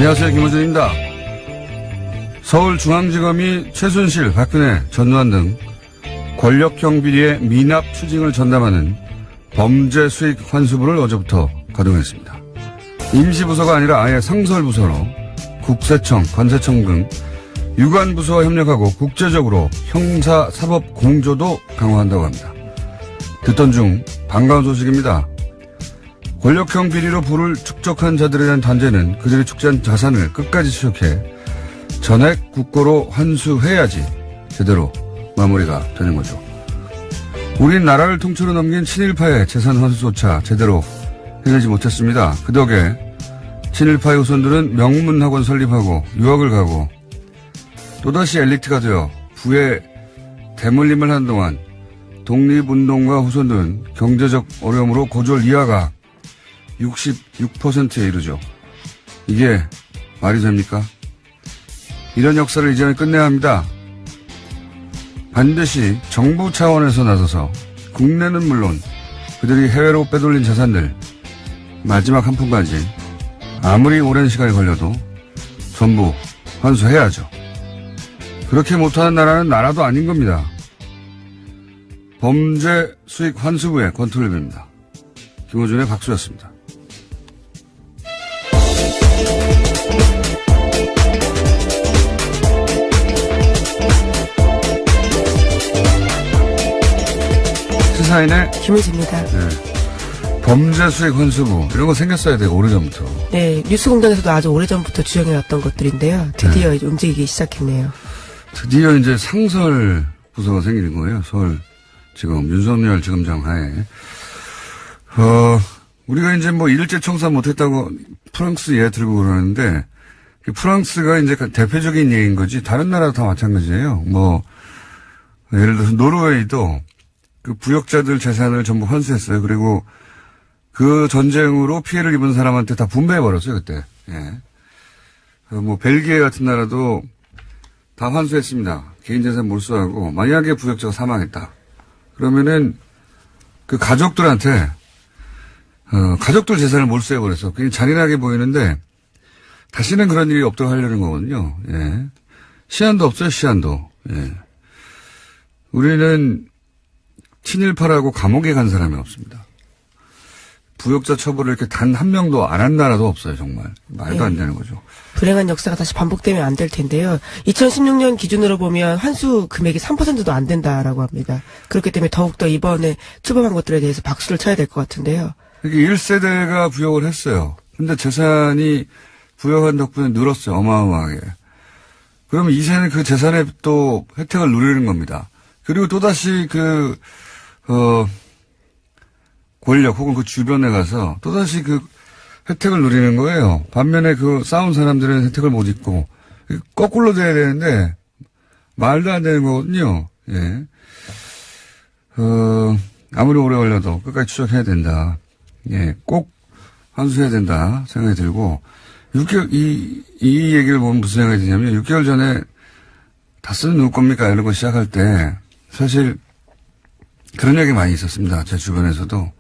안녕하세요. 김호준입니다. 서울중앙지검이 최순실, 박근혜, 전두환 등 권력형 비리의 미납 추징을 전담하는 범죄 수익 환수부를 어제부터 가동했습니다. 임시부서가 아니라 아예 상설부서로 국세청, 관세청 등 유관부서와 협력하고 국제적으로 형사사법 공조도 강화한다고 합니다. 듣던 중 반가운 소식입니다. 권력형 비리로 부를 축적한 자들에 대한 단죄는 그들이 축제한 자산을 끝까지 추적해 전액 국고로 환수해야지 제대로 마무리가 되는 거죠. 우린 나라를 통째로 넘긴 친일파의 재산 환수조차 제대로 해내지 못했습니다. 그 덕에 친일파의 후손들은 명문학원 설립하고 유학을 가고 또다시 엘리트가 되어 부의 대물림을 하는 동안 독립운동가 후손들은 경제적 어려움으로 고졸 이하가 66%에 이르죠. 이게 말이 됩니까? 이런 역사를 이제는 끝내야 합니다. 반드시 정부 차원에서 나서서 국내는 물론 그들이 해외로 빼돌린 자산들 마지막 한 푼까지 아무리 오랜 시간이 걸려도 전부 환수해야죠. 그렇게 못하는 나라는 나라도 아닌 겁니다. 범죄 수익 환수부의 권투랩입니다. 김호준의 박수였습니다. 시사인의 김혜지입니다. 네. 범죄 수익 환수부 이런 거 생겼어야 돼요. 오래전부터. 네, 뉴스공장에서도 아주 오래전부터 주장해왔던 것들인데요. 드디어 네. 이제 움직이기 시작했네요. 드디어 이제 상설 부서가 생기는 거예요. 서울지검 윤석열 지검장 하에. 우리가 이제 뭐 일제 청산 못했다고 프랑스 예 들고 그러는데 프랑스가 이제 대표적인 예인 거지 다른 나라도 다 마찬가지예요. 뭐 예를 들어서 노르웨이도 그 부역자들 재산을 전부 환수했어요. 그리고 그 전쟁으로 피해를 입은 사람한테 다 분배해버렸어요, 그때. 예. 뭐, 벨기에 같은 나라도 다 환수했습니다. 개인 재산 몰수하고, 만약에 부역자가 사망했다. 그러면은 그 가족들한테, 가족들 재산을 몰수해버렸어. 굉장히 잔인하게 보이는데, 다시는 그런 일이 없도록 하려는 거거든요. 예. 시한도 없어요, 시한도. 예. 우리는 친일파라고 감옥에 간 사람이 없습니다. 부역자 처벌을 이렇게 단 한 명도 안 한 나라도 없어요, 정말. 말도 안 되는 거죠. 불행한 역사가 다시 반복되면 안 될 텐데요. 2016년 기준으로 보면 환수 금액이 3%도 안 된다라고 합니다. 그렇기 때문에 더욱더 이번에 출범한 것들에 대해서 박수를 쳐야 될 것 같은데요. 이게 1세대가 부역을 했어요. 근데 재산이 부역한 덕분에 늘었어요, 어마어마하게. 그러면 2세는 그 재산에 또 혜택을 누리는 겁니다. 그리고 또다시 권력 혹은 그 주변에 가서 또다시 그 혜택을 누리는 거예요. 반면에 그 싸운 사람들은 혜택을 못 입고 거꾸로 돼야 되는데 말도 안 되는 거거든요. 예. 아무리 오래 걸려도 끝까지 추적해야 된다. 예. 꼭 환수해야 된다 생각이 들고 6개월 이 얘기를 보면 무슨 생각이 드냐면 6개월 전에 다스는 누구 겁니까? 이런 거 시작할 때 사실 그런 얘기 많이 있었습니다. 제 주변에서도.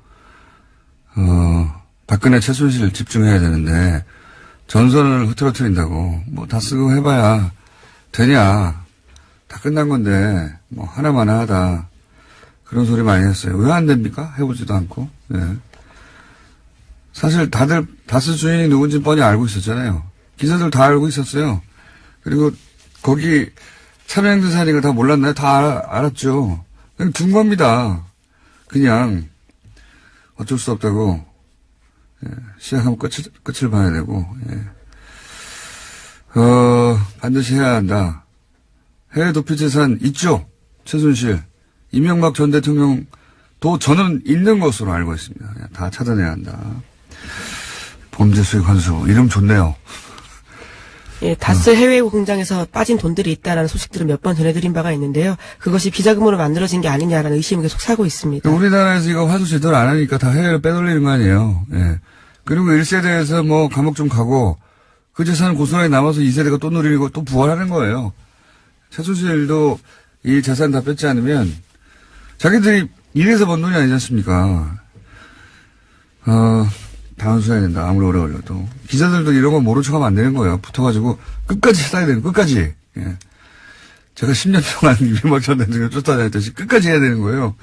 박근혜 최순실 집중해야 되는데, 전선을 흐트러뜨린다고, 뭐, 다 쓰고 해봐야 되냐. 다 끝난 건데, 뭐, 하나만 하다. 그런 소리 많이 했어요. 왜 안 됩니까? 해보지도 않고, 예. 사실 다들 다스 주인이 누군지 뻔히 알고 있었잖아요. 기자들 다 알고 있었어요. 그리고 거기 참여행사사니까 다 몰랐나요? 다 알았죠. 그냥 둔 겁니다. 그냥. 어쩔 수 없다고, 예, 시작하면 끝을 봐야 되고, 예. 반드시 해야 한다. 해외 도피 재산 있죠? 최순실. 이명박 전 대통령도 저는 있는 것으로 알고 있습니다. 다 찾아내야 한다. 범죄 수익 환수. 이름 좋네요. 예, 다스 해외 공장에서 빠진 돈들이 있다라는 소식들을 몇 번 전해드린 바가 있는데요. 그것이 비자금으로 만들어진 게 아니냐라는 의심이 계속 사고 있습니다. 우리나라에서 이거 환수 제대로 안 하니까 다 해외로 빼돌리는 거 아니에요. 예. 그리고 1세대에서 뭐 감옥 좀 가고 그 재산은 고스란히 남아서 2세대가 또 누리고 또 부활하는 거예요. 최순실도 이 재산 다 뺏지 않으면 자기들이 일해서 번 돈이 아니지 않습니까? 단수해야 된다. 아무리 오래 걸려도. 기자들도 이런 거 모른 척하면 안 되는 거예요. 붙어가지고 끝까지 찾아야 되는 끝까지. 예. 제가 10년 동안 이명박 전 대통령 쫓아다녔듯이 끝까지 해야 되는 거예요.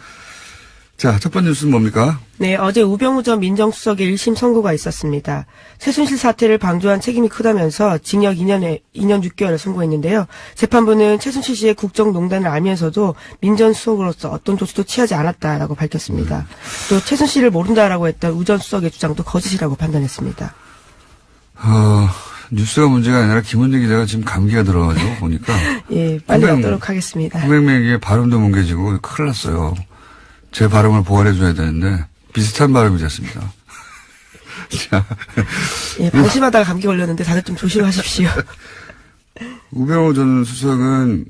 자, 첫 번째 뉴스는 뭡니까? 네, 어제 우병우 전 민정수석의 1심 선고가 있었습니다. 최순실 사태를 방조한 책임이 크다면서 징역 2년 6개월을 선고했는데요. 재판부는 최순실 씨의 국정농단을 알면서도 민정수석으로서 어떤 조치도 취하지 않았다라고 밝혔습니다. 또 최순실을 모른다라고 했던 우 전 수석의 주장도 거짓이라고 판단했습니다. 뉴스가 문제가 아니라 김은재 기자가 지금 감기가 들어가지고 보니까. 예, 빨리 하도록 하겠습니다. 홍백맥의 발음도 뭉개지고 큰일 났어요. 제 발음을 보완해줘야 되는데 비슷한 발음이 됐습니다. 자, 예, 방심하다가 감기 걸렸는데 다들 좀 조심하십시오. 우병우 전 수석은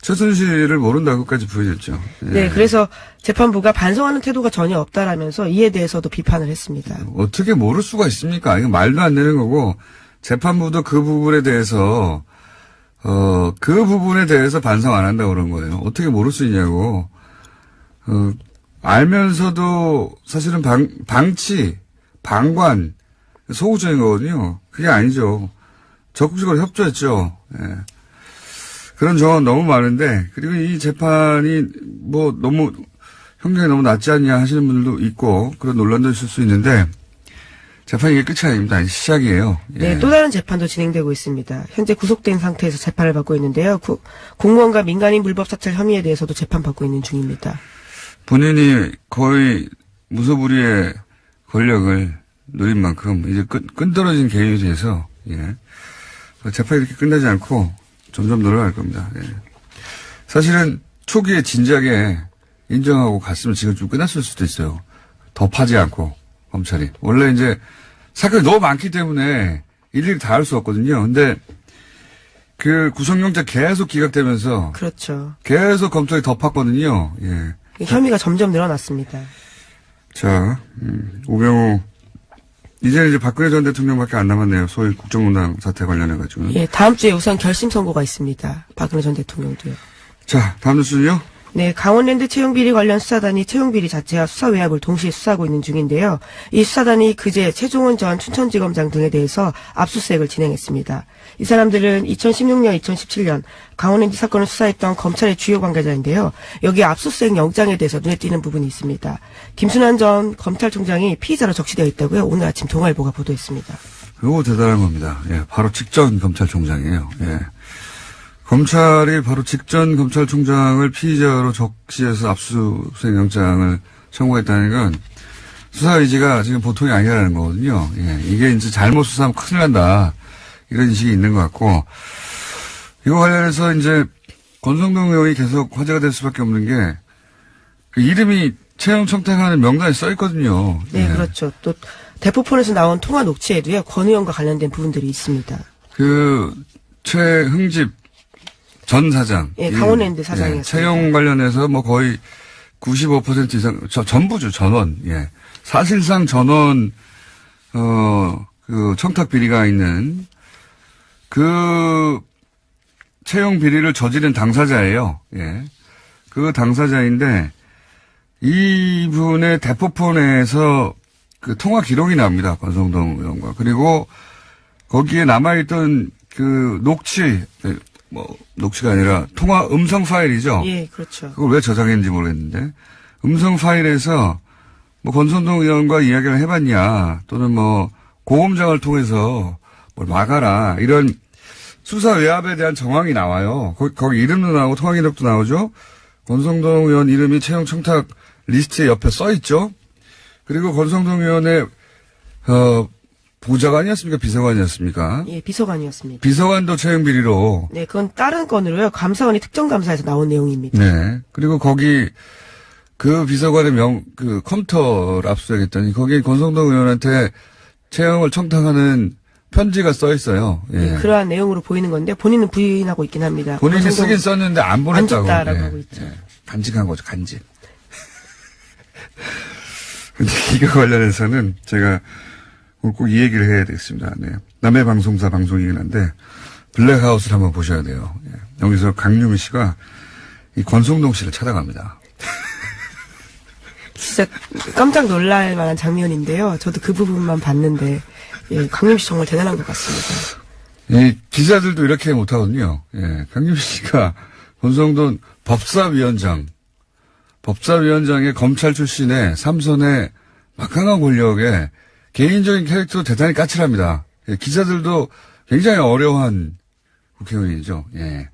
최순실을 모른다고까지 부인했죠. 예. 네, 그래서 재판부가 반성하는 태도가 전혀 없다라면서 이에 대해서도 비판을 했습니다. 어떻게 모를 수가 있습니까? 이거 말도 안 되는 거고 재판부도 그 부분에 대해서 반성 안 한다고 그런 거예요. 어떻게 모를 수 있냐고. 알면서도 사실은 방관, 소극적인 거거든요. 그게 아니죠. 적극적으로 협조했죠. 예. 그런 정황은 너무 많은데, 그리고 이 재판이 너무, 형량이 너무 낮지 않냐 하시는 분들도 있고, 그런 논란도 있을 수 있는데, 재판이 이게 끝이 아닙니다. 시작이에요. 예. 네, 또 다른 재판도 진행되고 있습니다. 현재 구속된 상태에서 재판을 받고 있는데요. 공무원과 민간인 불법 사찰 혐의에 대해서도 재판받고 있는 중입니다. 본인이 거의 무소불위의 권력을 누린 만큼 이제 끈떨어진 개인이 돼서 예. 재판이 이렇게 끝나지 않고 점점 늘어날 겁니다. 예. 사실은 초기에 진작에 인정하고 갔으면 지금 좀 끝났을 수도 있어요. 더 파지 않고 검찰이. 원래 이제 사건이 너무 많기 때문에 일일이 다 할 수 없거든요. 근데 그 구속영장 계속 기각되면서 그렇죠. 계속 검찰이 더 팠거든요. 예. 혐의가 점점 늘어났습니다. 자, 우병우. 이제 박근혜 전 대통령밖에 안 남았네요. 소위 국정농단 사태 관련해가지고. 예, 다음 주에 우선 결심 선고가 있습니다. 박근혜 전 대통령도요. 자, 다음 뉴스는요? 네, 강원랜드 채용비리 관련 수사단이 채용비리 자체와 수사 외압을 동시에 수사하고 있는 중인데요. 이 수사단이 그제 최종원 전 춘천지검장 등에 대해서 압수수색을 진행했습니다. 이 사람들은 2016년, 2017년 강원랜드 사건을 수사했던 검찰의 주요 관계자인데요. 여기 압수수색 영장에 대해서 눈에 띄는 부분이 있습니다. 김순환 전 검찰총장이 피의자로 적시되어 있다고요. 오늘 아침 동아일보가 보도했습니다. 이거 대단한 겁니다. 예, 바로 직전 검찰총장이에요. 예. 검찰이 바로 직전 검찰총장을 피의자로 적시해서 압수수색 영장을 청구했다는 건 수사 의지가 지금 보통이 아니라는 거거든요. 예, 이게 이제 잘못 수사하면 큰일 난다. 이런 인식이 있는 것 같고, 이거 관련해서 이제 권성동 의원이 계속 화제가 될 수밖에 없는 게, 그 이름이 채용 청탁하는 명단에 써 있거든요. 네, 예. 그렇죠. 또 대포폰에서 나온 통화 녹취에도요, 권 의원과 관련된 부분들이 있습니다. 최흥집 전 사장. 예, 강원랜드 사장이었습니다. 예, 채용 관련해서 거의 95% 이상, 전부죠, 전원. 예. 사실상 전원, 청탁 비리가 있는 그 채용 비리를 저지른 당사자예요. 예. 그 당사자인데 이분의 대포폰에서 그 통화 기록이 나옵니다. 권성동 의원과. 그리고 거기에 남아있던 그 녹취가 아니라 통화 음성 파일이죠. 예, 그렇죠. 그걸 왜 저장했는지 모르겠는데 음성 파일에서 권성동 의원과 이야기를 해봤냐 또는 고검장을 통해서 뭘 막아라 이런 수사 외압에 대한 정황이 나와요. 거기 이름도 나오고 통화 기록도 나오죠. 권성동 의원 이름이 채용 청탁 리스트에 옆에 써 있죠. 그리고 권성동 의원의 보좌관이었습니까? 비서관이었습니까? 예, 비서관이었습니다. 비서관도 채용 비리로. 네, 그건 다른 건으로요. 감사원이 특정감사에서 나온 내용입니다. 네. 그리고 거기 그 비서관의 컴퓨터를 압수하겠다니 거기에 권성동 의원한테 채용을 청탁하는 편지가 써 있어요. 예. 네, 그러한 내용으로 보이는 건데 본인은 부인하고 있긴 합니다. 본인이 쓰긴 썼는데 안 보냈다고. 안 줬다라고 하고 있죠. 예. 간직한 거죠, 간직. 근데 이거 관련해서는 제가 오늘 꼭 이 얘기를 해야 되겠습니다. 네. 남의 방송사 방송이긴 한데 블랙하우스를 한번 보셔야 돼요. 예. 여기서 강유미 씨가 이 권성동 씨를 찾아갑니다. 진짜 깜짝 놀랄 만한 장면인데요. 저도 그 부분만 봤는데, 예, 강림씨 정말 대단한 것 같습니다. 이 기자들도 이렇게 못하거든요. 예, 강림씨 씨가 권성동 법사위원장의 검찰 출신의 삼선의 막강한 권력에 개인적인 캐릭터도 대단히 까칠합니다. 예, 기자들도 굉장히 어려워한 국회의원이죠. 예.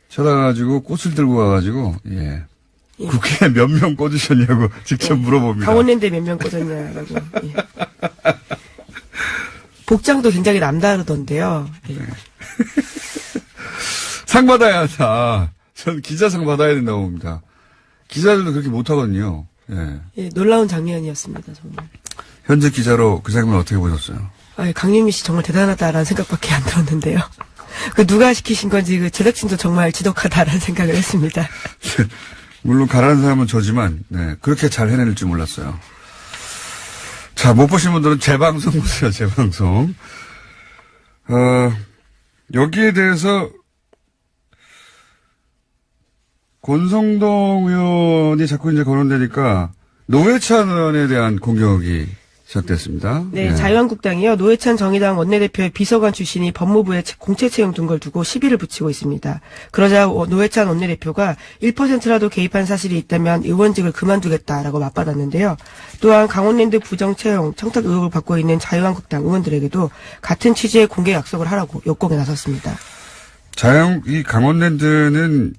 찾아가지고 꽃을 들고 가가지고, 예. 예. 국회에 몇 명 꽂으셨냐고 직접 물어봅니다. 강원랜드에 몇 명 꽂았냐라고. 예. 복장도 굉장히 남다르던데요. 예. 상 받아야 한다. 전 기자상 받아야 된다고 봅니다. 기자들도 그렇게 못하거든요. 예. 예, 놀라운 장면이었습니다, 정말. 현재 기자로 그 장면 어떻게 보셨어요? 아, 강림희 씨 정말 대단하다라는 생각밖에 안 들었는데요. 그 누가 시키신 건지 그 제작진도 정말 지독하다라는 생각을 했습니다. 물론 가라는 사람은 저지만, 네, 그렇게 잘 해낼 줄 몰랐어요. 자, 못 보신 분들은 재방송 보세요, 재방송. 여기에 대해서 권성동 의원이 자꾸 이제 거론되니까 노회찬 의원에 대한 공격이 시작됐습니다. 네, 자유한국당이요. 노회찬 정의당 원내대표의 비서관 출신이 법무부에 공채 채용 둔 걸 두고 시비를 붙이고 있습니다. 그러자 노회찬 원내대표가 1%라도 개입한 사실이 있다면 의원직을 그만두겠다라고 맞받았는데요. 또한 강원랜드 부정 채용 청탁 의혹을 받고 있는 자유한국당 의원들에게도 같은 취지의 공개 약속을 하라고 역공에 나섰습니다. 이 강원랜드는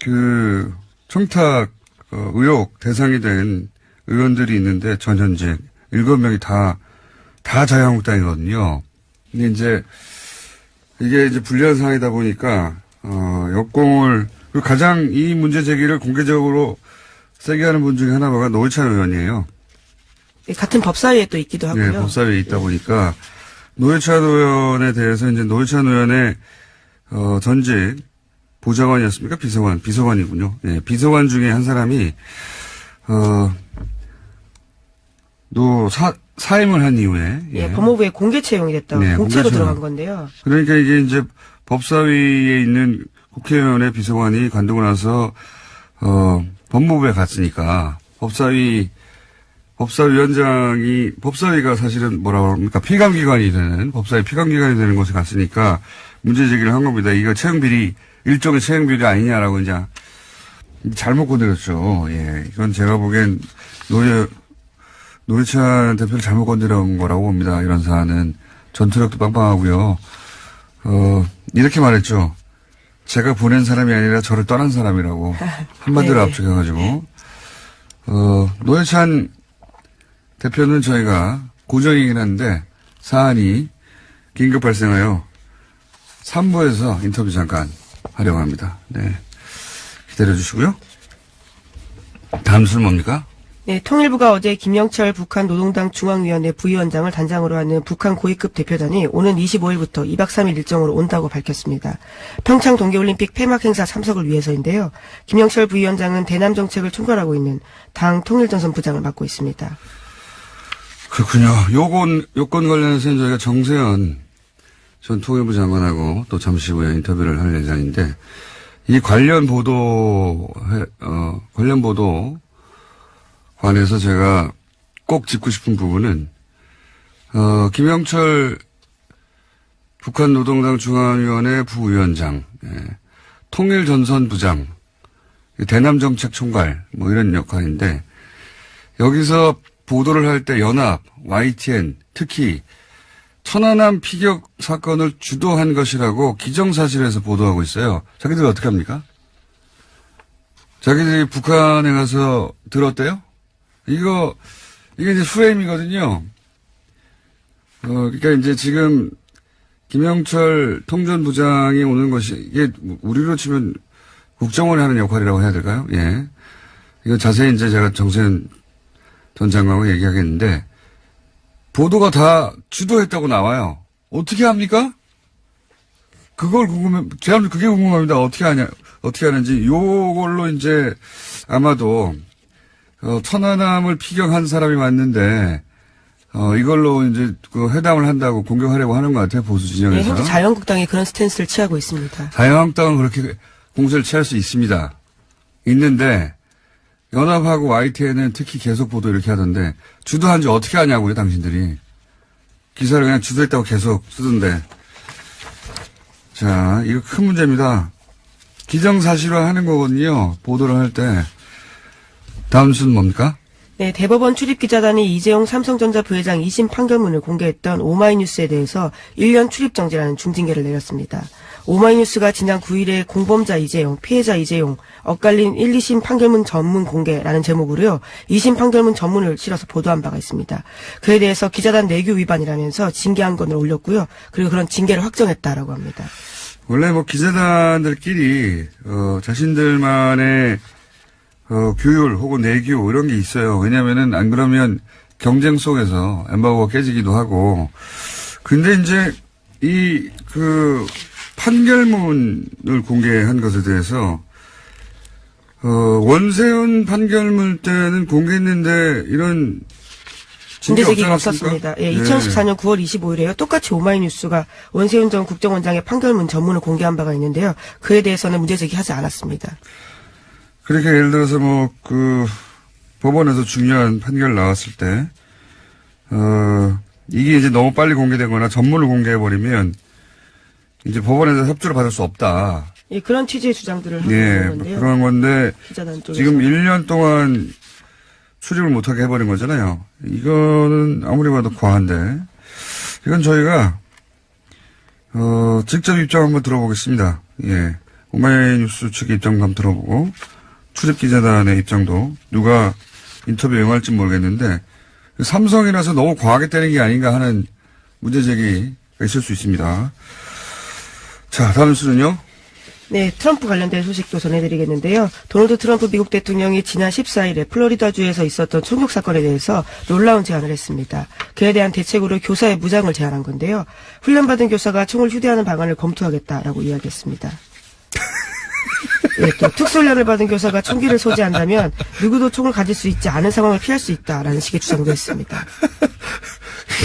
그 청탁 의혹 대상이 된 의원들이 있는데 전현직 7명이 다 자유한국당이거든요. 근데 이제, 이게 이제 불리한 상황이다 보니까, 역공을, 그리고 가장 이 문제 제기를 공개적으로 세게 하는 분 중에 하나가 노회찬 의원이에요. 네, 같은 법사위에 또 있기도 하고요. 네, 법사위에 있다 보니까, 노회찬 의원에 대해서 이제 노회찬 의원의, 전직 보좌관이었습니까? 비서관이군요. 네, 비서관 중에 한 사람이, 사임을 한 이후에. 예, 법무부에 공개 채용이 됐다고 네, 공채로 공개 채용. 들어간 건데요. 그러니까 이게 이제 법사위에 있는 국회의원의 비서관이 관두고 나서, 법무부에 갔으니까 법사위가 사실은 뭐라고 합니까? 법사위 피감기관이 되는 곳에 갔으니까 문제 제기를 한 겁니다. 이거 일종의 채용비리 아니냐라고 이제 잘못 건드렸죠. 예. 이건 제가 보기엔 노회찬 대표를 잘못 건드린 거라고 봅니다. 이런 사안은 전투력도 빵빵하고요. 이렇게 말했죠. 제가 보낸 사람이 아니라 저를 떠난 사람이라고 한마디로 네. 압축해가지고 노회찬 대표는 저희가 고정이긴 한데 사안이 긴급 발생하여 3부에서 인터뷰 잠깐 하려고 합니다. 네, 기다려주시고요. 다음 순 뭡니까? 네, 통일부가 어제 김영철 북한 노동당 중앙위원회 부위원장을 단장으로 하는 북한 고위급 대표단이 오는 25일부터 2박 3일 일정으로 온다고 밝혔습니다. 평창 동계올림픽 폐막 행사 참석을 위해서인데요. 김영철 부위원장은 대남 정책을 총괄하고 있는 당 통일전선 부장을 맡고 있습니다. 그렇군요. 요건 관련해서는 저희가 정세현 전 통일부 장관하고 또 잠시 후에 인터뷰를 할 예정인데 이 관련 보도 관해서 제가 꼭 짚고 싶은 부분은, 김영철 북한 노동당 중앙위원회 부위원장, 통일전선부장, 대남정책 총괄, 뭐 이런 역할인데, 여기서 보도를 할 때 연합, YTN, 특히 천안함 피격 사건을 주도한 것이라고 기정사실에서 보도하고 있어요. 자기들 어떻게 합니까? 자기들이 북한에 가서 들었대요? 이게 이제 프레임이거든요. 그러니까 이제 지금 김영철 통전부장이 오는 것이 이게 우리로 치면 국정원이 하는 역할이라고 해야 될까요? 예. 이거 자세히 이제 제가 정세현 전 장관하고 얘기하겠는데 보도가 다 주도했다고 나와요. 어떻게 합니까? 제가 그게 궁금합니다. 어떻게 하는지. 요걸로 이제 아마도 천안함을 피격한 사람이 맞는데, 이걸로 이제 그 회담을 한다고 공격하려고 하는 것 같아요, 보수 진영에서. 네, 현재 자유한국당이 그런 스탠스를 취하고 있습니다. 자유한국당은 그렇게 공세를 취할 수 있습니다. 있는데, 연합하고 YTN은 특히 계속 보도 이렇게 하던데, 주도한지 어떻게 하냐고요, 당신들이. 기사를 그냥 주도했다고 계속 쓰던데. 자, 이거 큰 문제입니다. 기정사실화 하는 거거든요, 보도를 할 때. 다음 순 뭡니까? 네, 대법원 출입기자단이 이재용 삼성전자 부회장 2심 판결문을 공개했던 오마이뉴스에 대해서 1년 출입정지라는 중징계를 내렸습니다. 오마이뉴스가 지난 9일에 공범자 이재용, 피해자 이재용, 엇갈린 1, 2심 판결문 전문 공개라는 제목으로요. 2심 판결문 전문을 실어서 보도한 바가 있습니다. 그에 대해서 기자단 내규 위반이라면서 징계 한 건을 올렸고요. 그리고 그런 징계를 확정했다라고 합니다. 원래 뭐 기자단들끼리 자신들만의 규율 혹은 내규 이런 게 있어요. 왜냐면은 안 그러면 경쟁 속에서 엠바고가 깨지기도 하고. 근데 이제 판결문을 공개한 것에 대해서 원세훈 판결문 때는 공개했는데 이런 문제 제기가 없지 않았습니까? 없었습니다. 예, 2014년 9월 25일에요. 똑같이 오마이뉴스가 원세훈 전 국정원장의 판결문 전문을 공개한 바가 있는데요. 그에 대해서는 문제 제기하지 않았습니다. 그렇게 예를 들어서 법원에서 중요한 판결 나왔을 때 이게 이제 너무 빨리 공개되거나 전문을 공개해버리면 이제 법원에서 협조를 받을 수 없다. 예, 그런 취지의 주장들을 하고 예, 있는 건데요. 그런 건데 기자단 쪽에서. 지금 1년 동안 출입을 못하게 해버린 거잖아요. 이거는 아무리 봐도 과한데 이건 저희가 직접 입장 한번 들어보겠습니다. 예, 오마이뉴스 측의 입장도 한번 들어보고 출입기자단의 입장도 누가 인터뷰 응할지 모르겠는데 삼성이라서 너무 과하게 때린 게 아닌가 하는 문제 제기가 있을 수 있습니다. 자, 다음 뉴스는요. 네, 트럼프 관련된 소식도 전해드리겠는데요. 도널드 트럼프 미국 대통령이 지난 14일에 플로리다주에서 있었던 총격 사건에 대해서 놀라운 제안을 했습니다. 그에 대한 대책으로 교사의 무장을 제안한 건데요. 훈련받은 교사가 총을 휴대하는 방안을 검토하겠다라고 이야기했습니다. 네, 또 특수훈련을 받은 교사가 총기를 소지한다면 누구도 총을 가질 수 있지 않은 상황을 피할 수 있다라는 식의 주장도 했습니다.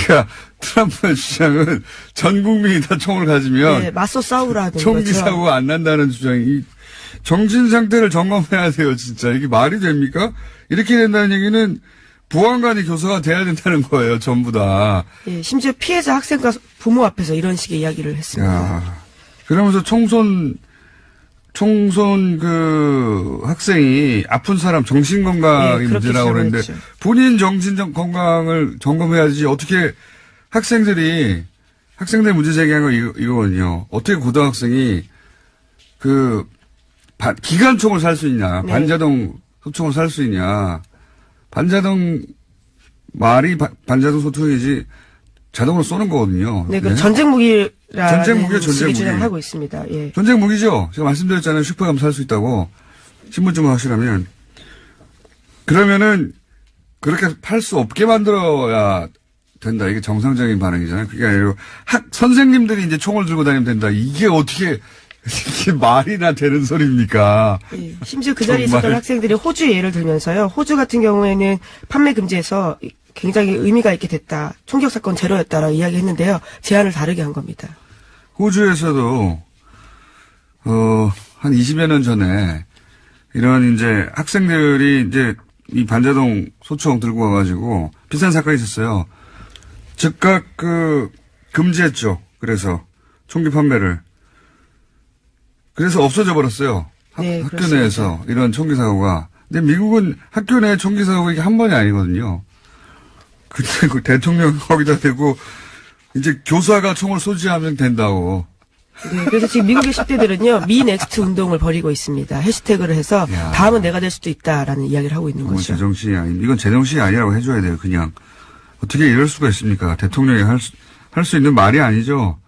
그러니까 트럼프의 주장은 전 국민이 다 총을 가지면 네, 맞서 싸우라는 총기 거죠. 사고가 안 난다는 주장이 정신 상태를 점검해야 돼요, 진짜. 이게 말이 됩니까? 이렇게 된다는 얘기는 보안관이 교사가 돼야 된다는 거예요, 전부 다. 예, 심지어 피해자 학생과 부모 앞에서 이런 식의 이야기를 했습니다. 야, 그러면서 총선 학생이 아픈 사람 정신건강이 예, 그렇게 문제라고 그러는데 시작을 했죠. 본인 정신건강을 점검해야지 어떻게 학생들 문제 제기한 거 이거거든요. 어떻게 고등학생이 기관총을 살 수 있냐. 네. 반자동 소총을 살 수 있냐. 반자동 소총이지 자동으로 쏘는 거거든요. 네, 그 네? 전쟁 무기라는 전쟁 무기요, 전쟁 무기. 주장을 하고 있습니다. 예. 전쟁 무기죠. 제가 말씀드렸잖아요. 슈퍼에 가면 살 수 있다고. 신분 좀 하시라면. 그러면은 그렇게 팔 수 없게 만들어야 된다. 이게 정상적인 반응이잖아요. 그게 아니라 선생님들이 이제 총을 들고 다니면 된다. 이게 어떻게 이게 말이나 되는 소리입니까? 예, 심지어 그 자리에 있었던 학생들이 호주 예를 들면서요. 호주 같은 경우에는 판매 금지해서 굉장히 의미가 있게 됐다. 총격 사건 제로였다라고 이야기했는데요. 제안을 다르게 한 겁니다. 호주에서도 한 20여 년 전에 이런 이제 학생들이 이제 이 반자동 소총 들고 와가지고 비싼 사건이 있었어요. 즉각 금지했죠. 그래서 총기 판매를. 그래서 없어져 버렸어요. 네, 학교 그렇습니다. 내에서 이런 총기 사고가. 근데 미국은 학교 내 총기 사고가 이게 한 번이 아니거든요. 그때 그 대통령 거기다 대고 이제 교사가 총을 소지하면 된다고. 네, 그래서 지금 미국의 10대들은요. 미 넥스트 운동을 벌이고 있습니다. 해시태그를 해서 야. 다음은 내가 될 수도 있다라는 이야기를 하고 있는 이건 거죠. 제정신이 이건 제정신이 아니라고 해줘야 돼요. 그냥 어떻게 이럴 수가 있습니까? 대통령이 할 수 있는 말이 아니죠.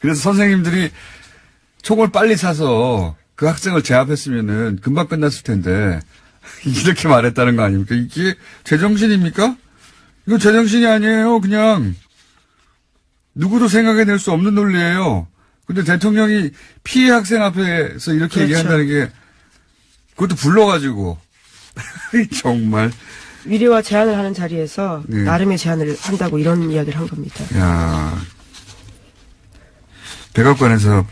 그래서 선생님들이 총을 빨리 사서 그 학생을 제압했으면은 금방 끝났을 텐데 이렇게 말했다는 거 아닙니까? 이게 제정신입니까? 이거 제정신이 아니에요. 그냥 누구도 생각해낼 수 없는 논리예요. 근데 대통령이 피해 학생 앞에서 이렇게 그렇죠. 얘기한다는 게 그것도 불러가지고 정말. 위례와 제안을 하는 자리에서 네. 나름의 제안을 한다고 이런 이야기를 한 겁니다. 야, 백악관에서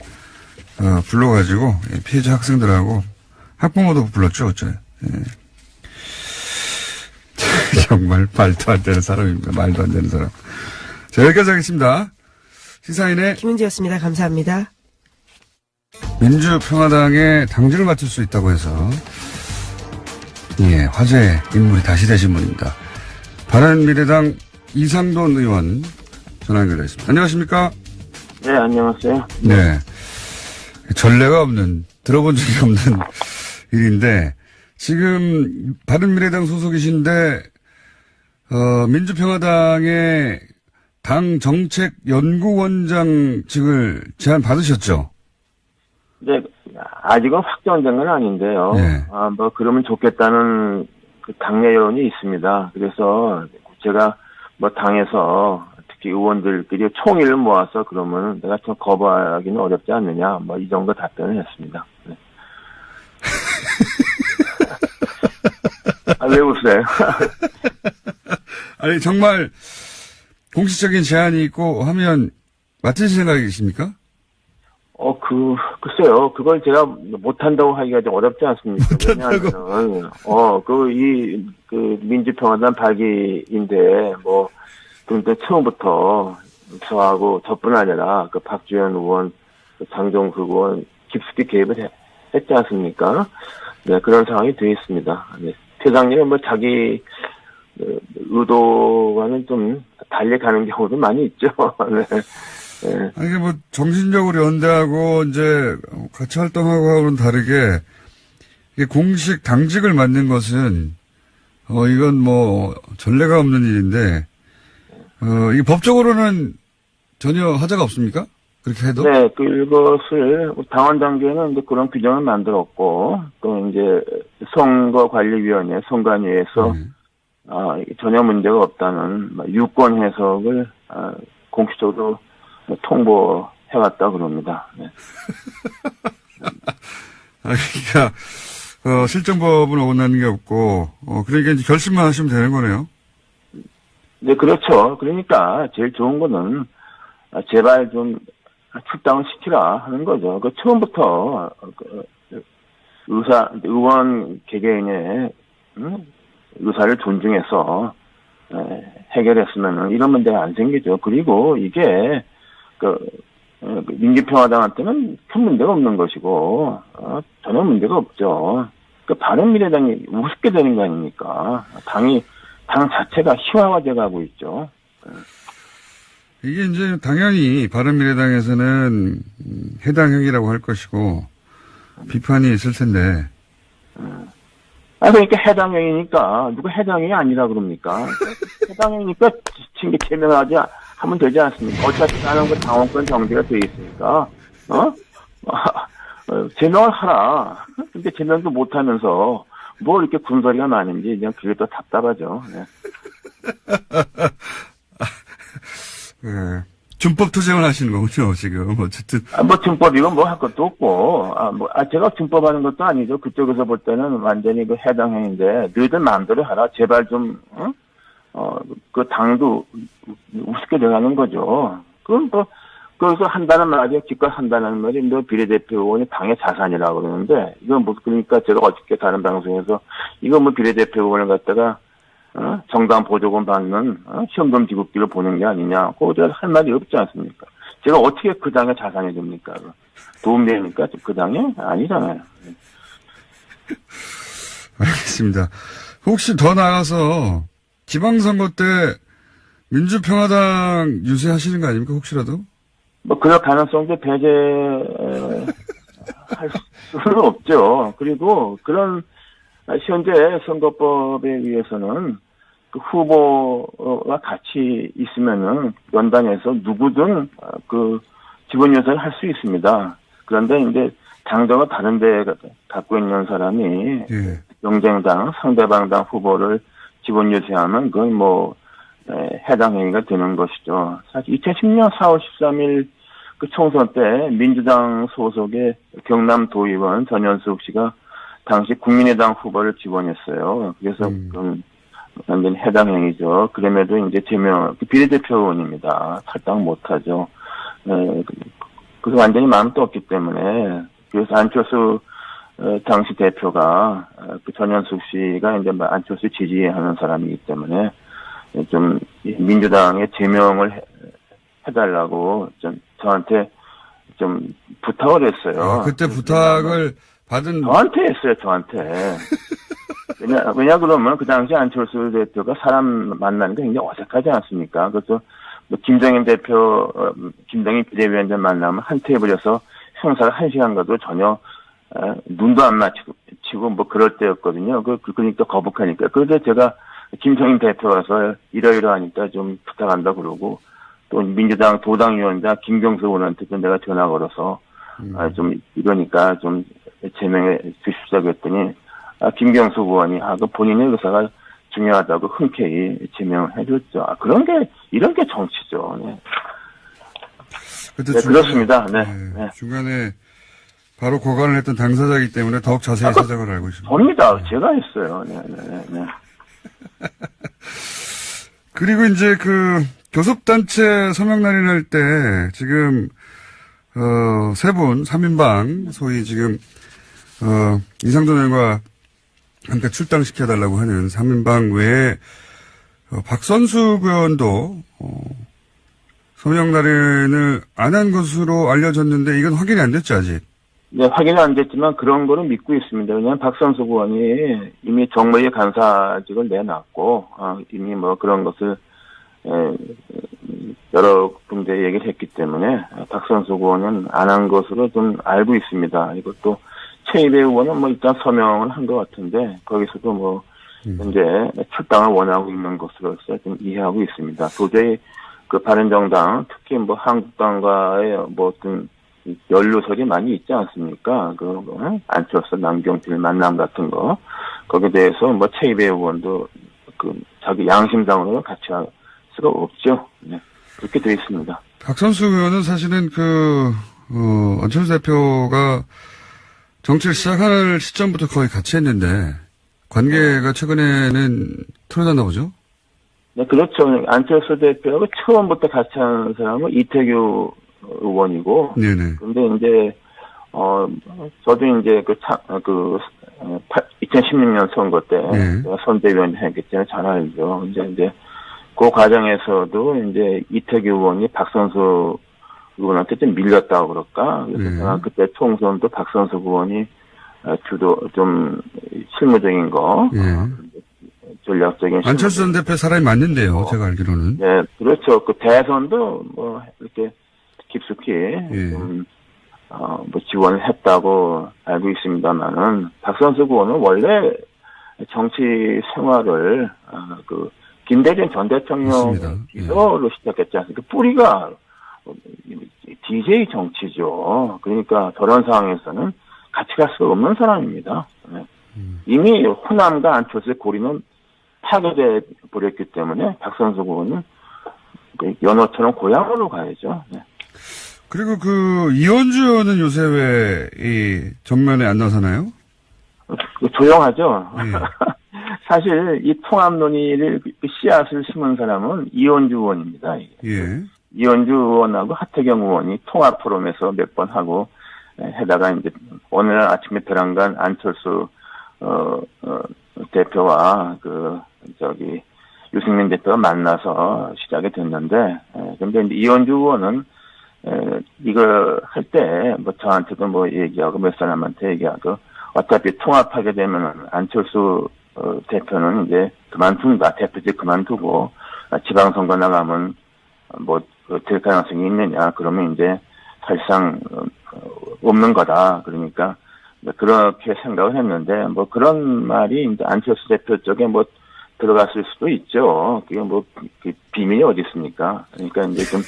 불러가지고 피해자 학생들하고 학부모도 불렀죠, 어째. 예. 정말 말도 안 되는 사람입니다. 말도 안 되는 사람. 자, 여기까지 하겠습니다. 시사인의 김은지였습니다. 감사합니다. 민주평화당의 당직을 맡을 수 있다고 해서 예, 화제의 인물이 다시 되신 분입니다. 바른미래당 이상돈 의원 전화 연결되어 있습니다. 안녕하십니까? 네, 안녕하세요. 네. 전례가 없는, 들어본 적이 없는 일인데, 지금 바른미래당 소속이신데, 민주평화당의 당 정책연구원장직을 제안 받으셨죠? 네, 아직은 확정된 건 아닌데요. 네. 그러면 좋겠다는 그 당내 여론이 있습니다. 그래서 제가 당에서 특히 의원들끼리 총의를 모아서 그러면 내가 좀 거부하기는 어렵지 않느냐, 이 정도 답변을 했습니다. 네. 왜 웃어요? 아니, 정말 공식적인 제안이 있고 하면 맡으실 생각이십니까? 글쎄요. 그걸 제가 못한다고 하기가 좀 어렵지 않습니까? 왜냐하면, 민주평화당 발기인데, 그런데 처음부터 저하고 저뿐 아니라 박주현 의원, 장종석 의원 깊숙이 개입을 했지 않습니까? 네, 그런 상황이 되어 있습니다. 네. 회장님은 자기 의도와는 좀 달리 가는 경우도 많이 있죠. 네. 네. 아니, 이게 정신적으로 연대하고, 이제, 같이 활동하고 하고는 다르게, 이게 공식 당직을 맡는 것은, 이건 전례가 없는 일인데, 이게 법적으로는 전혀 하자가 없습니까? 그렇게 해도? 네, 이것을 당원 단계는 이제 그런 규정을 만들었고, 또 이제 선거관리위원회, 선관위에서, 전혀 문제가 없다는 유권 해석을, 공식적으로 통보해왔다 그럽니다. 네. 그러니까 실정법은 어긋나는 게 없고 그러니까 이제 결심만 하시면 되는 거네요. 네, 그렇죠. 그러니까 제일 좋은 거는 제발 좀 출당을 시키라 하는 거죠. 처음부터 의원 개개인의 의사를 존중해서 해결했으면은 이런 문제가 안 생기죠. 그리고 이게 민주평화당한테는 큰 문제가 없는 것이고, 전혀 문제가 없죠. 바른미래당이 우습게 되는 거 아닙니까? 당 자체가 희화화돼 가고 있죠. 이게 이제 당연히 바른미래당에서는 해당형이라고 할 것이고, 비판이 있을 텐데. 그러니까 해당형이니까, 누가 해당형이 아니라 그럽니까? 해당형이니까 제명하지 하면 되지 않습니까? 어차피 나는 당원권 정지가 돼 있으니까, 제명을 하라. 근데 제명도 못 하면서, 이렇게 군소리가 많은지, 그냥 그게 더 답답하죠. 네. 네. 준법 투쟁을 하시는 거군요, 지금. 어쨌든. 준법이고 할 것도 없고, 제가 준법하는 것도 아니죠. 그쪽에서 볼 때는 완전히 해당형인데, 너희들 마음대로 하라. 제발 좀, 당도 우습게 돼가는 거죠. 그럼 거기서 한다는 말이, 기껏 한다는 말이, 비례대표 의원이 당의 자산이라고 그러는데, 이건 그러니까 제가 어저께 다른 방송에서, 이거 비례대표 의원을 갖다가, 정당 보조금 받는, 시험점 지급기를 보는 게 아니냐. 그거 할 말이 없지 않습니까? 제가 어떻게 그 당의 자산이 됩니까? 도움됩니까? 그 당에? 아니잖아요. 알겠습니다. 혹시 더 나아가서, 지방선거 때 민주평화당 유세하시는 거 아닙니까? 혹시라도? 그럴 가능성도 배제할 수는 없죠. 그리고 그런 현재 선거법에 의해서는 그 후보와 같이 있으면은 연단에서 누구든 지분 유세를 할 수 있습니다. 그런데 이제 당정을 다른 데 갖고 있는 사람이 경쟁당, 상대방 당 후보를 지분 유세하면 그건 해당 행위가 되는 것이죠. 사실 2010년 4월 13일 그 총선 때 민주당 소속의 경남도의원 전현숙 씨가 당시 국민의당 후보를 지원했어요. 그래서 그건 완전히 해당 행위죠. 그럼에도 이제 비례대표 의원입니다. 탈당 못하죠. 그래서 완전히 마음도 없기 때문에 그래서 안철수 당시 대표가 그 전현숙 씨가 이제 안철수 지지하는 사람이기 때문에 좀 민주당에 제명을 해달라고 좀 저한테 좀 부탁을 했어요. 그때 부탁을 받은 저한테 했어요. 저한테. 왜냐 그러면 그 당시 안철수 대표가 사람 만나는 게 굉장히 어색하지 않습니까? 그래서 뭐 김정인 대표, 김정인 비대위원장 만나면 한 테이블에서 행사를 1시간 가도 전혀 눈도 안 마치고 뭐 그럴 때였거든요. 그러니까 거북하니까. 그래서 제가 김정인 대표라서 이러이러하니까 좀 부탁한다 그러고 또 민주당 도당위원장 김경수 의원한테도 내가 전화 걸어서 좀 이러니까 좀 제명해 주십시오 했더니 김경수 의원이 그 본인의 의사가 중요하다고 흔쾌히 제명을 해줬죠. 이런 게 정치죠. 네. 그때 그렇습니다. 네. 중간에 바로 고관을 했던 당사자이기 때문에 더욱 자세히 사정을 알고 있습니다. 접니다. 제가 했어요. 네. 그리고 이제 그 교섭단체 서명 날인할 때 지금 세 분 3인방 소위 지금 이상돈 의원과 함께 출당시켜달라고 하는 3인방 외에 박선숙 의원도 서명 날인을 안 한 것으로 알려졌는데 이건 확인이 안 됐죠 아직? 네, 확인은 안 됐지만 그런 거는 믿고 있습니다. 왜냐하면 박선숙 의원이 이미 정무위 간사직을 내놨고 이미 뭐 그런 것을 여러 군데 얘기를 했기 때문에 박선숙 의원은 안 한 것으로 좀 알고 있습니다. 이것도 최이배 의원은 뭐 일단 서명을 한 것 같은데 거기서도 뭐 현재 출당을 원하고 있는 것으로서 좀 이해하고 있습니다. 도저히 그 바른정당 특히 뭐 한국당과의 뭐 어떤 연루설이 많이 있지 않습니까? 안철수 남경필 만남 같은 거 거기에 대해서 뭐 최이배 의원도 그 자기 양심상으로 같이 할 수가 없죠. 네. 그렇게 되어 있습니다. 박선숙 의원은 사실은 안철수 대표가 정치를 시작할 시점부터 거의 같이 했는데 관계가 최근에는 틀어졌나 보죠? 네, 그렇죠. 안철수 대표가 처음부터 같이 하는 사람은 이태규 의원이고. 네네. 근데 이제, 저도 이제 2016년 선거 때 제가 선대위원장 했기 때문에 잘 알죠. 이제 그 과정에서도 이제 이태규 의원이 박선수 의원한테 좀 밀렸다고 그럴까. 그래서 제가 그때 총선도 박선수 의원이 좀 실무적인 거, 전략적인. 안철수 전 대표 사람이 맞는데요, 제가 알기로는. 네, 그렇죠. 그 대선도 뭐 이렇게 깊숙이 뭐 지원을 했다고 알고 있습니다만은 박선수 의원은 원래 정치 생활을 김대중 전 대통령 비서로 시작했지 않습니까? 뿌리가 DJ 정치죠. 그러니까 저런 상황에서는 같이 갈 수가 없는 사람입니다. 네. 이미 호남과 안철수의 고리는 파괴돼 버렸기 때문에 박선수 의원은 연어처럼 고향으로 가야죠. 네. 그리고 이현주 의원은 요새 왜 이 전면에 안 나서나요? 조용하죠. 사실 이 통합 논의를 씨앗을 심은 사람은 이현주 의원입니다. 이현주 의원하고 하태경 의원이 통합 포럼에서 몇 번 하고 해다가 이제 오늘 아침에 벼랑간 안철수 대표와 유승민 대표가 만나서 시작이 됐는데 근데 이제 이현주 의원은 이걸 할 때 뭐 저한테도 뭐 얘기하고 몇 사람한테 얘기하고 어차피 통합하게 되면 안철수 대표는 이제 그만둔다. 대표직 그만두고 지방선거 나가면 뭐 될 가능성이 있느냐. 그러면 이제 사실상 없는 거다. 그러니까 그렇게 생각을 했는데 뭐 그런 말이 이제 안철수 대표 쪽에 뭐 들어갔을 수도 있죠. 그게 뭐 비밀이 어디 있습니까? 그러니까 이제 좀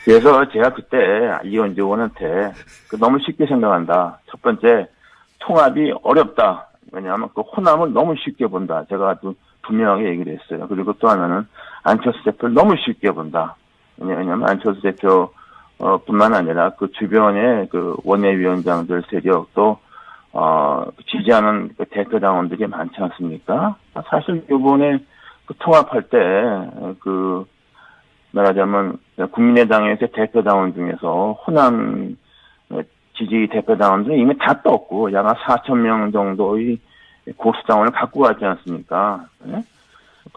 그래서 제가 그때 이현주 의원한테 너무 쉽게 생각한다. 첫 번째 통합이 어렵다. 왜냐하면 호남을 너무 쉽게 본다. 제가 아주 분명하게 얘기를 했어요. 그리고 또 하나는 안철수 대표를 너무 쉽게 본다. 왜냐하면 안철수 대표 뿐만 아니라 그 주변의 원내위원장들 세력도 지지하는 대표당원들이 많지 않습니까? 사실 이번에 통합할 때 말하자면 국민의당에서 대표당원 중에서 호남 지지 대표당원들은 이미 다 떴고, 약 4,000명 정도의 고수당원을 갖고 가지 않습니까? 예?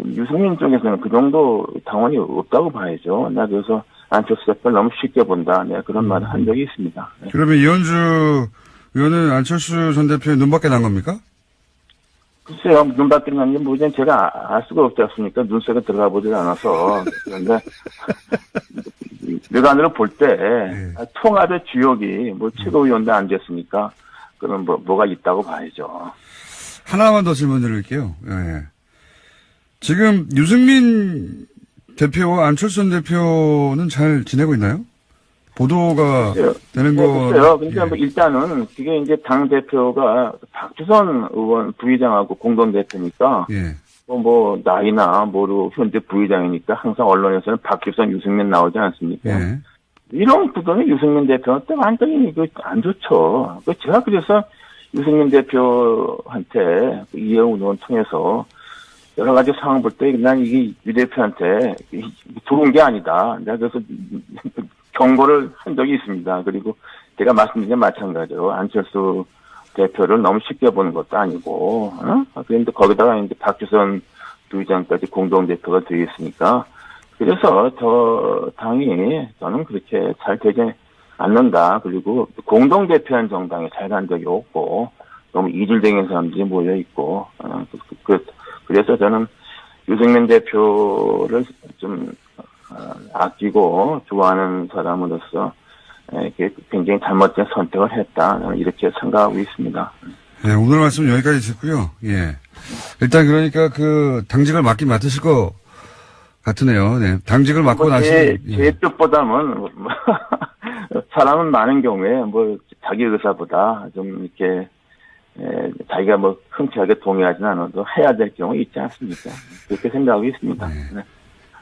유승민 쪽에서는 그 정도 당원이 없다고 봐야죠. 나 그래서 안철수 대표를 너무 쉽게 본다. 내가 그런 말을 한 적이 있습니다. 예. 그러면 이현주 의원은 안철수 전 대표의 눈밖에 난 겁니까? 글쎄요, 눈밖에 난 게 뭐지? 제가 알 수가 없지 않습니까? 눈속에 들어가 보질 않아서. 그런데, 외관으로 볼 때, 통합의 주역이 뭐 최고위원도 안 됐으니까, 그럼 뭐가 있다고 봐야죠. 하나만 더 질문 드릴게요. 예. 지금 유승민 대표와 안철수 전 대표는 잘 지내고 있나요? 보도가 되는 거. 글쎄요. 근데 뭐 일단은 그게 이제 당 대표가 박주선 의원 부의장하고 공동 대표니까 예. 뭐 나이나 뭐로 현재 부의장이니까 항상 언론에서는 박주선, 유승민 나오지 않습니까? 예. 이런 구도는 유승민 대표한테 완전히 안 좋죠. 제가 그래서 유승민 대표한테 이해운 의원 통해서 여러 가지 상황 볼 때 난 이게 유 대표한테 좋은 게 아니다. 내가 그래서 경고를 한 적이 있습니다. 그리고 제가 말씀드린 게 마찬가지로 안철수 대표를 너무 쉽게 보는 것도 아니고, 그런데 거기다가 이제 박주선 부의장까지 공동대표가 되어 있으니까, 그래서 당이 저는 그렇게 잘 되지 않는다. 그리고 공동대표한 정당에 잘 간 적이 없고, 너무 이질적인 사람들이 모여있고, 그래서 저는 유승민 대표를 좀, 아끼고 좋아하는 사람으로서 굉장히 잘못된 선택을 했다. 이렇게 생각하고 있습니다. 예, 오늘 말씀 여기까지 듣고요. 예. 일단 그러니까 당직을 맡으실 것 같으네요. 네. 당직을 맡고 나시. 제 뜻보다는 사람은 많은 경우에 자기 의사보다 좀 이렇게 자기가 흔쾌하게 동의하지는 않아도 해야 될 경우 있지 않습니까? 그렇게 생각하고 있습니다. 네.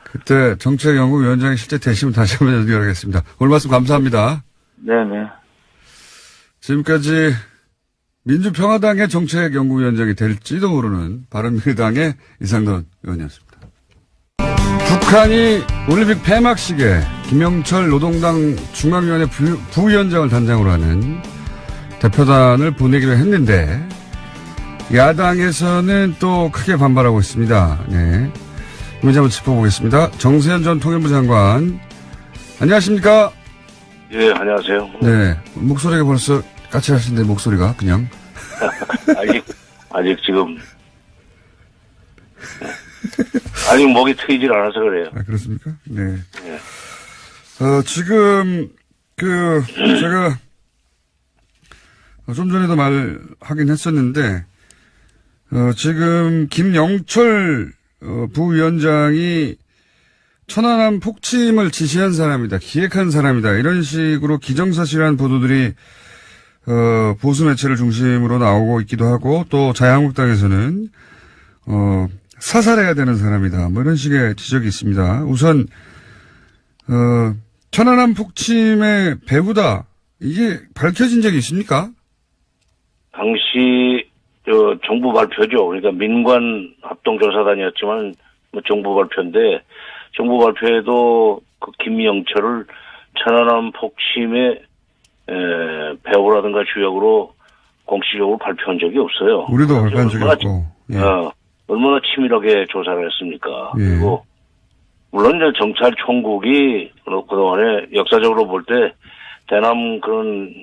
그때 정책연구위원장이 실제 되시면 다시 한번 연결하겠습니다. 오늘 말씀 감사합니다. 네네. 지금까지 민주평화당의 정책연구위원장이 될지도 모르는 바른미래당의 이상돈 의원이었습니다. 북한이 올림픽 폐막식에 김영철 노동당 중앙위원회 부위원장을 단장으로 하는 대표단을 보내기로 했는데 야당에서는 또 크게 반발하고 있습니다. 네. 문제 한번 짚어보겠습니다. 정세현 전 통일부 장관, 안녕하십니까? 예, 안녕하세요. 네, 목소리가 벌써 까칠하신데 목소리가 그냥. 아직 지금 아직 목이 트이질 않아서 그래요. 아, 그렇습니까? 네. 예. 지금 제가 좀 전에도 말하긴 했었는데 지금 김영철 부위원장이 천안함 폭침을 지시한 사람이다, 기획한 사람이다, 이런 식으로 기정사실한 보도들이 보수 매체를 중심으로 나오고 있기도 하고, 또 자유한국당에서는 사살해야 되는 사람이다, 뭐 이런 식의 지적이 있습니다. 우선 천안함 폭침의 배후다, 이게 밝혀진 적이 있습니까? 당시 정부 발표죠. 그러니까 민관 합동조사단이었지만 정부 발표인데, 정부 발표에도 그 김영철을 천안함 폭침의 배후라든가 주역으로 공식적으로 발표한 적이 없어요. 우리도 발표한 적이 없고. 예. 얼마나 치밀하게 조사를 했습니까? 예. 그리고 물론 이제 정찰 총국이 그동안에 역사적으로 볼 때 대남 그런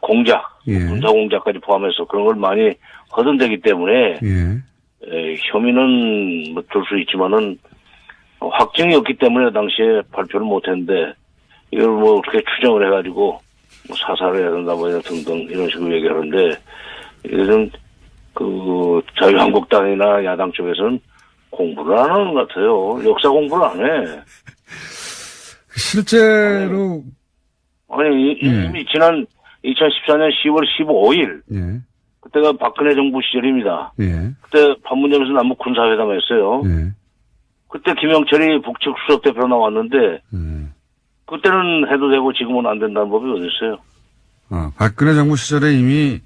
공작, 예. 군사 공작까지 포함해서 그런 걸 많이 허든되기 때문에 혐의는 들 수 있지만은 확증이 없기 때문에 당시에 발표를 못했는데, 이걸 어떻게 추정을 해가지고 사살을 해야 된다 등등 이런 식으로 얘기하는데, 이것은 자유한국당이나 야당 쪽에서는 공부를 안 하는 것 같아요. 역사 공부를 안 해. 실제로 이미 지난 2014년 10월 15일 그때가 박근혜 정부 시절입니다. 그때 판문점에서 남북 군사회담을 했어요. 그때 김영철이 북측 수석대표로 나왔는데 그때는 해도 되고 지금은 안 된다는 법이 어디 있어요? 박근혜 정부 시절에 이미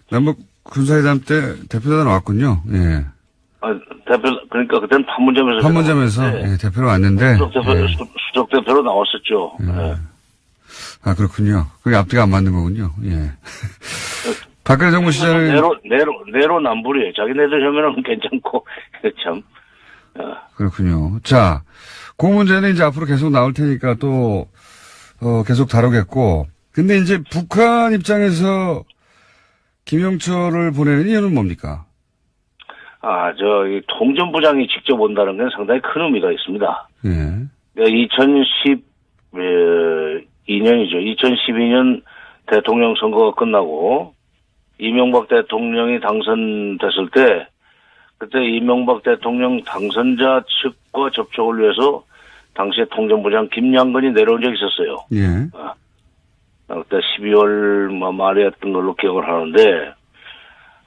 남북 군사회담 때 대표단 왔군요. 예. 그러니까 그때는 판문점에서 대표로 왔는데 수석대표로 나왔었죠. 아, 그렇군요. 그게 앞뒤가 안 맞는 거군요. 예. 박근혜 정부 시절에. 내로남불이에요. 자기네들 혐의는 괜찮고, 참. 그렇군요. 자, 그 문제는 이제 앞으로 계속 나올 테니까 또, 계속 다루겠고. 근데 이제 북한 입장에서 김영철을 보내는 이유는 뭡니까? 이 통전부장이 직접 온다는 건 상당히 큰 의미가 있습니다. 예. 2012년이죠. 2012년 대통령 선거가 끝나고 이명박 대통령이 당선됐을 때 그때 이명박 대통령 당선자 측과 접촉을 위해서 당시에 통전부장 김양근이 내려온 적이 있었어요. 예. 그때 12월 말이었던 걸로 기억을 하는데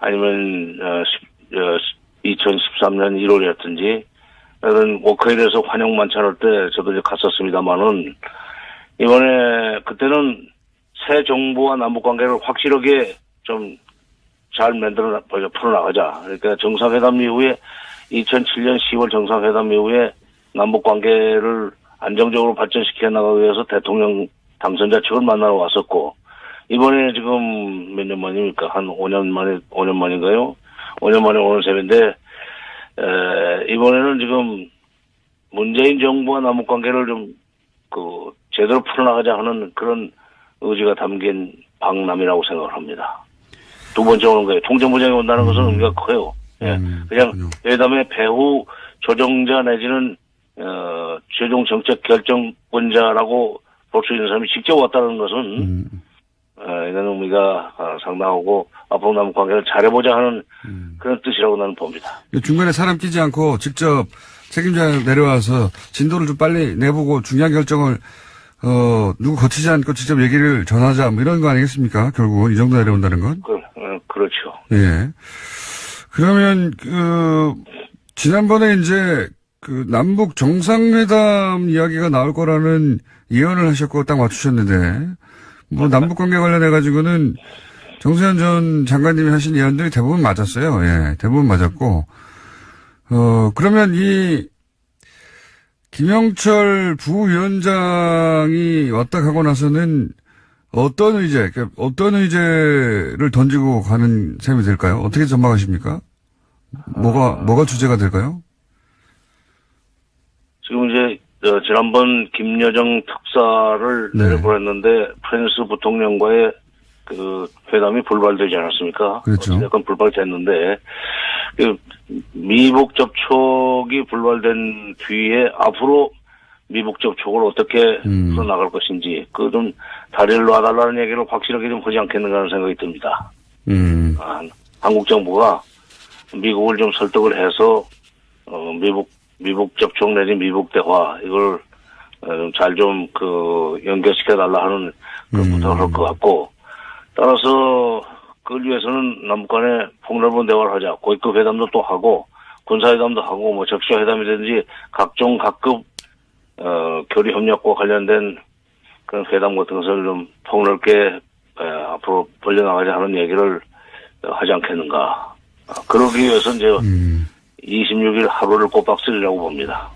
아니면 2013년 1월이었든지 그런 워커힐에서 환영 만찬할 때 저도 이제 갔었습니다만은 이번에 그때는 새 정부와 남북 관계를 확실하게 좀 잘 풀어나가자. 그러니까 정상회담 이후에 2007년 10월 정상회담 이후에 남북 관계를 안정적으로 발전시켜 나가기 위해서 대통령 당선자 측을 만나러 왔었고 이번에 지금 몇 년 만입니까? 한 5년 만인가요? 5년 만에 오는 셈인데 이번에는 지금 문재인 정부와 남북 관계를 좀 제대로 풀어나가자 하는 그런 의지가 담긴 방남이라고 생각을 합니다. 두 번째 오는 거예요. 통전부장이 온다는 것은 의미가 커요. 예. 그냥 회담의 배후 조정자 내지는 최종 정책 결정권자라고 볼 수 있는 사람이 직접 왔다는 것은 이런 의미가 상당하고 앞으로 남북 관계를 잘해보자 하는 그런 뜻이라고 나는 봅니다. 중간에 사람 끼지 않고 직접 책임자 내려와서 진도를 좀 빨리 내보고 중요한 결정을 누구 거치지 않고 직접 얘기를 전하자 뭐 이런 거 아니겠습니까? 결국은 이 정도 내려온다는 건. 그렇죠. 예. 그러면 지난번에 이제 남북 정상회담 이야기가 나올 거라는 예언을 하셨고 딱 맞추셨는데 뭐 남북 관계 관련해 가지고는 정세현 전 장관님이 하신 예언들이 대부분 맞았어요. 예. 대부분 맞았고 그러면 이 김영철 부위원장이 왔다 가고 나서는 어떤 의제를 던지고 가는 셈이 될까요? 어떻게 전망하십니까? 뭐가 주제가 될까요? 지금 이제 지난번 김여정 특사를 내려보냈는데 프랑스 부통령과의 회담이 불발되지 않았습니까? 그렇죠. 약간 불발됐는데 미북 접촉이 불발된 뒤에 앞으로 미북 접촉을 어떻게 풀어나갈 것인지 좀 다리를 놔달라는 얘기를 확실하게 좀 하지 않겠는가 하는 생각이 듭니다. 한국 정부가 미국을 좀 설득을 해서 미북 접촉 내지 미북 대화 이걸 잘 좀 연결시켜 달라 하는 그런 부탁을 할 것 같고 따라서 그걸 위해서는 남북 간에 폭넓은 대화를 하자. 고위급 회담도 또 하고 군사회담도 하고 뭐 적시회담이든지 각종 각급 교류 협력과 관련된 그런 회담 같은 것을 좀 폭넓게 앞으로 벌려나가자 하는 얘기를 하지 않겠는가. 그러기 위해서 이제 26일 하루를 꼬박 쓰리라고 봅니다.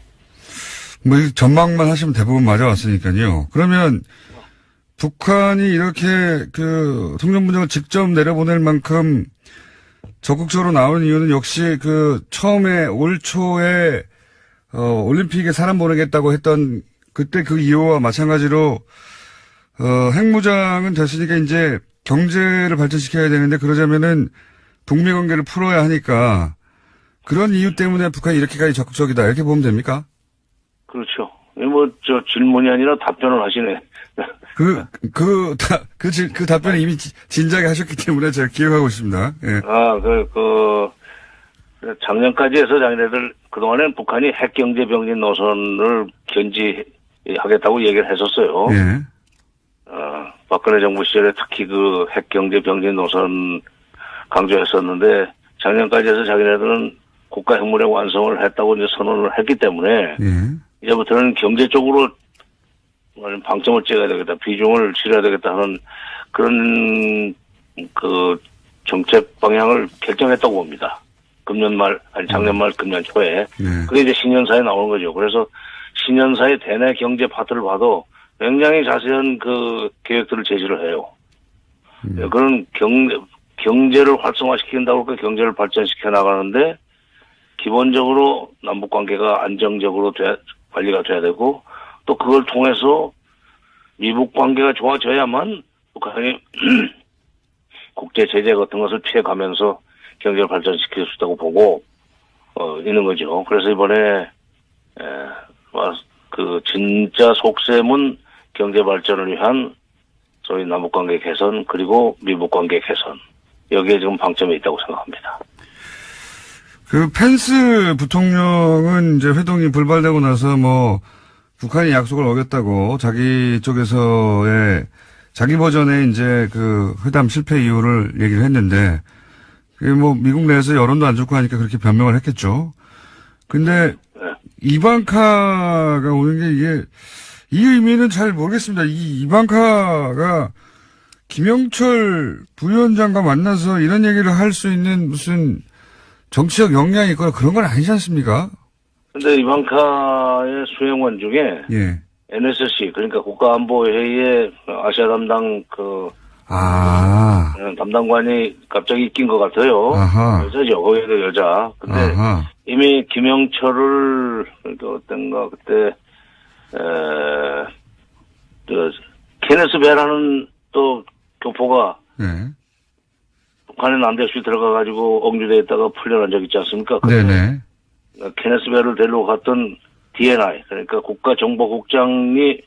뭐 전망만 하시면 대부분 맞아왔으니까요. 그러면 북한이 이렇게 통전부장을 직접 내려보낼 만큼 적극적으로 나오는 이유는 역시 처음에 올 초에 올림픽에 사람 보내겠다고 했던 그때 그 이유와 마찬가지로 핵무장은 됐으니까 이제 경제를 발전시켜야 되는데 그러자면은 북미 관계를 풀어야 하니까 그런 이유 때문에 북한이 이렇게까지 적극적이다 이렇게 보면 됩니까? 그렇죠. 질문이 아니라 답변을 하시네. 그 답변을 이미 진작에 하셨기 때문에 제가 기억하고 있습니다. 예. 작년까지 해서 자기네들 그동안에는 북한이 핵경제 병진 노선을 견지하겠다고 얘기를 했었어요. 예. 박근혜 정부 시절에 특히 핵경제 병진 노선 강조했었는데 작년까지 해서 자기네들은 국가 핵무력 완성을 했다고 이제 선언을 했기 때문에 이제부터는 경제 쪽으로 방점을 찍어야 되겠다, 비중을 실어야 되겠다 하는 그런 정책 방향을 결정했다고 봅니다. 작년 말 금년 초에. 그게 이제 신년사에 나오는 거죠. 그래서 신년사의 대내 경제 파트를 봐도 굉장히 자세한 그 계획들을 제시를 해요. 그런 경제를 활성화시킨다고 할까 경제를 발전시켜 나가는데 기본적으로 남북 관계가 안정적으로 관리가 돼야 되고 또 그걸 통해서 미북 관계가 좋아져야만 북한이 국제 제재 같은 것을 피해가면서 경제를 발전시킬 수 있다고 보고 있는 거죠. 그래서 이번에 그 진짜 속셈은 경제 발전을 위한 소위 남북 관계 개선 그리고 미북 관계 개선 여기에 지금 방점이 있다고 생각합니다. 그 펜스 부통령은 이제 회동이 불발되고 나서 뭐 북한이 약속을 어겼다고 자기 쪽에서의 자기 버전의 이제 그 회담 실패 이유를 얘기를 했는데 그게 뭐 미국 내에서 여론도 안 좋고 하니까 그렇게 변명을 했겠죠. 근데 이방카가 오는 게 이게 이 의미는 잘 모르겠습니다. 이 이방카가 김영철 부위원장과 만나서 이런 얘기를 할 수 있는 무슨 정치적 역량이 있거나 그런 건 아니지 않습니까? 근데 이방카의 수행원 중에 예. NSC 그러니까 국가안보회의의 아시아 담당 담당관이 갑자기 낀 것 같아요. 아하. 여자죠. 거기도 여자. 근데 아하. 이미 김영철을 어떤가 그때 케네스 베라는 또 교포가 예. 북한에 남대없이 들어가가지고 억류돼 있다가 풀려난 적 있지 않습니까? 네네. 케네스 베를 데리고 갔던 DNI 그러니까 국가정보국장이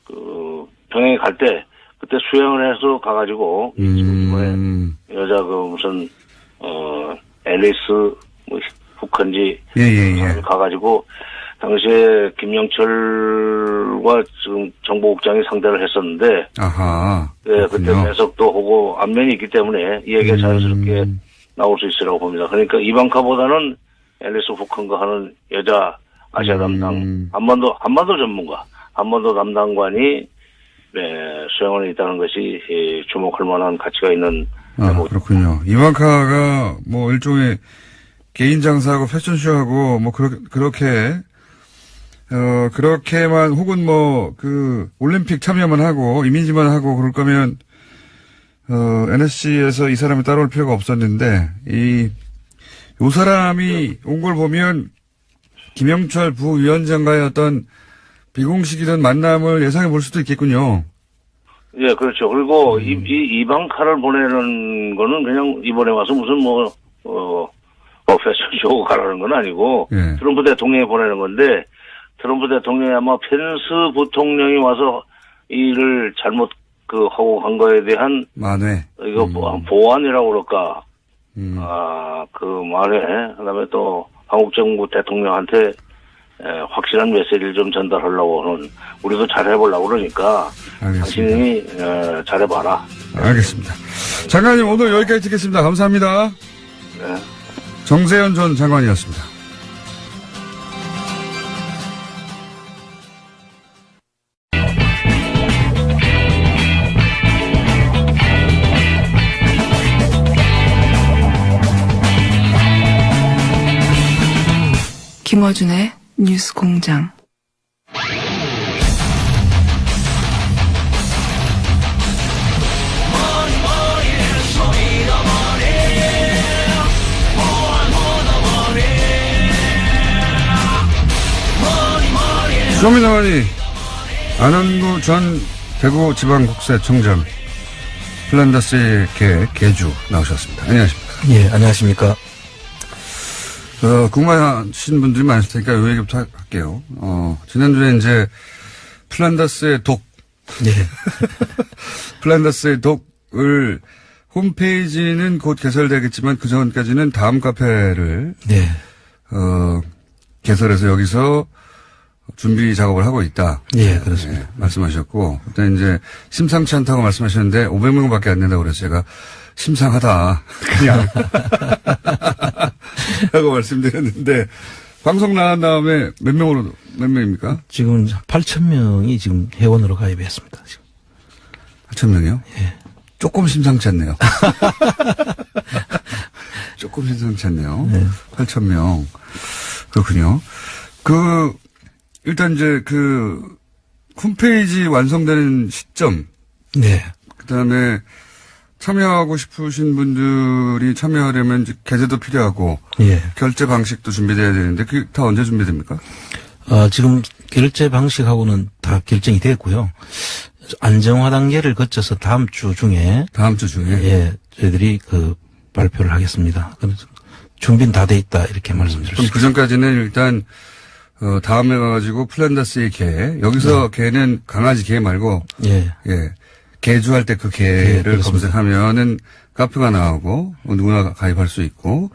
그 평양에 갈 때 그때 수행을 해서 가가지고 이번에 여자 그 무슨 앨리스 뭐 북한지 예예예. 가가지고 당시에 김영철과 지금 정보국장이 상대를 했었는데 아하. 네, 그때 배석도 하고 안면이 있기 때문에 이 얘기가 자연스럽게 나올 수 있으라고 봅니다. 그러니까 이방카보다는 앨리스 북한과 하는 여자 아시아 담당 한반도 전문가 한반도 담당관이 수행원에 있다는 것이 주목할 만한 가치가 있는 그렇군요. 이방카가 뭐 일종의 개인 장사하고 패션쇼하고 뭐 그렇게만 혹은 뭐 그 올림픽 참여만 하고 이미지만 하고 그럴 거면 NSC에서 이 사람이 따라올 필요가 없었는데 요 사람이 온 걸 보면 김영철 부위원장과의 어떤 비공식이든 만남을 예상해 볼 수도 있겠군요. 예, 그렇죠. 그리고 이방카를 보내는 거는 그냥 이번에 와서 무슨 패션쇼 가라는 건 아니고 예. 트럼프 대통령이 보내는 건데 트럼프 대통령이 아마 펜스 부통령이 와서 일을 잘못 하고 간 거에 대한 만회. 이거 보완이라고 그럴까. 그 말에 그다음에 또 한국 정부 대통령한테 확실한 메시지를 좀 전달하려고 하는 우리도 잘해보려고 그러니까 알겠습니다. 당신이 잘해봐라. 알겠습니다. 장관님 오늘 여기까지 듣겠습니다. 감사합니다. 네. 정세현 전 장관이었습니다. 김어준의 뉴스 공장. 쇼미더머니 안원구 전 대구지방국세청장 플란다스의 개주 나오셨습니다. 안녕하십니까? 예, 안녕하십니까? 궁금하신 분들이 많으실 테니까 이 얘기부터 할게요. 지난주에 이제 플란다스의 독. 네. 플란다스의 독을 홈페이지는 곧 개설되겠지만 그 전까지는 다음 카페를. 네. 개설해서 여기서 준비 작업을 하고 있다. 예, 그렇습니다. 네, 말씀하셨고. 그때 이제 심상치 않다고 말씀하셨는데 500명밖에 안 된다고 그래서 제가 심상하다. 그냥. 라고 말씀드렸는데, 방송 나간 다음에 몇 명입니까? 지금 8,000명이 지금 회원으로 가입했습니다. 지금. 8,000명이요? 예. 조금 심상치 않네요. 조금 심상치 않네요. 네. 8,000명. 그렇군요. 일단 이제 홈페이지 완성되는 시점, 네. 그 다음에 참여하고 싶으신 분들이 참여하려면 이제 계좌도 필요하고, 예. 결제 방식도 준비돼야 되는데, 그게 다 언제 준비됩니까? 지금 결제 방식하고는 다 결정이 됐고요. 안정화 단계를 거쳐서 다음 주 중에. 예, 저희들이 발표를 하겠습니다. 그래서 준비는 다 돼 있다, 이렇게 말씀드릴 수 그럼 있습니다. 그 전까지는 일단, 다음에 가가지고 플란다스의 개, 여기서 개는 강아지 개 말고, 예. 개주할 때 그 개를 그렇습니다. 검색하면은 카페가 나오고, 누구나 가입할 수 있고,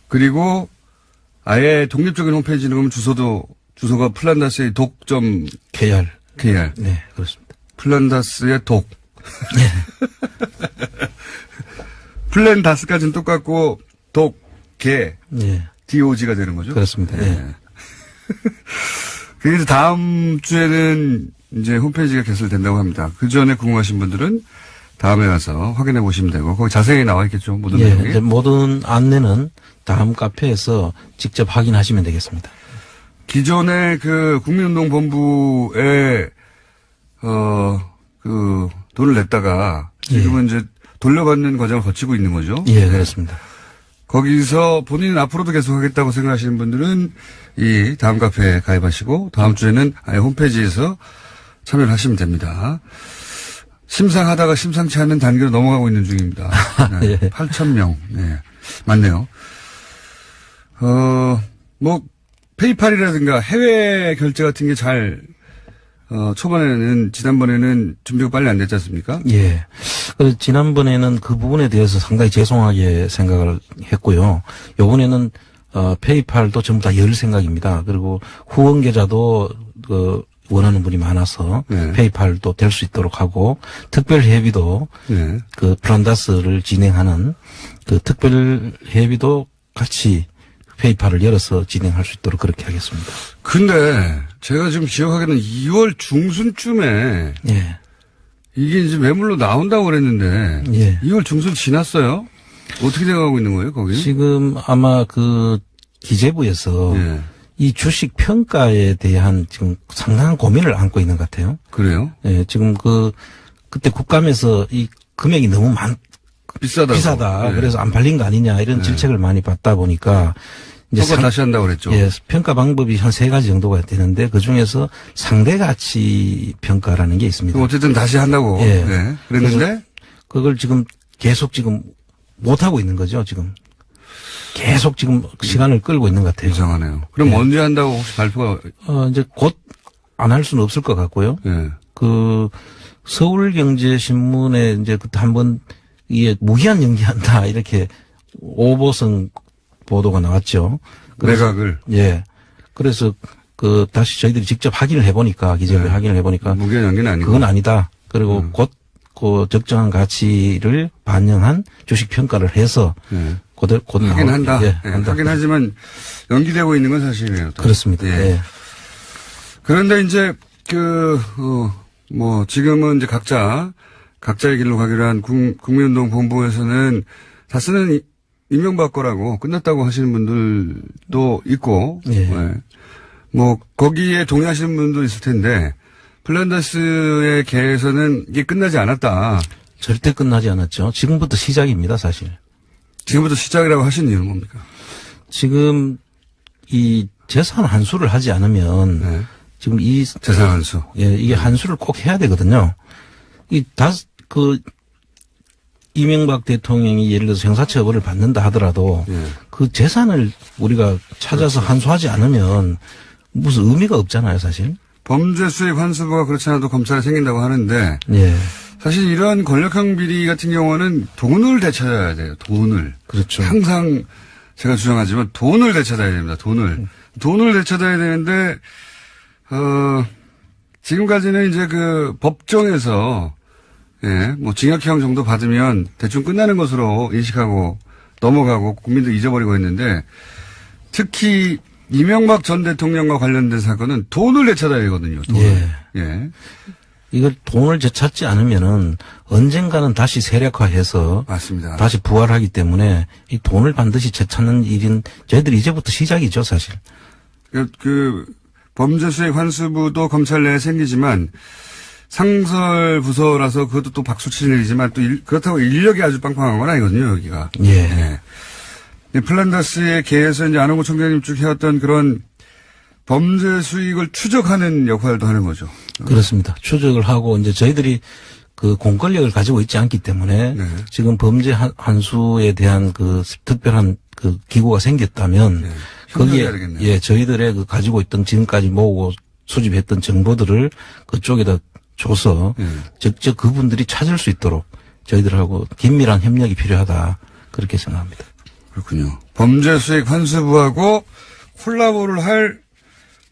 그리고 아예 독립적인 홈페이지는 그러면 주소가 플란다스의 독점 KR. KR. 네, 그렇습니다. 플란다스의 독. 플랜다스까지는 똑같고, 독, 개, 예. DOG가 되는 거죠? 그렇습니다. 예. 그래서 다음 주에는 이제 홈페이지가 개설된다고 합니다. 그 전에 궁금하신 분들은 다음에 가서 확인해 보시면 되고, 거기 자세히 나와 있겠죠, 모든 예, 내용이. 이제 모든 안내는 다음 카페에서 직접 확인하시면 되겠습니다. 기존의 그 국민운동본부에, 돈을 냈다가 지금은 이제 돌려받는 과정을 거치고 있는 거죠. 예, 그렇습니다. 거기서 본인은 앞으로도 계속 하겠다고 생각하시는 분들은 이 다음 카페에 가입하시고 다음 주에는 아예 홈페이지에서 참여를 하시면 됩니다. 심상하다가 심상치 않은 단계로 넘어가고 있는 중입니다. 네, 예. 8,000명. 네. 맞네요. 페이팔이라든가 해외 결제 같은 게 초반에는, 지난번에는 준비가 빨리 안 됐지 않습니까? 예. 지난번에는 그 부분에 대해서 상당히 죄송하게 생각을 했고요. 요번에는, 페이팔도 전부 다 열 생각입니다. 그리고 후원 계좌도, 원하는 분이 많아서, 네. 페이팔도 될 수 있도록 하고, 특별 회비도, 네. 플란다스를 진행하는 특별 회비도 같이 페이팔을 열어서 진행할 수 있도록 그렇게 하겠습니다. 근데 제가 지금 기억하기에는 2월 중순쯤에 예. 이게 이제 매물로 나온다고 그랬는데 예. 2월 중순 지났어요? 어떻게 돼가고 있는 거예요, 거기? 지금 아마 기재부에서 예. 이 주식 평가에 대한 지금 상당한 고민을 안고 있는 것 같아요. 그래요? 예, 지금 그때 국감에서 이 금액이 너무 비싸다. 예. 그래서 안 팔린 거 아니냐 이런 질책을 많이 받다 보니까 이제 평가 다시 한다고 그랬죠. 예, 평가 방법이 한 3가지 정도가 되는데 그 중에서 상대 가치 평가라는 게 있습니다. 그럼 어쨌든 다시 한다고. 예. 네. 그랬는데 그걸 지금 계속 못 하고 있는 거죠, 지금. 계속 지금 시간을 끌고 있는 것 같아요. 이상하네요. 그럼 예. 언제 한다고 혹시 발표가? 이제 곧 안 할 수는 없을 것 같고요. 예. 서울경제신문에 이제 그때 한번 이게 무기한 연기한다 이렇게 오보성 보도가 나왔죠. 내각을. 예. 그래서 다시 저희들이 직접 확인을 해보니까 기재부에 네. 확인을 해보니까 무기한 연기는 아니고. 그건 아니다. 그리고 곧 적정한 가치를 반영한 주식 평가를 해서 예. 곧 하긴 한다. 예, 예. 한다. 하긴 하지만 연기되고 있는 건 사실이에요. 또. 그렇습니다. 예. 예. 그런데 이제 지금은 이제 각자의 길로 가기로 한 국민운동 본부에서는 다스는 임명받 거라고 끝났다고 하시는 분들도 있고, 예. 거기에 동의하시는 분도 있을 텐데, 플란다스의 개에서는 이게 끝나지 않았다. 절대 끝나지 않았죠. 지금부터 시작입니다, 사실. 지금부터 시작이라고 하신 이유는 뭡니까? 지금 이 재산 환수를 하지 않으면 네. 지금 재산 환수. 예, 이게 환수를 꼭 해야 되거든요. 이명박 대통령이 예를 들어서 형사처벌을 받는다 하더라도 예. 그 재산을 우리가 찾아서 환수하지 않으면 무슨 의미가 없잖아요, 사실. 범죄 수익 환수부가 그렇지 않아도 검찰에 생긴다고 하는데, 예. 사실 이런 권력형 비리 같은 경우는 돈을 되찾아야 돼요. 돈을. 그렇죠. 항상 제가 주장하지만 돈을 되찾아야 됩니다. 돈을 되찾아야 되는데 지금까지는 이제 법정에서 징역형 정도 받으면 대충 끝나는 것으로 인식하고 넘어가고 국민들 잊어버리고 했는데 특히 이명박 전 대통령과 관련된 사건은 돈을 되찾아야 되거든요. 돈을. 예. 이걸 돈을 되찾지 않으면은 언젠가는 다시 세력화해서 맞습니다. 다시 부활하기 때문에 이 돈을 반드시 되찾는 일인 저희들이 이제부터 시작이죠, 사실. 범죄수익환수부도 검찰 내에 생기지만 상설 부서라서 그것도 또 박수 치는 일이지만 또 그렇다고 인력이 아주 빵빵한 건 아니거든요, 여기가. 예. 네. 플란다스의 계에서 이제 안홍구 총장님 쭉 해왔던 그런 범죄 수익을 추적하는 역할도 하는 거죠. 그렇습니다. 추적을 하고 이제 저희들이 그 공권력을 가지고 있지 않기 때문에 네. 지금 범죄 한수에 대한 그 특별한 그 기구가 생겼다면 네. 거기에 되겠네요. 예, 저희들의 그 가지고 있던 지금까지 모으고 수집했던 정보들을 그쪽에다 줘서 직접 그분들이 찾을 수 있도록 저희들하고 긴밀한 협력이 필요하다. 그렇게 생각합니다. 그렇군요. 범죄 수익 환수부하고 콜라보를 할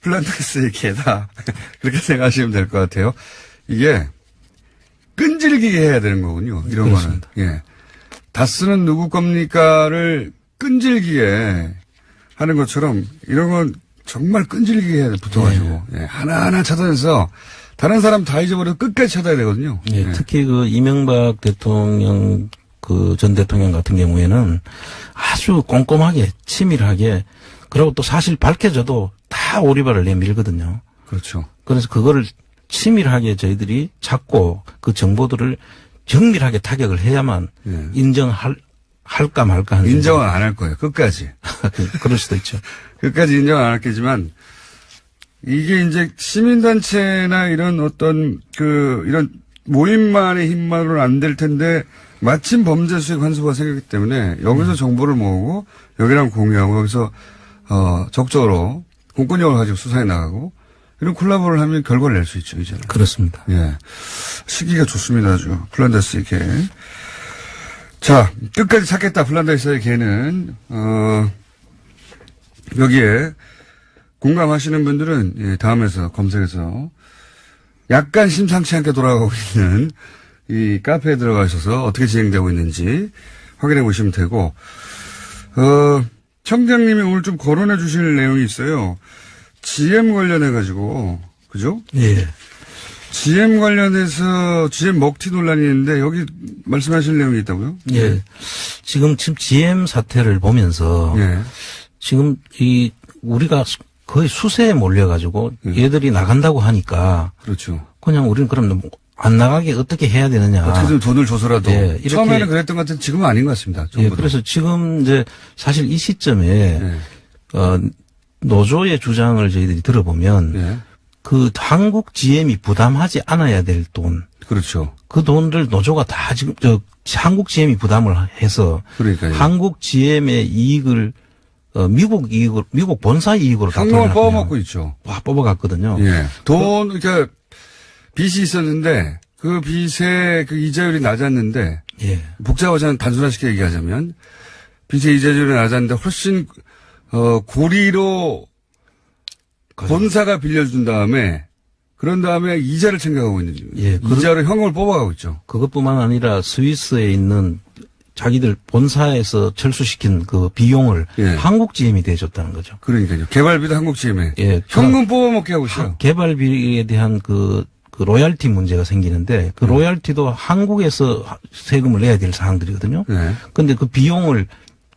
플란다스의 계다. 그렇게 생각하시면 될 것 같아요. 이게 끈질기게 해야 되는 거군요. 이런 그렇습니다. 거는. 예. 다스는 누구 겁니까를 끈질기게 하는 것처럼 이런 건 정말 끈질기게 해야 돼. 붙어가지고. 예. 하나하나 찾아내서 다른 사람 다 잊어버려도 끝까지 찾아야 되거든요. 예. 예. 특히 그 이명박 대통령 그 전 대통령 같은 경우에는 아주 꼼꼼하게 치밀하게 그리고 또 사실 밝혀져도 다 오리발을 내밀거든요. 그렇죠. 그래서 그거를 치밀하게 저희들이 찾고 그 정보들을 정밀하게 타격을 해야만 예. 할까 말까 하는 인정은 안 할 거예요. 끝까지. 그럴 수도 있죠. 끝까지 인정 안 할겠지만 이게 이제 시민단체나 이런 어떤 이런 모임만의 힘만으로는 안 될 텐데 마침 범죄 수익 환수부가 생겼기 때문에 여기서 정보를 모으고 여기랑 공유하고 여기서 적극적으로 공권력을 가지고 수사해 나가고 이런 콜라보를 하면 결과를 낼 수 있죠, 이제는. 그렇습니다. 예. 시기가 좋습니다, 아주. 플란다스의 개. 자, 끝까지 찾겠다, 플란다스의 개는, 여기에 공감하시는 분들은, 예, 다음에서 검색해서 약간 심상치 않게 돌아가고 있는 이 카페에 들어가셔서 어떻게 진행되고 있는지 확인해 보시면 되고, 청장님이 오늘 좀 거론해 주실 내용이 있어요. GM 관련해가지고, 그죠? 예. GM 관련해서 GM 먹튀 논란이 있는데 여기 말씀하실 내용이 있다고요? 예. 지금 GM 사태를 보면서 예. 지금 우리가 거의 수세에 몰려가지고 얘들이 나간다고 하니까 그렇죠. 그냥 우리는 그럼 안 나가게 어떻게 해야 되느냐. 어떻게든 돈을 줘서라도. 예, 이렇게 처음에는 그랬던 것 같은데 지금은 아닌 것 같습니다. 예, 그래서 지금 이제 사실 이 시점에 예. 노조의 주장을 저희들이 들어보면 예. 그 한국 GM이 부담하지 않아야 될 돈. 그렇죠. 그 돈을 노조가 다 지금 한국 GM이 부담을 해서 그러니까요. 한국 GM의 이익을 미국 본사 이익으로 다 현금을 뽑아먹고 있죠. 와, 뽑아갔거든요. 예. 그러니까 빚이 있었는데 그 빚의 그 이자율이 낮았는데 예. 복잡하지 않은 단순화시켜 얘기하자면 빚의 이자율이 낮았는데 훨씬 고리로 본사가 빌려준 다음에 그런 다음에 이자를 챙겨가고 있는 중이에요. 예, 이자로 현금을 뽑아가고 있죠. 그것뿐만 아니라 스위스에 있는 자기들 본사에서 철수시킨 그 비용을 예. 한국 GM이 대줬다는 거죠. 그러니까요. 개발비도 한국 GM에 예. 현금 뽑아먹게 하고 있어요. 개발비에 대한 그 로얄티 문제가 생기는데 그 로얄티도 한국에서 세금을 내야 될 사항들이거든요. 네. 근데 그 비용을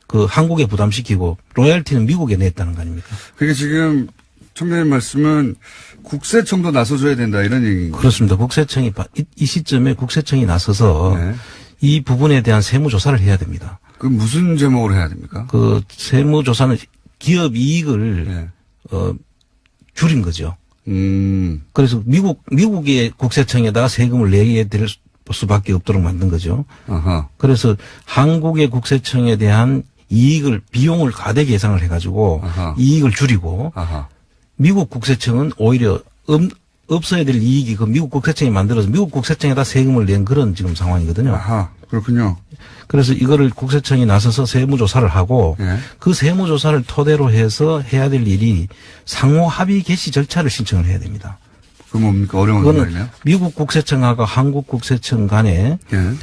그 한국에 부담시키고 로얄티는 미국에 냈다는 거 아닙니까? 그게 지금 청장님 말씀은 국세청도 나서줘야 된다 이런 얘기인 거죠. 그렇습니다. 국세청이 이 시점에 국세청이 나서서 네. 이 부분에 대한 세무조사를 해야 됩니다. 그 무슨 제목으로 해야 됩니까? 그 세무조사는 기업 이익을 네. 줄인 거죠. 그래서 미국의 국세청에다가 세금을 내게 될 수밖에 없도록 만든 거죠. 아하. 그래서 한국의 국세청에 대한 비용을 가대기 예상을 해가지고 아하. 이익을 줄이고 아하. 미국 국세청은 오히려 없어야 될 이익이 그 미국 국세청이 만들어서 미국 국세청에다 세금을 낸 그런 지금 상황이거든요. 아하. 그렇군요. 그래서 이거를 국세청이 나서서 세무조사를 하고 예. 그 세무조사를 토대로 해서 해야 될 일이 상호 합의 개시 절차를 신청을 해야 됩니다. 그 뭡니까? 어려운 그거는 말이네요. 미국 국세청하고 한국 국세청 간에 예.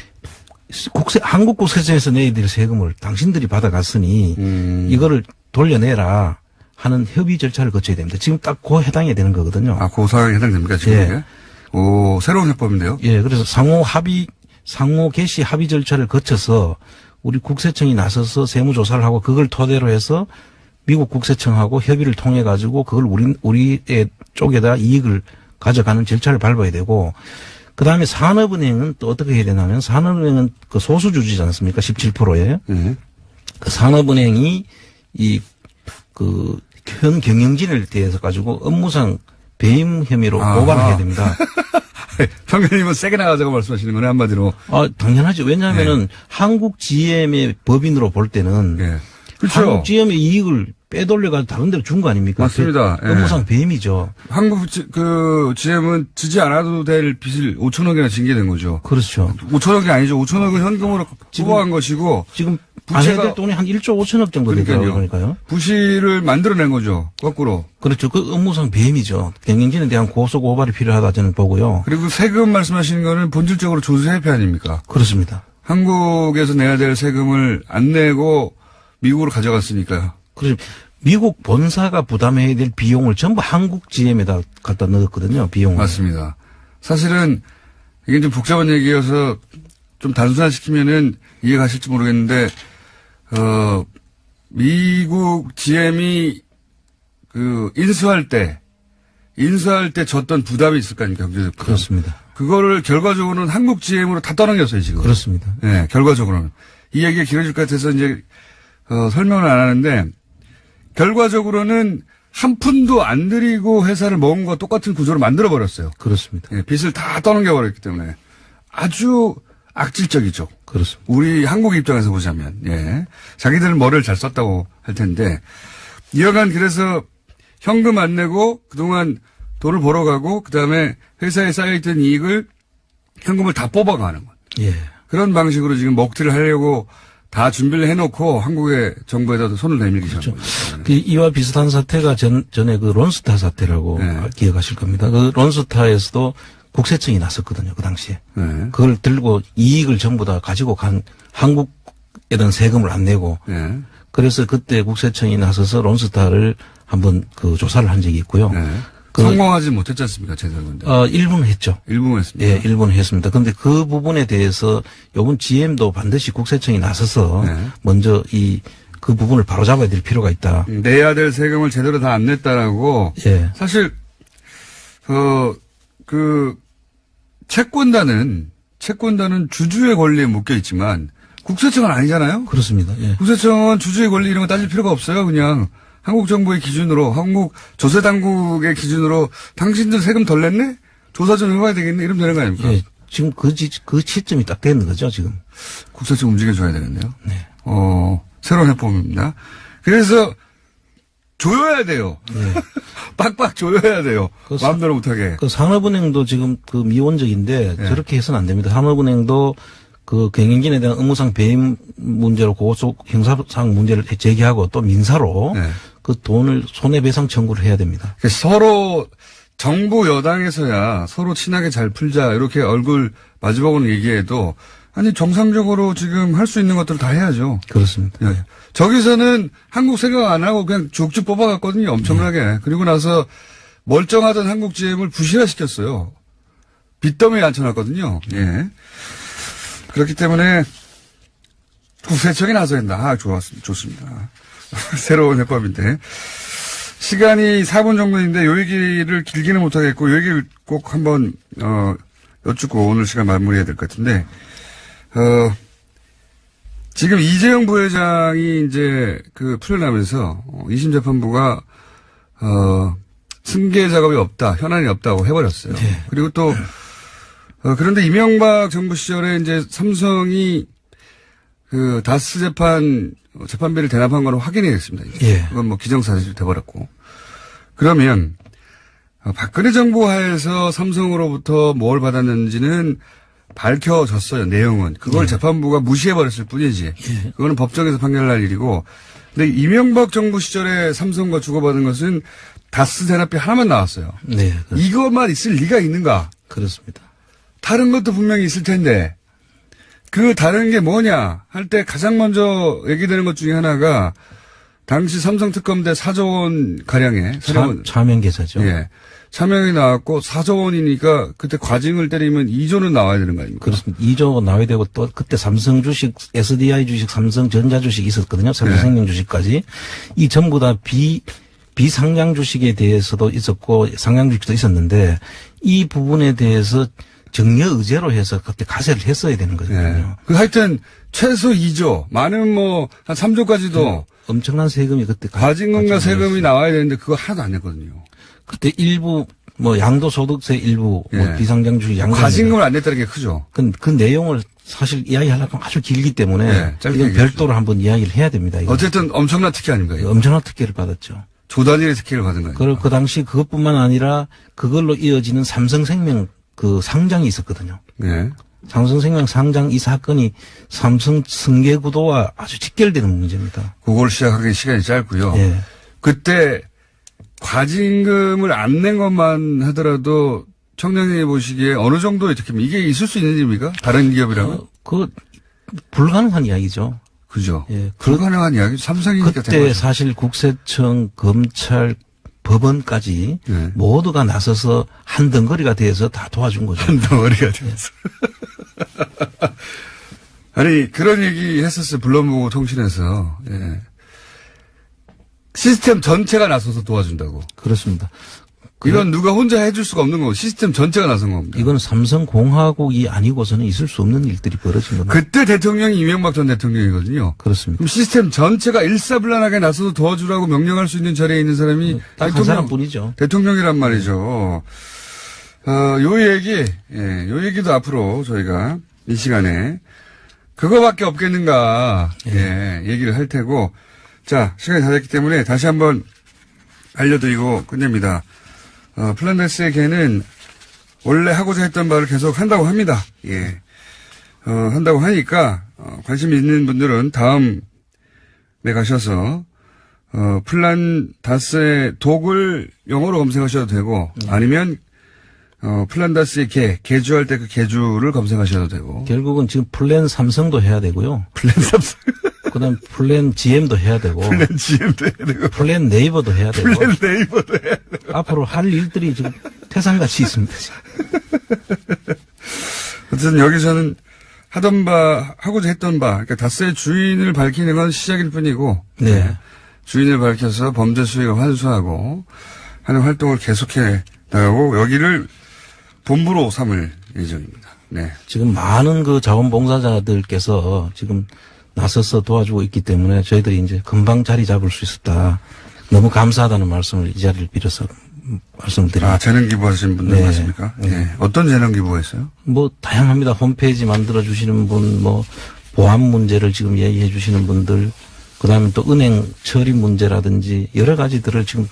한국 국세청에서 내야 될 세금을 당신들이 받아갔으니 이거를 돌려내라 하는 협의 절차를 거쳐야 됩니다. 지금 딱 그 해당이 되는 거거든요. 아, 그 사항에 해당됩니까? 지금 예. 이게? 오, 새로운 해법인데요? 예, 그래서 상호 개시 합의 절차를 거쳐서 우리 국세청이 나서서 세무조사를 하고 그걸 토대로 해서 미국 국세청하고 협의를 통해 가지고 그걸 우리의 쪽에다 이익을 가져가는 절차를 밟아야 되고, 그 다음에 산업은행은 또 어떻게 해야 되냐면, 산업은행은 그 소수주주지 않습니까? 17%에. 그 산업은행이 현 경영진에 대해서 가지고 업무상 배임 혐의로 고발을 해야 됩니다. 평균님은 세게 나가자고 말씀하시는 거네, 한마디로. 당연하죠. 왜냐하면은 한국 GM의 법인으로 볼 때는 그렇죠. 한국 GM의 이익을 빼돌려가지고 다른 데로 준 거 아닙니까? 맞습니다. 업무상 배임이죠. 한국 GM은 지지 않아도 될 빚을 5천억이나 징게 된 거죠. 그렇죠. 5천억이 아니죠. 5천억은 현금으로 뽑아간 것이고. 지금 안 해야 될 돈이 한 1조 5천억 정도 되더라고요. 그러니까요. 부실을 만들어낸 거죠. 거꾸로. 그렇죠. 그 업무상 배임이죠. 경영진에 대한 고소 고발이 필요하다 저는 보고요. 그리고 세금 말씀하시는 거는 본질적으로 조세회피 아닙니까? 그렇습니다. 한국에서 내야 될 세금을 안 내고 미국으로 가져갔으니까요. 그래서 미국 본사가 부담해야 될 비용을 전부 한국 GM에다 갖다 넣었거든요. 비용을. 맞습니다. 사실은 이게 좀 복잡한 얘기여서 좀 단순화시키면은 이해가실지 모르겠는데 미국 GM이 인수할 때 졌던 부담이 있을 거 아닙니까? 경제적. 그렇습니다. 그거를 결과적으로는 한국 GM으로 다 떠넘겼어요, 지금. 그렇습니다. 네, 결과적으로는. 이 얘기가 길어질 것 같아서 이제 설명을 안 하는데, 결과적으로는 한 푼도 안 들이고 회사를 먹은 것과 똑같은 구조로 만들어버렸어요. 그렇습니다. 예, 빚을 다 떠넘겨버렸기 때문에 아주 악질적이죠. 그렇습니다. 우리 한국 입장에서 보자면, 예. 자기들은 머리를 잘 썼다고 할 텐데, 이어간 그래서 현금 안 내고 그동안 돈을 벌어가고, 그 다음에 회사에 쌓여있던 이익을 현금을 다 뽑아가는 것. 예. 그런 방식으로 지금 먹튀를 하려고 다 준비를 해놓고 한국의 정부에다도 손을 내밀기 시작한 거죠. 이와 비슷한 사태가 전에 그 론스타 사태라고 기억하실 겁니다. 그 론스타에서도 국세청이 나섰거든요, 그 당시에. 그걸 들고 이익을 전부 다 가지고 간 한국에 대한 세금을 안 내고. 그래서 그때 국세청이 나서서 론스타를 한번 조사를 한 적이 있고요. 성공하지 못했지 않습니까, 제대로 근데. 일부는 했죠. 일부는 했습니다. 예, 일부는 했습니다. 그런데 그 부분에 대해서 요번 GM도 반드시 국세청이 나서서 먼저 그 부분을 바로잡아야 될 필요가 있다. 내야 될 세금을 제대로 다 안 냈다라고. 예. 사실, 채권단은 주주의 권리에 묶여 있지만 국세청은 아니잖아요? 그렇습니다. 예. 국세청은 주주의 권리 이런 거 따질 필요가 없어요. 그냥 한국 정부의 기준으로, 한국 조세 당국의 기준으로 당신들 세금 덜 냈네? 조사 좀 해봐야 되겠네? 이러면 되는 거 아닙니까? 예. 지금 그 시점이 딱 되는 거죠, 지금. 국세청 움직여줘야 되겠네요. 네. 새로운 해법입니다. 그래서 조여야 돼요. 네. 빡빡 조여야 돼요. 마음대로 못하게. 산업은행도 지금 미온적인데 저렇게 해서는 안 됩니다. 산업은행도 경영진에 대한 업무상 배임 문제로 고소 형사상 문제를 제기하고 또 민사로 그 돈을 손해배상 청구를 해야 됩니다. 서로 정부 여당에서야 서로 친하게 잘 풀자 이렇게 얼굴 마주보고는 얘기해도 아니 정상적으로 지금 할 수 있는 것들을 다 해야죠. 그렇습니다. 네. 저기서는 한국 생각 안 하고 그냥 쭉쭉 뽑아갔거든요. 엄청나게. 그리고 나서 멀쩡하던 한국 GM을 부실화시켰어요. 빚더미에 앉혀놨거든요. 예. 그렇기 때문에 국세청이 나서야 된다. 좋습니다. 새로운 해법인데. 시간이 4분 정도인데 요 얘기를 길게는 못하겠고 요 얘기를 꼭 한번 여쭙고 오늘 시간 마무리해야 될 것 같은데 지금 이재용 부회장이 이제 풀려나면서 2심 재판부가 승계 작업이 없다, 현안이 없다고 해버렸어요. 네. 그리고 또 그런데 이명박 정부 시절에 이제 삼성이 다스 재판비를 대납한 거는 확인이 됐습니다. 예. 그건 뭐 기정사실이 돼버렸고. 그러면 박근혜 정부 하에서 삼성으로부터 뭘 받았는지는 밝혀졌어요. 내용은. 그걸 재판부가 무시해버렸을 뿐이지. 그거는 법정에서 판결날 일이고. 근데 이명박 정부 시절에 삼성과 주고받은 것은 다스 대납비 하나만 나왔어요. 네. 그렇습니다. 이것만 있을 리가 있는가? 그렇습니다. 다른 것도 분명히 있을 텐데 그 다른 게 뭐냐 할 때 가장 먼저 얘기되는 것 중에 하나가 당시 삼성특검대 4조 원 가량의 차명 계좌죠. 예. 3형이 나왔고 4조 원이니까 그때 과징을 때리면 2조는 나와야 되는 거 아닙니까? 그렇습니다. 2조 나와야 되고 또 그때 삼성 주식, SDI 주식, 삼성전자 주식 있었거든요. 삼성생명 주식까지. 이 전부 다 비상장 주식에 대해서도 있었고 상장 주식도 있었는데 이 부분에 대해서 정려 의제로 해서 그때 가세를 했어야 되는 거거든요. 네. 하여튼 최소 2조, 많으면 뭐 한 3조까지도 엄청난 세금이 그때 과징금과 세금이 나와야 되는데 그거 하나도 안 냈거든요. 그때 일부 뭐 양도소득세 일부 뭐 비상장 주식 양도 과징금을 안 냈다는 게 크죠. 그 내용을 사실 이야기하려면 아주 길기 때문에 이건 별도로 한번 이야기를 해야 됩니다. 이거. 어쨌든 엄청난 특혜 아닙니까? 이거? 엄청난 특혜를 받았죠. 조단위의 특혜를 받은 거예요. 그리고 그 당시 그것뿐만 아니라 그걸로 이어지는 삼성생명 그 상장이 있었거든요. 네. 삼성생명 상장 이 사건이 삼성 승계구도와 아주 직결되는 문제입니다. 그걸 시작하기 시간이 짧고요. 예. 그때 과징금을 안 낸 것만 하더라도 청장님이 보시기에 어느 정도의 특혜입니까? 이게 있을 수 있는 일입니까? 다른 기업이라면? 불가능한 이야기죠. 그죠. 예. 불가능한 이야기. 삼성이니까 그때 사실 국세청, 검찰, 법원까지 모두가 나서서 한 덩어리가 돼서 다 도와준 거죠. 한 덩어리가 돼서. 아니 그런 얘기 했었어요. 불러보고 통신에서. 예. 시스템 전체가 나서서 도와준다고. 그렇습니다. 이건 누가 혼자 해줄 수가 없는 거고 시스템 전체가 나선 겁니다. 이건 삼성공화국이 아니고서는 있을 수 없는 일들이 벌어진 겁니다. 그때 대통령이 이명박 전 대통령이거든요. 그렇습니다. 그럼 시스템 전체가 일사불란하게 나서서 도와주라고 명령할 수 있는 자리에 있는 사람이 딱 한 사람뿐이죠. 대통령이란 말이죠. 요 얘기도 앞으로 저희가 이 시간에 그거밖에 없겠는가, 얘기를 할 테고, 자, 시간이 다 됐기 때문에 다시 한번 알려드리고 끝냅니다. 플란다스의 개는 원래 하고자 했던 바를 계속 한다고 합니다. 예. 한다고 하니까, 관심 있는 분들은 다음에 가셔서, 플란다스의 독을 영어로 검색하셔도 되고, 아니면, 플란다스의 개주할 때 그 개주를 검색하셔도 되고. 결국은 지금 플랜 삼성도 해야 되고요. 플랜 삼성. 그 다음 플랜 GM도 해야 되고. 플랜 GM도 해야 되고. 플랜 네이버도 해야 되고. 플랜 네이버도 해야 되고. 앞으로 할 일들이 지금 태산같이 있습니다. 어쨌든 여기서는 하고자 했던 바, 그러니까 다스의 주인을 밝히는 건 시작일 뿐이고. 네. 주인을 밝혀서 범죄 수익을 환수하고 하는 활동을 계속해 나가고 여기를 본부로 삼을 예정입니다. 네. 지금 많은 그 자원봉사자들께서 지금 나서서 도와주고 있기 때문에 저희들이 이제 금방 자리 잡을 수 있었다. 너무 감사하다는 말씀을 이 자리를 빌어서 말씀드립니다. 재능 기부하시는 분들 맞습니까? 네. 어떤 재능 기부가 있어요? 뭐 다양합니다. 홈페이지 만들어 주시는 분, 뭐 보안 문제를 지금 얘기해 주시는 분들, 그다음에 또 은행 처리 문제라든지 여러 가지들을 지금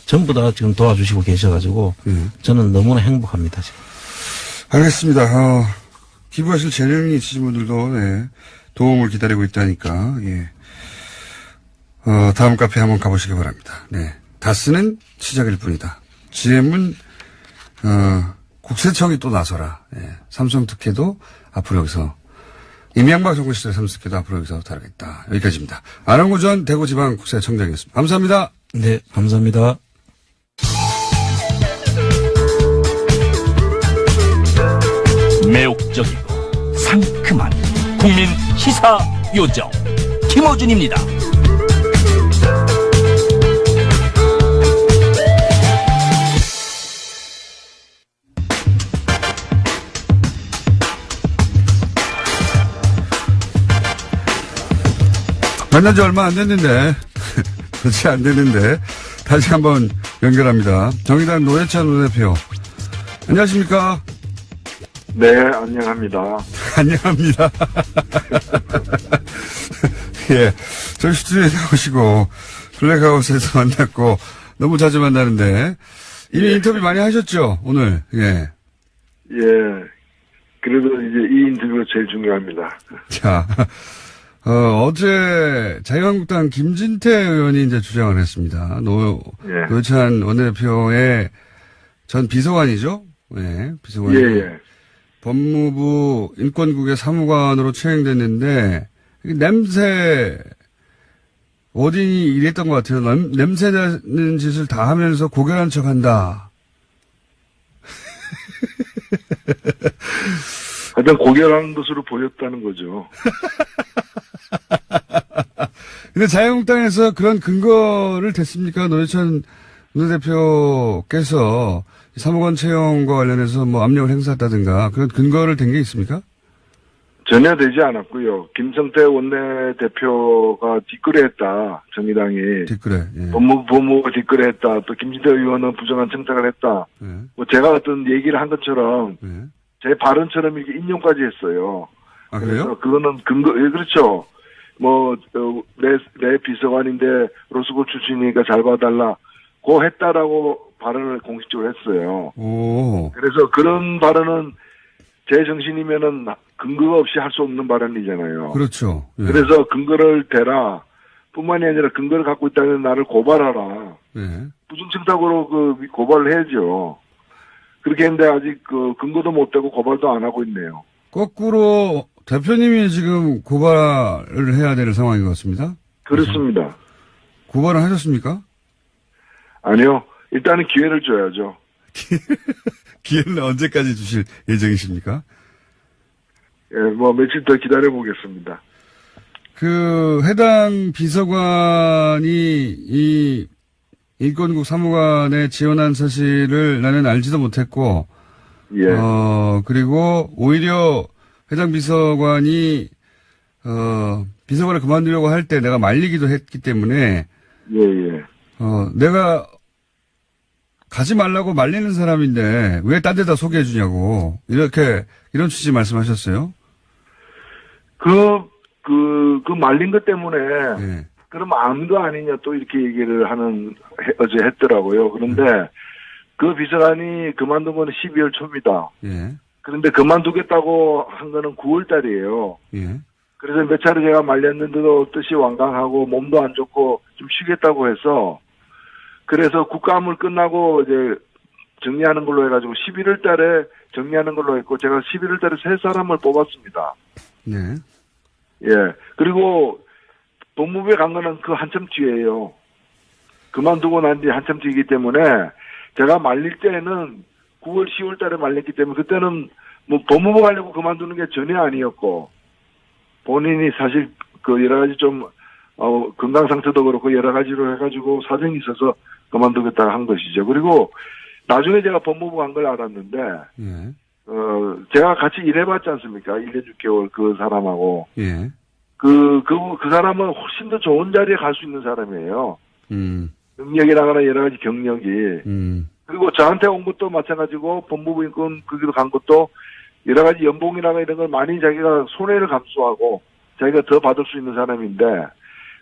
전부 다 지금 도와주시고 계셔가지고 저는 너무나 행복합니다. 지금. 알겠습니다. 기부하실 재능이 있으신 분들도 도움을 기다리고 있다니까 다음 카페 한번 가보시기 바랍니다. 네. 다스는 시작일 뿐이다. GM은 국세청이 또 나서라. 삼성 특혜도 앞으로 여기서 이명박 정부 시절 삼성 특혜도 앞으로 여기서 다루겠다. 여기까지입니다. 안원구 전 대구지방국세청장이었습니다. 감사합니다. 네, 감사합니다. 매혹적이고 상큼한 국민 시사 요정 김어준입니다. 만난 지 얼마 안 됐는데 그렇지 안 됐는데 다시 한번 연결합니다. 정의당 노회찬 원내대표. 안녕하십니까? 네, 안녕합니다. 안녕합니다. 예. 저희 스튜디오에 나오시고, 블랙하우스에서 만났고, 너무 자주 만나는데, 이미 인터뷰 많이 하셨죠, 오늘? 예. 예. 그래도 이제 이 인터뷰가 제일 중요합니다. 자, 어제 자유한국당 김진태 의원이 이제 주장을 했습니다. 노회찬 원내대표의 전 비서관이죠? 예, 비서관이. 예. 법무부 인권국의 사무관으로 채용됐는데 냄새 워딩이 이랬던 것 같아요. 냄새 나는 짓을 다 하면서 고결한 척한다. 하여튼 고결한 것으로 보였다는 거죠. 근데 자유한국당에서 그런 근거를 댔습니까? 노회찬 원내대표께서 사무관 채용과 관련해서 뭐 압력을 행사했다든가 그런 근거를 댄 게 있습니까? 전혀 되지 않았고요. 김성태 원내대표가 뒷거래했다. 정의당이. 뒷거래. 예. 법무부가 뒷거래했다. 또 김진태 의원은 부정한 청탁을 했다. 예. 뭐 제가 어떤 얘기를 한 것처럼 예. 제 발언처럼 이렇게 인용까지 했어요. 아, 그래요? 그거는 근거, 예, 그렇죠. 뭐, 내 비서관인데 로스쿨 출신이니까 잘 봐달라. 고 했다라고 발언을 공식적으로 했어요. 오. 그래서 그런 발언은 제 정신이면은 근거가 없이 할 수 없는 발언이잖아요. 그렇죠. 예. 그래서 근거를 대라. 뿐만이 아니라 근거를 갖고 있다면 나를 고발하라. 예. 부정청탁으로 고발을 해야죠. 그렇게 했는데 아직 근거도 못 대고 고발도 안 하고 있네요. 거꾸로 대표님이 지금 고발을 해야 되는 상황인 것 같습니다. 그렇습니다. 고발을 하셨습니까? 아니요. 일단은 기회를 줘야죠. 기회는 언제까지 주실 예정이십니까? 예, 뭐 며칠 더 기다려 보겠습니다. 그 해당 비서관이 이 인권국 사무관에 지원한 사실을 나는 알지도 못했고, 예. 그리고 오히려 해당 비서관이 비서관을 그만두려고 할 때 내가 말리기도 했기 때문에, 예. 내가 가지 말라고 말리는 사람인데 왜 딴 데다 소개해 주냐고 이런 취지 말씀하셨어요. 그 말린 것 때문에 예. 그럼 암도 아니냐 또 이렇게 얘기를 어제 했더라고요. 그런데 그 비서관이 그만둔 거는 12월 초입니다. 예. 그런데 그만두겠다고 한 거는 9월 달이에요. 예. 그래서 몇 차례 제가 말렸는데도 뜻이 완강하고 몸도 안 좋고 좀 쉬겠다고 해서 그래서 국감을 끝나고 이제 정리하는 걸로 해가지고 11월 달에 정리하는 걸로 했고 제가 11월 달에 세 사람을 뽑았습니다. 네. 예. 그리고 법무부에 간 거는 그 한참 뒤에요. 그만두고 난 뒤 한참 뒤이기 때문에 제가 말릴 때는 9월, 10월 달에 말렸기 때문에 그때는 뭐 법무부 가려고 그만두는 게 전혀 아니었고 본인이 사실 그 여러 가지 좀 건강 상태도 그렇고 여러 가지로 해가지고 사정이 있어서 그만두겠다고 한 것이죠. 그리고 나중에 제가 법무부 간 걸 알았는데 예. 제가 같이 일해봤지 않습니까? 1년 6개월 그 사람하고. 예. 그 사람은 훨씬 더 좋은 자리에 갈 수 있는 사람이에요. 능력이라거나 여러 가지 경력이. 그리고 저한테 온 것도 마찬가지고 법무부 인권 거기로 간 것도 여러 가지 연봉이나 이런 걸 많이 자기가 손해를 감수하고 자기가 더 받을 수 있는 사람인데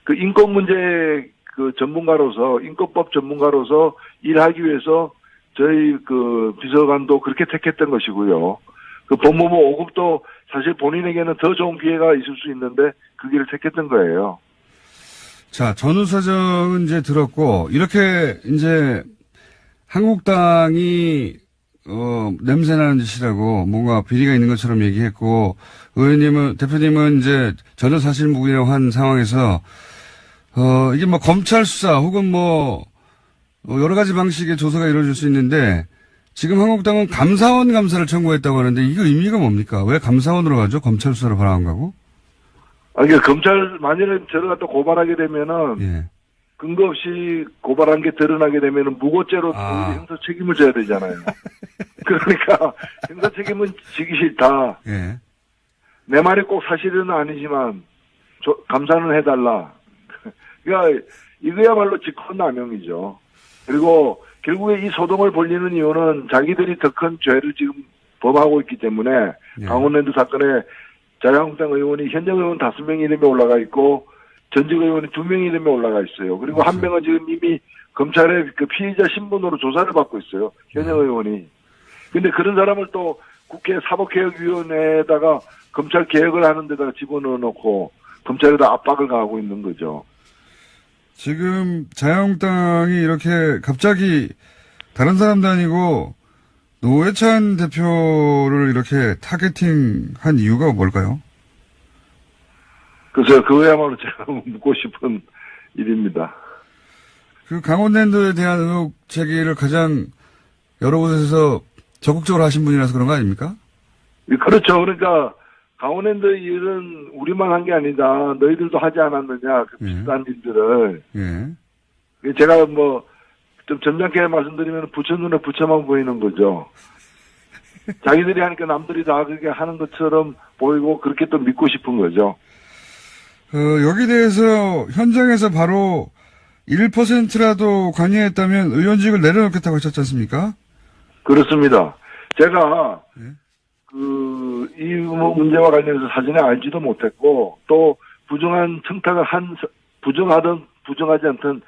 그 인권 문제 그 전문가로서 인권법 전문가로서 일하기 위해서 저희 그 비서관도 그렇게 택했던 것이고요. 그 법무부 5급도 사실 본인에게는 더 좋은 기회가 있을 수 있는데 그 길을 택했던 거예요. 자, 전후 사정은 이제 들었고 이렇게 이제 한국당이 냄새나는 짓이라고 뭔가 비리가 있는 것처럼 얘기했고 대표님은 이제 전혀 사실무근이라고 한 상황에서 이게 뭐 검찰 수사 혹은 뭐 여러 가지 방식의 조사가 이루어질 수 있는데 지금 한국당은 감사원 감사를 청구했다고 하는데 이거 의미가 뭡니까? 왜 감사원으로 가죠? 검찰 수사를 바라는 거고? 그러니까 검찰 만약에 저를 갖다 고발하게 되면은 예. 근거 없이 고발한 게 드러나게 되면은 무고죄로 형사 책임을 져야 되잖아요. 그러니까 형사 책임은 지기 싫다. 예. 내 말이 꼭 사실은 아니지만 감사는 해달라. 그러니까 이거야말로 직권남용이죠. 그리고 결국에 이 소동을 벌리는 이유는 자기들이 더 큰 죄를 지금 범하고 있기 때문에 예. 강원랜드 사건에 자유한국당 의원이 현역 의원 5명 이름에 올라가 있고 전직 의원이 2명 이름에 올라가 있어요. 그리고 한 명은 지금 이미 검찰의 그 피의자 신분으로 조사를 받고 있어요. 현역 의원이. 근데 그런 사람을 또 국회 사법개혁위원회에다가 검찰 개혁을 하는 데다가 집어넣어 놓고 검찰에다 압박을 가하고 있는 거죠. 지금 자유한국당이 이렇게 갑자기 다른 사람도 아니고 노회찬 대표를 이렇게 타겟팅한 이유가 뭘까요? 그래서 그거야말로 제가 묻고 싶은 일입니다. 그 강원랜드에 대한 의혹 제기를 가장 여러 곳에서 적극적으로 하신 분이라서 그런 거 아닙니까? 그렇죠. 그러니까 강원랜드 일은 우리만 한 게 아니다. 너희들도 하지 않았느냐. 그 비슷한 일들을. 예. 제가 뭐 좀 점잖게 말씀드리면 부처 눈에 부처만 보이는 거죠. 자기들이 하니까 남들이 다 그렇게 하는 것처럼 보이고 그렇게 또 믿고 싶은 거죠. 여기 대해서 현장에서 바로 1%라도 관여했다면 의원직을 내려놓겠다고 하셨지 않습니까? 그렇습니다. 제가 이 문제와 관련해서 사전에 알지도 못했고 또 부정한 청탁을 부정하지 않든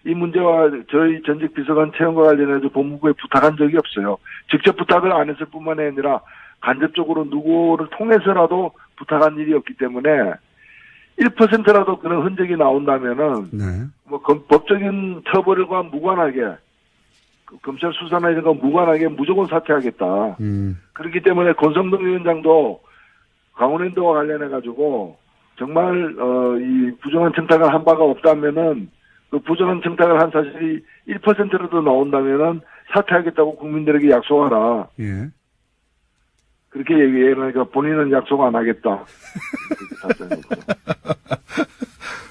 이 문제와 저희 전직 비서관 채용과 관련해서 법무부에 부탁한 적이 없어요. 직접 부탁을 안 했을 뿐만 아니라 간접적으로 누구를 통해서라도 부탁한 일이 없기 때문에 1%라도 그런 흔적이 나온다면은 뭐 법적인 처벌과 무관하게 검찰 수사나 이런 거 무관하게 무조건 사퇴하겠다. 그렇기 때문에 권성동 위원장도 강원랜드와 관련해 가지고 정말 이 부정한 청탁을 한 바가 없다면은 그 부정한 청탁을 한 사실이 1%라도 나온다면은 사퇴하겠다고 국민들에게 약속하라. 예. 그렇게 얘기하니까 본인은 약속 안 하겠다.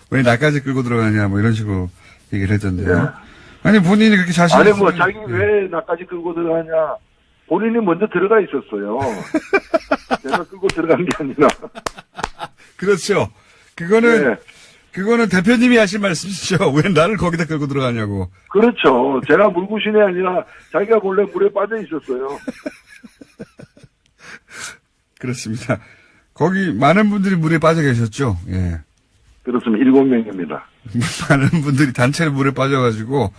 왜 나까지 끌고 들어가냐 뭐 이런 식으로 얘기를 했던데요. 아니 본인이 그렇게 자신 아니 뭐 자기 왜 나까지 끌고 들어가냐. 본인이 먼저 들어가 있었어요. 내가 끌고 들어간 게 아니라. 그렇죠. 그거는 대표님이 하신 말씀이시죠. 왜 나를 거기다 끌고 들어가냐고. 그렇죠. 제가 물구신이 아니라 자기가 원래 물에 빠져 있었어요. 그렇습니다. 거기 많은 분들이 물에 빠져 계셨죠. 예. 그렇습니다. 7명입니다. 많은 분들이 단체로 물에 빠져가지고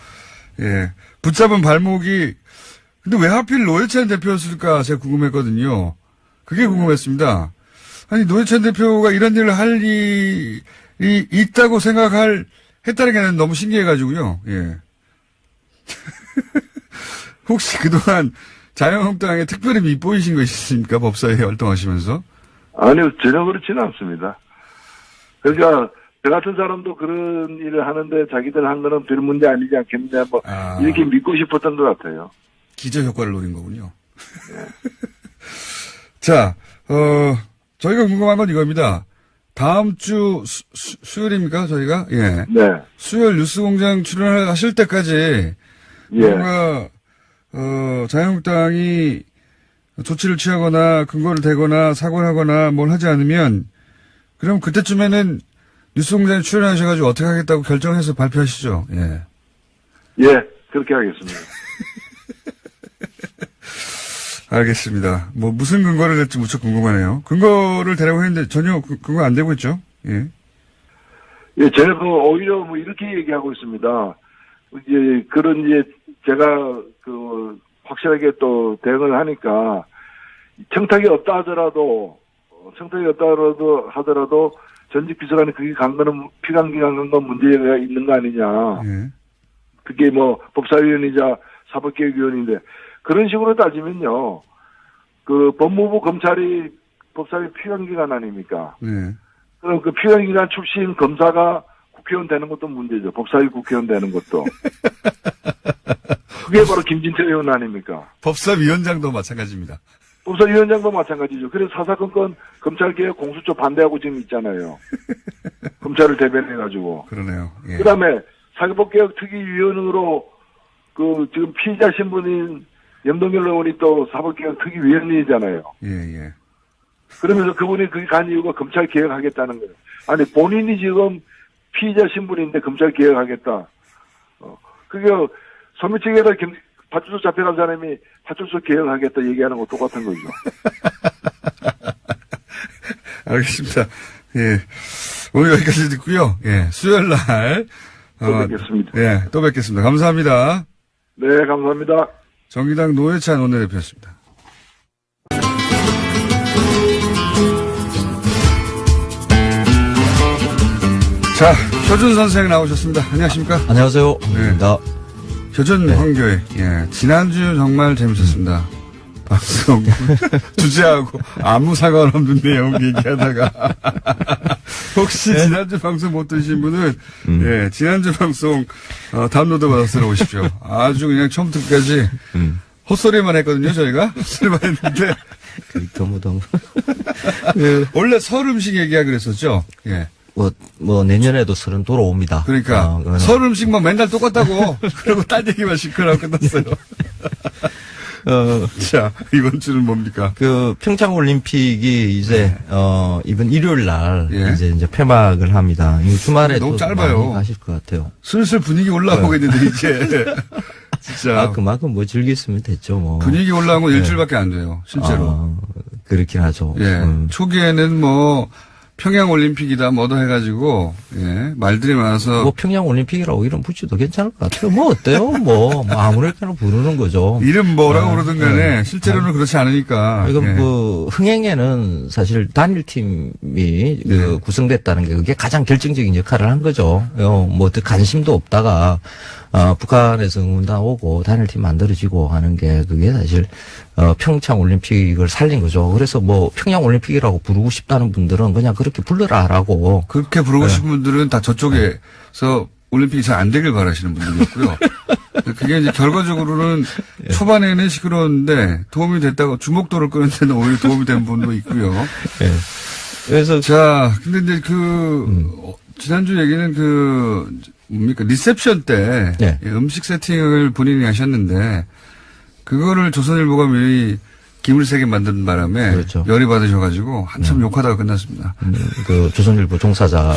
예 붙잡은 발목이 근데 왜 하필 노회찬 대표였을까 제가 궁금했거든요. 그게 궁금했습니다. 아니 노회찬 대표가 이런 일을 할 일이 있다고 했다는 게 너무 신기해가지고요. 예. 혹시 그동안 자유한국당에 특별히 밉보이신 거 있으십니까? 법사위에 활동하시면서? 아니요, 전혀 그렇지는 않습니다. 그러니까 저 같은 사람도 그런 일을 하는데 자기들 한 거는 별 문제 아니지 않겠냐 뭐 이렇게 믿고 싶었던 것 같아요. 기저효과를 노린 거군요. 네. 자, 저희가 궁금한 건 이겁니다. 다음 주 수요일입니까, 저희가? 예. 네. 수요일 뉴스공장 출연하실 때까지 뭔가 자유한국당이 조치를 취하거나 근거를 대거나 사과를 하거나 뭘 하지 않으면 그럼 그때쯤에는 뉴스공장에 출연하셔가지고 어떻게 하겠다고 결정해서 발표하시죠. 예. 예, 그렇게 하겠습니다. 알겠습니다. 뭐 무슨 근거를 낼지 무척 궁금하네요. 근거를 대라고 했는데 전혀 근거 안 되고 있죠. 예. 예, 저는 오히려 뭐 이렇게 얘기하고 있습니다. 이제 제가 확실하게 또 대응을 하니까 청탁이 없다 하더라도 전직 비서관이 그게 간 거는 피감기가 간 건 문제가 있는 거 아니냐. 예. 그게 뭐 법사위원이자 사법개혁위원인데 그런 식으로 따지면요. 그 법무부 검찰이 법사위 피감기관 아닙니까? 예. 그럼 그 피감기관 출신 검사가 국회의원 되는 것도 문제죠. 법사위 국회의원 되는 것도. 그게 바로 김진태 의원 아닙니까? 법사위원장도 마찬가지입니다. 법사위원장도 마찬가지죠. 그래서 사사건건 검찰개혁 공수처 반대하고 지금 있잖아요. 검찰을 대변해가지고. 그러네요. 예. 그 다음에 사법개혁 특위위원으로 지금 피의자 신분인 염동열 의원이 또 사법개혁 특위위원이잖아요. 예. 그러면서 그분이 거기 간 이유가 검찰 개혁하겠다는 거예요. 아니, 본인이 지금 피의자 신분인데 검찰 개혁하겠다. 그게 소매치기에다 파출소 잡혀간 사람이 파출소 개혁하겠다 얘기하는 거 똑같은 거죠. 알겠습니다. 예. 오늘 여기까지 듣고요. 예. 수요일 날. 또 뵙겠습니다. 예. 또 뵙겠습니다. 감사합니다. 네, 감사합니다. 정의당 노회찬 원내대표였습니다. 자, 표준 선생 나오셨습니다. 안녕하십니까? 안녕하세요. 네. 표준 황교익. 예. 지난주 정말 재밌었습니다. 방송 주제하고 아무 상관없는 내용 얘기하다가 혹시 지난주 방송 못 들으신 분은 예, 지난주 방송 다운로드 받아서 들어오십시오. 아주 그냥 처음부터 끝까지 헛소리만 했거든요, 저희가. 헛소리만 했는데 너무. 원래 설 음식 얘기하기로 했었죠? 예. 뭐, 내년에도 설은 돌아옵니다. 그러니까. 설 음식만 맨날 똑같다고. 그리고 딴 얘기만 시끄러워 끝났어요. 자, 이번 주는 뭡니까? 평창 올림픽이 이제, 이번 일요일 날, 이제 폐막을 합니다. 이 주말에 너무 또 짧아요. 많이 가실 것 같아요. 슬슬 분위기 올라오고 있는데, 이제. 진짜. 그만큼 뭐 즐겼으면 됐죠, 뭐. 분위기 올라온 건 일주일밖에 안 돼요, 실제로. 그렇긴 하죠. 예. 초기에는 뭐, 평양 올림픽이다 뭐도 해가지고 말들이 많아서 뭐 평양 올림픽이라고 이름 붙여도 괜찮을 것 같아요. 뭐 어때요? 뭐 아무렇게나 부르는 거죠. 이름 뭐라고 그러든 간에 실제로는 그렇지 않으니까. 이건 그 흥행에는 사실 단일 팀이 구성됐다는 게 그게 가장 결정적인 역할을 한 거죠. 뭐 관심도 없다가 북한에서 응원단 오고 단일팀 만들어지고 하는 게 그게 사실 평창 올림픽을 살린 거죠. 그래서 뭐 평양 올림픽이라고 부르고 싶다는 분들은 그냥 그렇게 불러라라고. 그렇게 부르고 싶은 분들은 다 저쪽에서 올림픽이 잘 안 되길 바라시는 분들이었고요. 그게 이제 결과적으로는 초반에는 시끄러웠는데 도움이 됐다고 주목도를 끄는 데는 오히려 도움이 된 분도 있고요. 그래서 자, 근데 이제 지난주 얘기는 뭡니까? 리셉션 때 음식 세팅을 본인이 하셨는데 그거를 조선일보가 미리 김을 세게 만든 바람에 그렇죠. 열이 받으셔가지고 한참 욕하다가 끝났습니다. 조선일보 종사자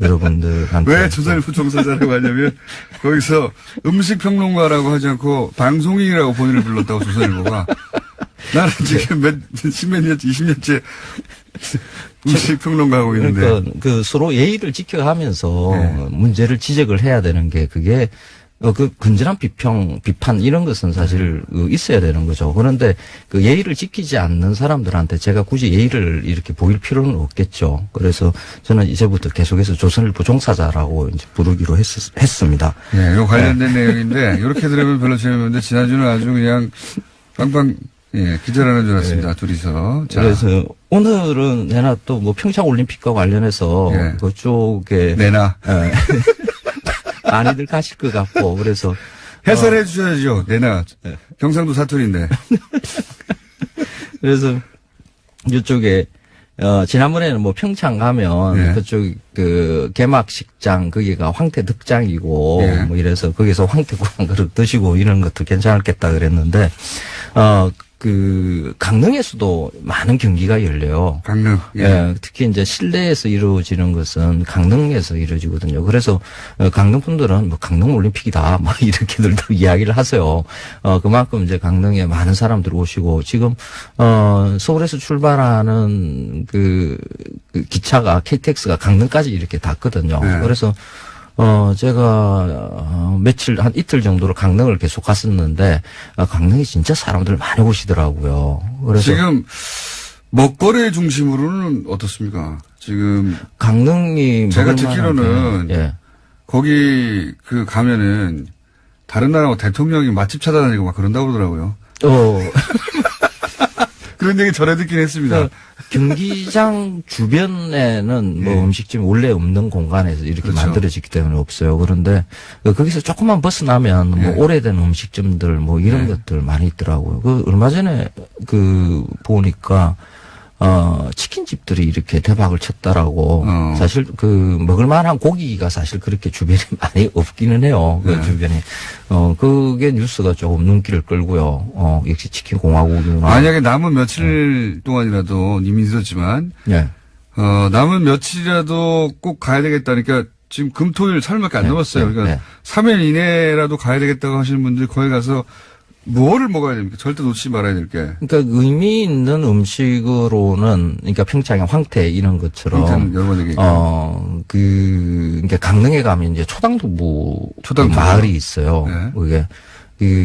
여러분들한테 왜 조선일보 종사자라고 하냐면 거기서 음식 평론가라고 하지 않고 방송인이라고 본인을 불렀다고 조선일보가 나는 지금 십몇 년째 20년째 음식 평론가 하고 있는데 그러니까 서로 예의를 지켜가면서 문제를 지적을 해야 되는 게 그게 근절한 비판 이런 것은 사실 있어야 되는 거죠. 그런데 예의를 지키지 않는 사람들한테 제가 굳이 예의를 이렇게 보일 필요는 없겠죠. 그래서 저는 이제부터 계속해서 조선일보 종사자라고 이제 부르기로 했습니다. 네, 요 관련된 내용인데 이렇게 들으면 별로 재미없는데 지난주는 아주 그냥 빵빵 기절하는 줄 알았습니다. 둘이서. 자. 그래서 오늘은 내나 또 뭐 평창 올림픽과 관련해서 그쪽에 많이들 가실 것 같고 그래서 해설해 주셔야죠. 내나 경상도 사투리인데. 그래서 이쪽에 지난번에는 뭐 평창 가면 그쪽 개막식장 거기가 황태득장이고 뭐 이래서 거기서 황태국 한 그릇 드시고 이런 것도 괜찮겠다 그랬는데 강릉에서도 많은 경기가 열려요. 강릉. 특히 이제 실내에서 이루어지는 것은 강릉에서 이루어지거든요. 그래서 강릉 분들은 뭐 강릉 올림픽이다 막 이렇게들도 이야기를 하세요. 그만큼 이제 강릉에 많은 사람들 오시고 지금 서울에서 출발하는 기차가 KTX가 강릉까지 이렇게 닿거든요. 그래서 제가 한 이틀 정도로 강릉을 계속 갔었는데, 강릉이 진짜 사람들 많이 오시더라고요. 그래서. 지금, 먹거리 중심으로는 어떻습니까? 지금. 강릉이. 제가 듣기로는. 거기, 가면은, 다른 나라 대통령이 맛집 찾아다니고 막 그런다고 그러더라고요. 그런 얘기 전에 듣긴 했습니다. 경기장 주변에는 뭐 음식점이 원래 없는 공간에서 이렇게 만들어지기 때문에 없어요. 그런데 거기서 조금만 벗어나면 뭐 오래된 음식점들 뭐 이런 것들 많이 있더라고요. 얼마 전에 보니까 치킨집들이 이렇게 대박을 쳤다라고 사실 먹을 만한 고기가 사실 그렇게 주변에 많이 없기는 해요. 주변에. 그게 뉴스가 조금 눈길을 끌고요. 역시 치킨 공화국이구나. 만약에 남은 며칠 동안이라도 이미 늦었지만 남은 며칠이라도 꼭 가야 되겠다니까 지금 금토일 3일밖에 안 남았어요. 그러니까 3일 이내라도 가야 되겠다고 하시는 분들 거기 가서 뭐를 먹어야 됩니까? 절대 놓치지 말아야 될 게. 그러니까 의미 있는 음식으로는, 그러니까 평창의 황태 이런 것처럼. 여러 번 얘기했죠. 그러니까 강릉에 가면 이제 초당두부 마을이 있어요. 그게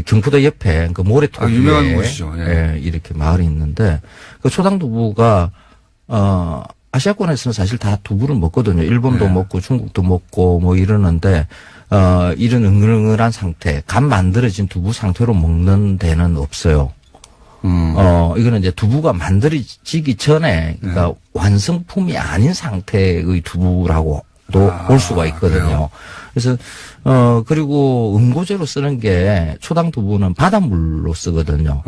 경포대 옆에 모래토 유명한 곳이죠. 이렇게 마을이 있는데 그 초당두부가 아시아권에서는 사실 다 두부를 먹거든요. 일본도 먹고 중국도 먹고 뭐 이러는데. 이런 은근한 상태, 간 만들어진 두부 상태로 먹는 데는 없어요. 이거는 이제 두부가 만들어지기 전에, 그러니까 완성품이 아닌 상태의 두부라고 올 수가 있거든요. 그래요? 그래서 그리고 응고제로 쓰는 게 초당 두부는 바닷물로 쓰거든요.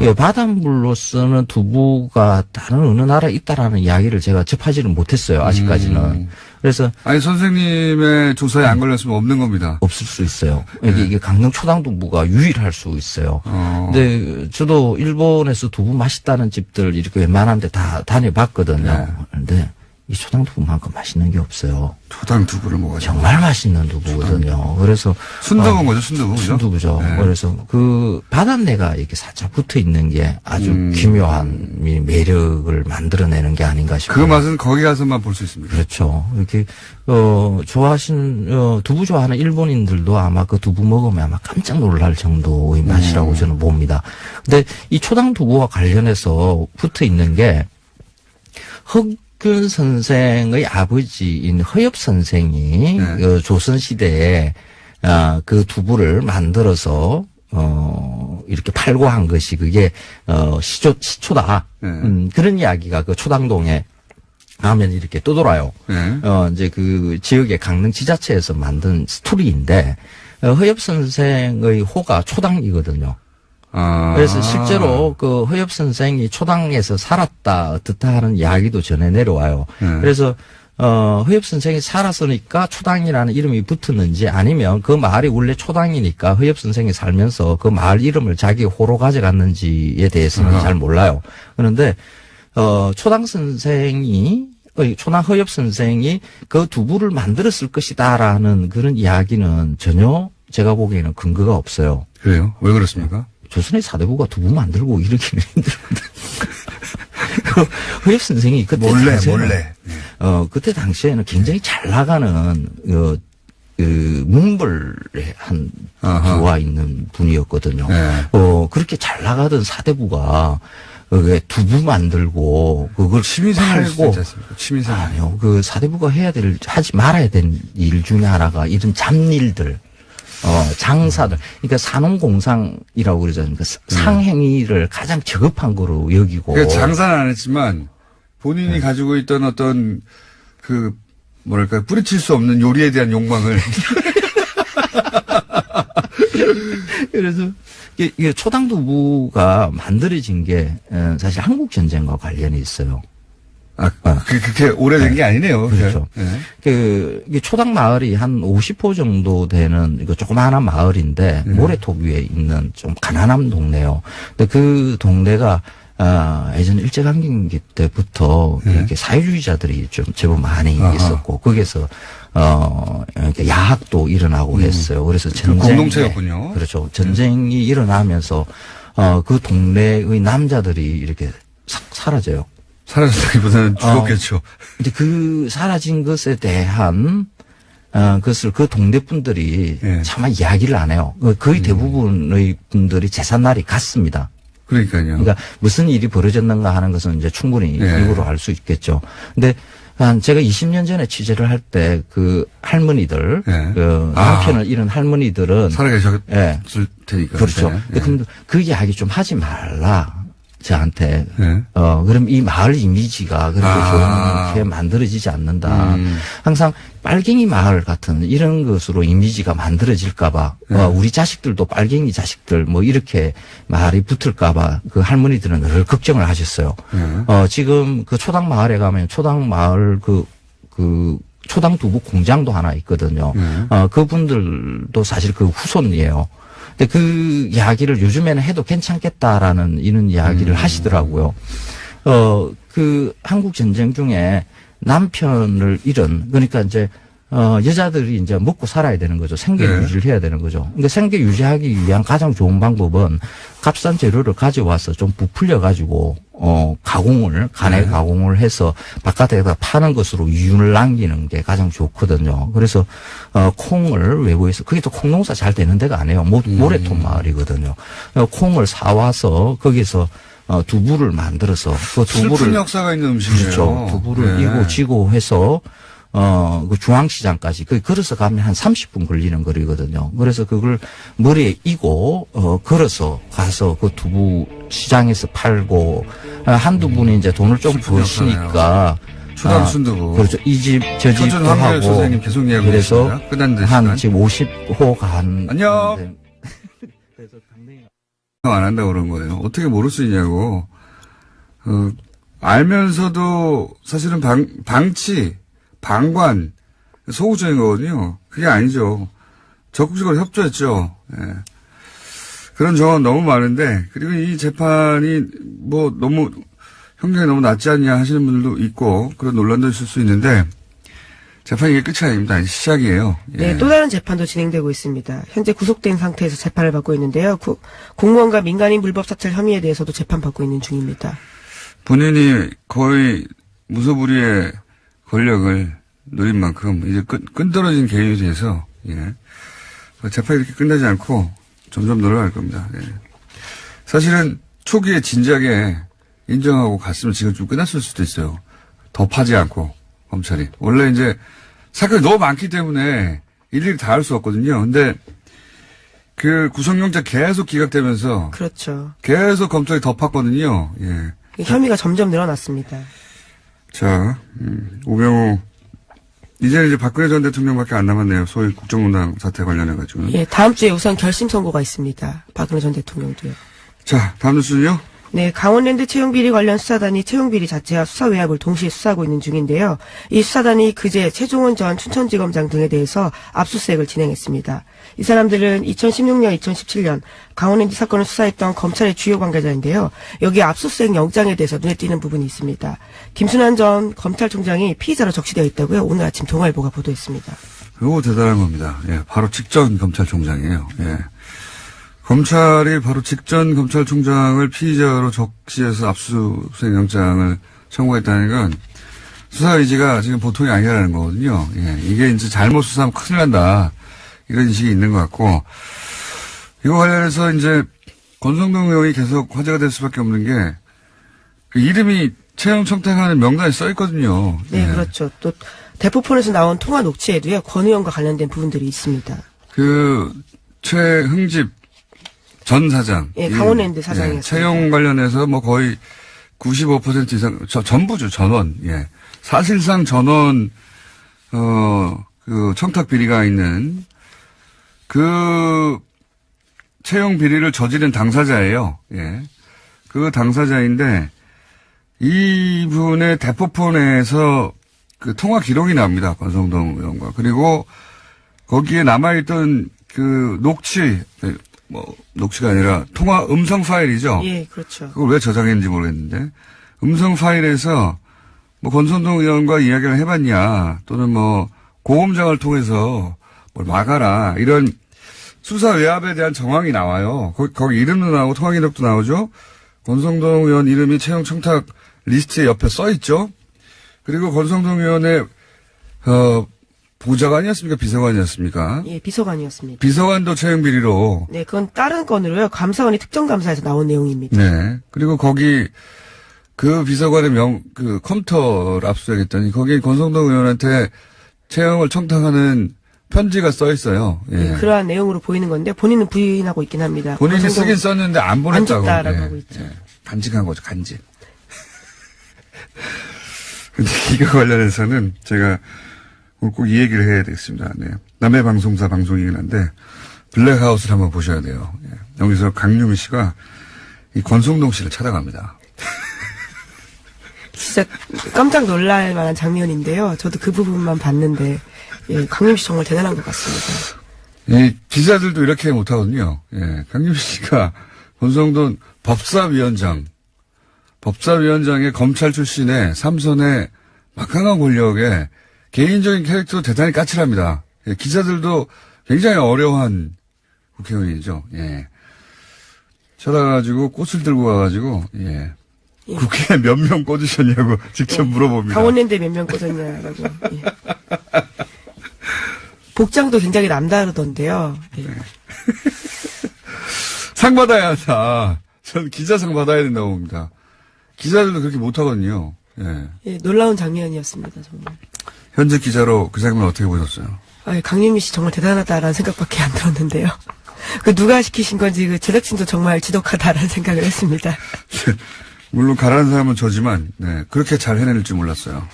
예, 바닷물로 쓰는 두부가 다른 어느 나라에 있다라는 이야기를 제가 접하지는 못했어요. 아직까지는. 그래서 아니 선생님의 조사에 안 걸렸으면 없는 겁니다. 없을 수 있어요. 이게 강릉 초당 두부가 유일할 수 있어요. 근데 저도 일본에서 두부 맛있다는 집들 이렇게 웬만한데 다 다녀봤거든요. 근데 이 초당 두부만큼 맛있는 게 없어요. 초당 두부를 먹어요. 정말 맛있는 두부거든요. 그래서 순두부인 거죠, 순두부. 순두부죠. 네. 그래서 그 바닷내가 이렇게 살짝 붙어 있는 게 아주 기묘한 매력을 만들어내는 게 아닌가 싶어요. 그 맛은 거기 가서만 볼 수 있습니다. 그렇죠. 이렇게 두부 좋아하는 일본인들도 아마 그 두부 먹으면 아마 깜짝 놀랄 정도의 맛이라고 저는 봅니다. 근데 이 초당 두부와 관련해서 붙어 있는 게 흑균 선생의 아버지인 허엽 선생이 조선 시대에 그 두부를 만들어서 이렇게 팔고 한 것이 그게 시초다. 그런 이야기가 그 초당동에 하면 이렇게 떠돌아요. 이제 그 지역의 강릉 지자체에서 만든 스토리인데 허엽 선생의 호가 초당이거든요. 그래서 실제로 그 허엽 선생이 초당에서 살았다 어떻다 하는 이야기도 전해 내려와요. 그래서 허엽 선생이 살았으니까 초당이라는 이름이 붙었는지 아니면 그 마을이 원래 초당이니까 허엽 선생이 살면서 그 마을 이름을 자기 호로 가져갔는지에 대해서는 잘 몰라요. 그런데 초당 허엽 선생이 그 두부를 만들었을 것이다라는 그런 이야기는 전혀 제가 보기에는 근거가 없어요. 그래요? 왜 그렇습니까? 조선의 사대부가 두부 만들고 이러기는 힘들거든. 허엽 선생이 그때 몰래. 그때 당시에는 굉장히 잘 나가는 문벌의 한 부와 있는 분이었거든요. 그렇게 잘 나가던 사대부가 두부 만들고 그걸 팔고 취미생활. 아니요. 그 사대부가 하지 말아야 될 일 중에 하나가 이런 잡일들. 장사들. 그러니까 산업공상이라고 그러잖아요. 그러니까 상행위를 가장 저급한 거로 여기고. 그러니까 장사는 안 했지만 본인이 가지고 있던 어떤 뿌리칠 수 없는 요리에 대한 욕망을. 그래서 이게 초당두부가 만들어진 게 사실 한국전쟁과 관련이 있어요. 그렇게 오래된 게 아니네요. 그렇죠. 이게 초당 마을이 한 50호 정도 되는 이거 조그마한 마을인데 모래톱 위에 있는 좀 가난한 동네요. 근데 그 동네가 예전 일제강점기 때부터 이렇게 사회주의자들이 좀 제법 많이 있었고 거기에서 이렇게 야학도 일어나고 했어요. 그래서 공동체였군요. 그렇죠. 전쟁이 일어나면서 그 동네의 남자들이 이렇게 싹 사라져요. 사라졌다기보다는 죽었겠죠. 근데 그 사라진 것에 대한 그것을 그 동네 분들이 차마 이야기를 안 해요. 거의 대부분의 분들이 제삿날이 같습니다. 그러니까요. 그러니까 무슨 일이 벌어졌는가 하는 것은 이제 충분히 이유로 알 수 있겠죠. 근데 제가 20년 전에 취재를 할 때 그 할머니들, 남편을 잃은 할머니들은 살아계셨을 테니까. 그렇죠. 근데 그 이야기 좀 하지 말라. 저한테. 그럼 이 마을 이미지가 그렇게 좋게 만들어지지 않는다. 항상 빨갱이 마을 같은 이런 것으로 이미지가 만들어질까봐, 우리 자식들도 빨갱이 자식들 뭐 이렇게 말이 붙을까봐 그 할머니들은 늘 걱정을 하셨어요. 지금 그 초당 마을에 가면 초당 마을 초당 두부 공장도 하나 있거든요. 그분들도 사실 그 후손이에요. 근데 그 이야기를 요즘에는 해도 괜찮겠다라는 이런 이야기를 하시더라고요. 그 한국 전쟁 중에 남편을 잃은, 그러니까 이제 여자들이 이제 먹고 살아야 되는 거죠. 생계 유지를 해야 되는 거죠. 그러니까 생계 유지하기 위한 가장 좋은 방법은 값싼 재료를 가져와서 좀 부풀려 가지고 간에 가공을 해서 바깥에다 파는 것으로 이윤을 남기는 게 가장 좋거든요. 그래서 콩을 외부에서, 그게 또 콩농사 잘 되는 데가 아니에요. 모래톱 마을이거든요. 콩을 사와서 거기서 두부를 만들어서 그 두부를, 슬픈 역사가 있는 음식이에요. 그렇죠. 두부를 이고 지고 해서 그 중앙시장까지, 걸어서 가면 한 30분 걸리는 거리거든요. 그래서 그걸 머리에 이고, 걸어서 가서 그 두부 시장에서 팔고, 한두 분이 이제 돈을 좀 버시니까, 초당 순두부. 그렇죠. 이 집, 저 집도 조준 황교안 하고. 선생님 계속 이야기하고 그래서 있습니다. 끝났는데 한 지금 50호가 한. 안녕. 안 한다고 그런 거예요. 어떻게 모를 수 있냐고. 알면서도 사실은 방치, 방관, 소극적인 거거든요. 그게 아니죠. 적극적으로 협조했죠. 예. 그런 정황은 너무 많은데, 그리고 이 재판이 뭐 너무, 형량이 너무 낮지 않냐 하시는 분들도 있고, 그런 논란도 있을 수 있는데, 재판이 이게 끝이 아닙니다. 시작이에요. 예. 네, 또 다른 재판도 진행되고 있습니다. 현재 구속된 상태에서 재판을 받고 있는데요. 공무원과 민간인 불법 사찰 혐의에 대해서도 재판받고 있는 중입니다. 본인이 거의 무소불위의 권력을 누린 만큼 이제 끈떨어진 개인이 돼서 예. 재판이 이렇게 끝나지 않고 점점 늘어날 겁니다. 예. 사실은 초기에 진작에 인정하고 갔으면 지금 좀 끝났을 수도 있어요. 더 파지 않고 검찰이. 원래 이제 사건이 너무 많기 때문에 일일이 다 할 수 없거든요. 근데 그 구속영장 계속 기각되면서 그렇죠. 계속 검찰이 더 팠거든요. 예. 혐의가 점점 늘어났습니다. 자, 우병우 이제 박근혜 전 대통령밖에 안 남았네요. 소위 국정농단 사태 관련해가지고. 예, 다음 주에 우선 결심 선고가 있습니다. 박근혜 전 대통령도요. 자, 다음 뉴스는요? 네, 강원랜드 채용비리 관련 수사단이 채용비리 자체와 수사 외압을 동시에 수사하고 있는 중인데요. 이 수사단이 그제 최종원 전 춘천지검장 등에 대해서 압수수색을 진행했습니다. 이 사람들은 2016년, 2017년 강원랜드 사건을 수사했던 검찰의 주요 관계자인데요. 여기 압수수색 영장에 대해서 눈에 띄는 부분이 있습니다. 김순환 전 검찰총장이 피의자로 적시되어 있다고요. 오늘 아침 동아일보가 보도했습니다. 이거 대단한 겁니다. 예, 바로 직전 검찰총장이에요. 예. 검찰이 바로 직전 검찰총장을 피의자로 적시해서 압수수색 영장을 청구했다는 건 수사 의지가 지금 보통이 아니라는 거거든요. 예, 이게 이제 잘못 수사하면 큰일 난다. 이런 인식이 있는 것 같고, 이거 관련해서 이제 권성동 의원이 계속 화제가 될 수밖에 없는 게, 그 이름이 채용 청탁하는 명단에 써 있거든요. 네, 예. 그렇죠. 또 대포폰에서 나온 통화 녹취에도요, 권 의원과 관련된 부분들이 있습니다. 그 최흥집 전 사장. 예, 강원랜드 사장이었습니다. 예, 채용 관련해서 뭐 거의 95% 이상, 전부죠, 전원. 예. 사실상 전원, 그 청탁 비리가 있는 그 채용 비리를 저지른 당사자예요. 예. 그 당사자인데 이분의 대포폰에서 그 통화 기록이 나옵니다. 권성동 의원과. 그리고 거기에 남아있던 그 녹취가 아니라 통화 음성 파일이죠. 예, 그렇죠. 그걸 왜 저장했는지 모르겠는데 음성 파일에서 뭐 권성동 의원과 이야기를 해봤냐 또는 뭐 고검장을 통해서 뭘 막아라 이런 수사 외압에 대한 정황이 나와요. 거기 이름도 나오고 통화 기록도 나오죠. 권성동 의원 이름이 채용 청탁 리스트에 옆에 써 있죠. 그리고 권성동 의원의 보좌관이었습니까? 비서관이었습니까? 예, 비서관이었습니다. 비서관도 채용 비리로. 네, 그건 다른 건으로요. 감사원이 특정감사에서 나온 내용입니다. 네. 그리고 거기 그 비서관의 그 컴퓨터를 압수하겠더니 거기 권성동 의원한테 채용을 청탁하는 편지가 써 있어요. 예. 네, 그러한 내용으로 보이는 건데 본인은 부인하고 있긴 합니다. 본인이 쓰긴 썼는데 안 보냈다고. 안 줬다라고 예. 하고 있죠. 예. 간직한 거죠, 간직. 근데 이거 관련해서는 제가 오늘 꼭 이 얘기를 해야 되겠습니다. 네. 남의 방송사 방송이긴 한데 블랙하우스를 한번 보셔야 돼요. 예. 여기서 강유미 씨가 이 권성동 씨를 찾아갑니다. 진짜 깜짝 놀랄 만한 장면인데요. 저도 그 부분만 봤는데 예, 강유미 씨 정말 대단한 것 같습니다. 이 기자들도 이렇게 못하거든요. 예. 강유미 씨가 권성동 법사위원장의 검찰 출신의 삼선의 막강한 권력에 개인적인 캐릭터도 대단히 까칠합니다. 예, 기자들도 굉장히 어려워한 국회의원이죠. 예. 찾아가지고 꽃을 들고 가가지고 예. 예. 국회에 몇 명 꽂으셨냐고 직접 물어봅니다. 강원랜드에 몇 명 꽂았냐라고. 예. 복장도 굉장히 남다르던데요. 예. 상 받아야 한다. 전 기자상 받아야 된다고 봅니다. 기자들도 그렇게 못하거든요. 예. 예, 놀라운 장면이었습니다, 정말. 현재 기자로 그 장면 어떻게 보셨어요? 강유미 씨 정말 대단하다라는 생각밖에 안 들었는데요. 그 누가 시키신 건지 그 제작진도 정말 지독하다라는 생각을 했습니다. 물론 가라는 사람은 저지만 네, 그렇게 잘 해낼 줄 몰랐어요.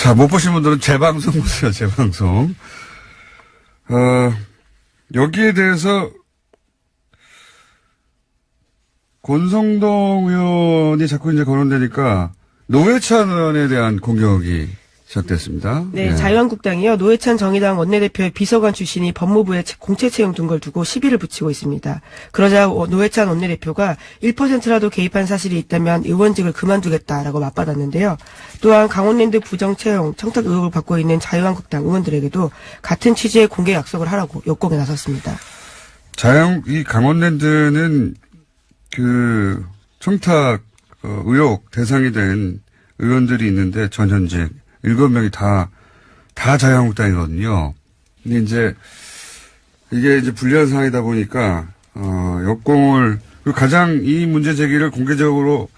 자, 못 보신 분들은 재방송 보세요, 재방송. 여기에 대해서 권성동 의원이 자꾸 이제 거론되니까 노회찬 의원에 대한 공격이 시작됐습니다. 네, 예. 자유한국당이요. 노회찬 정의당 원내대표의 비서관 출신이 법무부에 공채 채용 둔 걸 두고 시비를 붙이고 있습니다. 그러자 노회찬 원내대표가 1%라도 개입한 사실이 있다면 의원직을 그만두겠다라고 맞받았는데요. 또한 강원랜드 부정 채용 청탁 의혹을 받고 있는 자유한국당 의원들에게도 같은 취지의 공개 약속을 하라고 역공에 나섰습니다. 이 강원랜드는 그 청탁 의혹 대상이 된 의원들이 있는데 전현직 7명이 다 자유한국당이거든요. 근데 이제 이게 이제 불리한 상황이다 보니까 역공을 그리고 가장 이 문제 제기를 공개적으로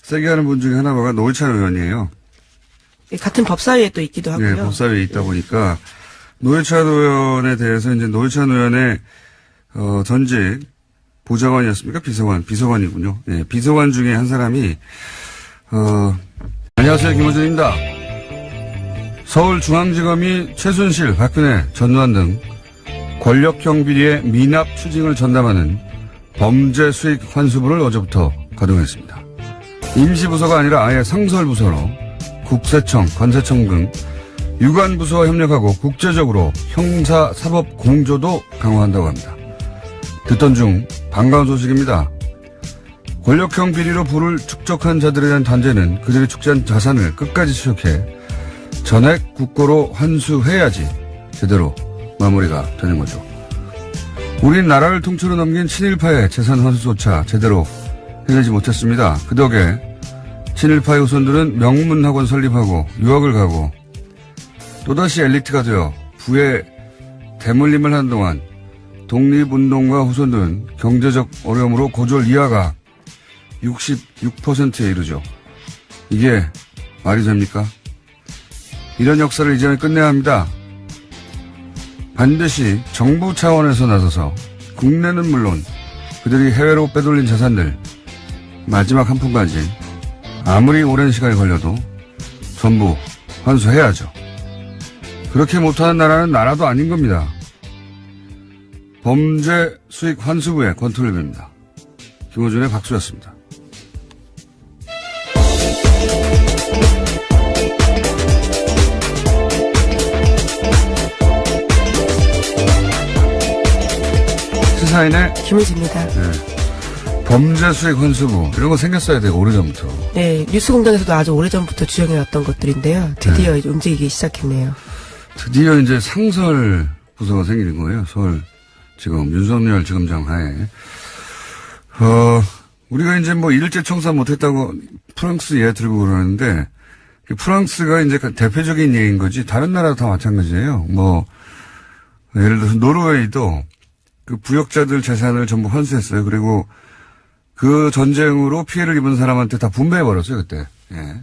세게 하는 분 중에 하나가 노회찬 의원이에요. 같은 법사위에 또 있기도 하고요. 네, 법사위에 있다 보니까 노회찬 의원에 대해서 이제 노회찬 의원의 전직 보좌관이었습니까? 비서관이군요. 네, 비서관 중에 한 사람이 안녕하세요, 김호준입니다. 서울중앙지검이 최순실, 박근혜, 전두환 등 권력형 비리의 미납 추징을 전담하는 범죄 수익 환수부를 어제부터 가동했습니다. 임시부서가 아니라 아예 상설부서로 국세청, 관세청 등 유관부서와 협력하고 국제적으로 형사사법 공조도 강화한다고 합니다. 듣던 중 반가운 소식입니다. 권력형 비리로 부를 축적한 자들에 대한 단죄는 그들이 축제한 자산을 끝까지 추적해 전액 국고로 환수해야지 제대로 마무리가 되는 거죠. 우린 나라를 통째로 넘긴 친일파의 재산 환수조차 제대로 해내지 못했습니다. 그 덕에 친일파의 후손들은 명문학원 설립하고 유학을 가고 또다시 엘리트가 되어 부의 대물림을 하는 동안 독립운동가 후손들은 경제적 어려움으로 고졸 이하가 66%에 이르죠. 이게 말이 됩니까? 이런 역사를 이제는 끝내야 합니다. 반드시 정부 차원에서 나서서 국내는 물론 그들이 해외로 빼돌린 자산들 마지막 한 푼까지 아무리 오랜 시간이 걸려도 전부 환수해야죠. 그렇게 못하는 나라는 나라도 아닌 겁니다. 범죄 수익 환수부의 권투를 빕니다. 김호준의 박수였습니다. 시사인의 김호준입니다. 네. 범죄 수익 환수부 이런 거 생겼어야 돼요. 오래전부터. 네, 뉴스공장에서도 아주 오래전부터 주장해왔던 것들인데요. 드디어 이제 움직이기 시작했네요. 드디어 이제 상설 부서가 생기는 거예요. 서울 지금 윤석열 지검장 하에. 우리가 이제 뭐 일제 청산 못했다고 프랑스 예 들고 그러는데 프랑스가 이제 대표적인 예인 거지 다른 나라도 다 마찬가지예요. 뭐 예를 들어서 노르웨이도 그 부역자들 재산을 전부 환수했어요. 그리고 그 전쟁으로 피해를 입은 사람한테 다 분배해버렸어요, 그때. 예.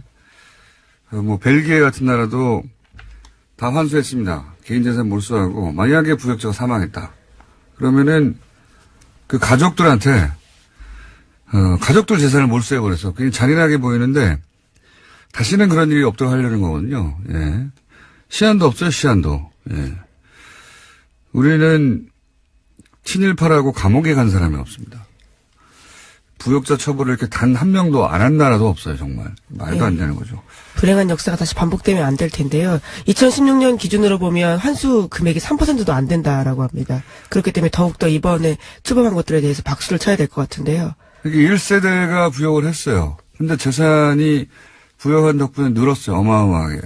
뭐 벨기에 같은 나라도 다 환수했습니다. 개인 재산 몰수하고 만약에 부역자가 사망했다. 그러면은 그 가족들한테 가족들 재산을 몰수해버려서 그냥 잔인하게 보이는데 다시는 그런 일이 없도록 하려는 거거든요. 예. 시한도 없어요, 시한도. 예. 우리는 친일파라고 감옥에 간 사람이 없습니다. 부역자 처벌을 이렇게 단 한 명도 안 한 나라도 없어요, 정말. 말도 안 되는 거죠. 불행한 역사가 다시 반복되면 안 될 텐데요. 2016년 기준으로 보면 환수 금액이 3%도 안 된다라고 합니다. 그렇기 때문에 더욱더 이번에 추범한 것들에 대해서 박수를 쳐야 될 것 같은데요. 이게 1세대가 부역을 했어요. 근데 재산이 부역한 덕분에 늘었어요, 어마어마하게.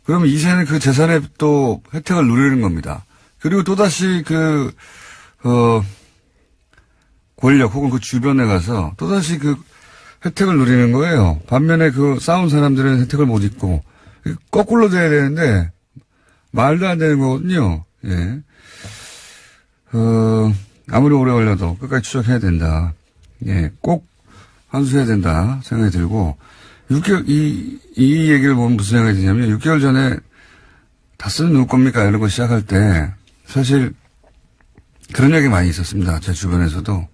그러면 2세는 그 재산에 또 혜택을 누리는 겁니다. 그리고 또다시 권력 혹은 그 주변에 가서 또다시 그 혜택을 누리는 거예요. 반면에 그 싸운 사람들은 혜택을 못 입고 거꾸로 돼야 되는데 말도 안 되는 거거든요. 예. 아무리 오래 걸려도 끝까지 추적해야 된다. 예. 꼭 환수해야 된다 생각이 들고 6개월 이 얘기를 보면 무슨 생각이 드냐면 6개월 전에 다스는 누구 겁니까? 이런 거 시작할 때 사실 그런 얘기 많이 있었습니다. 제 주변에서도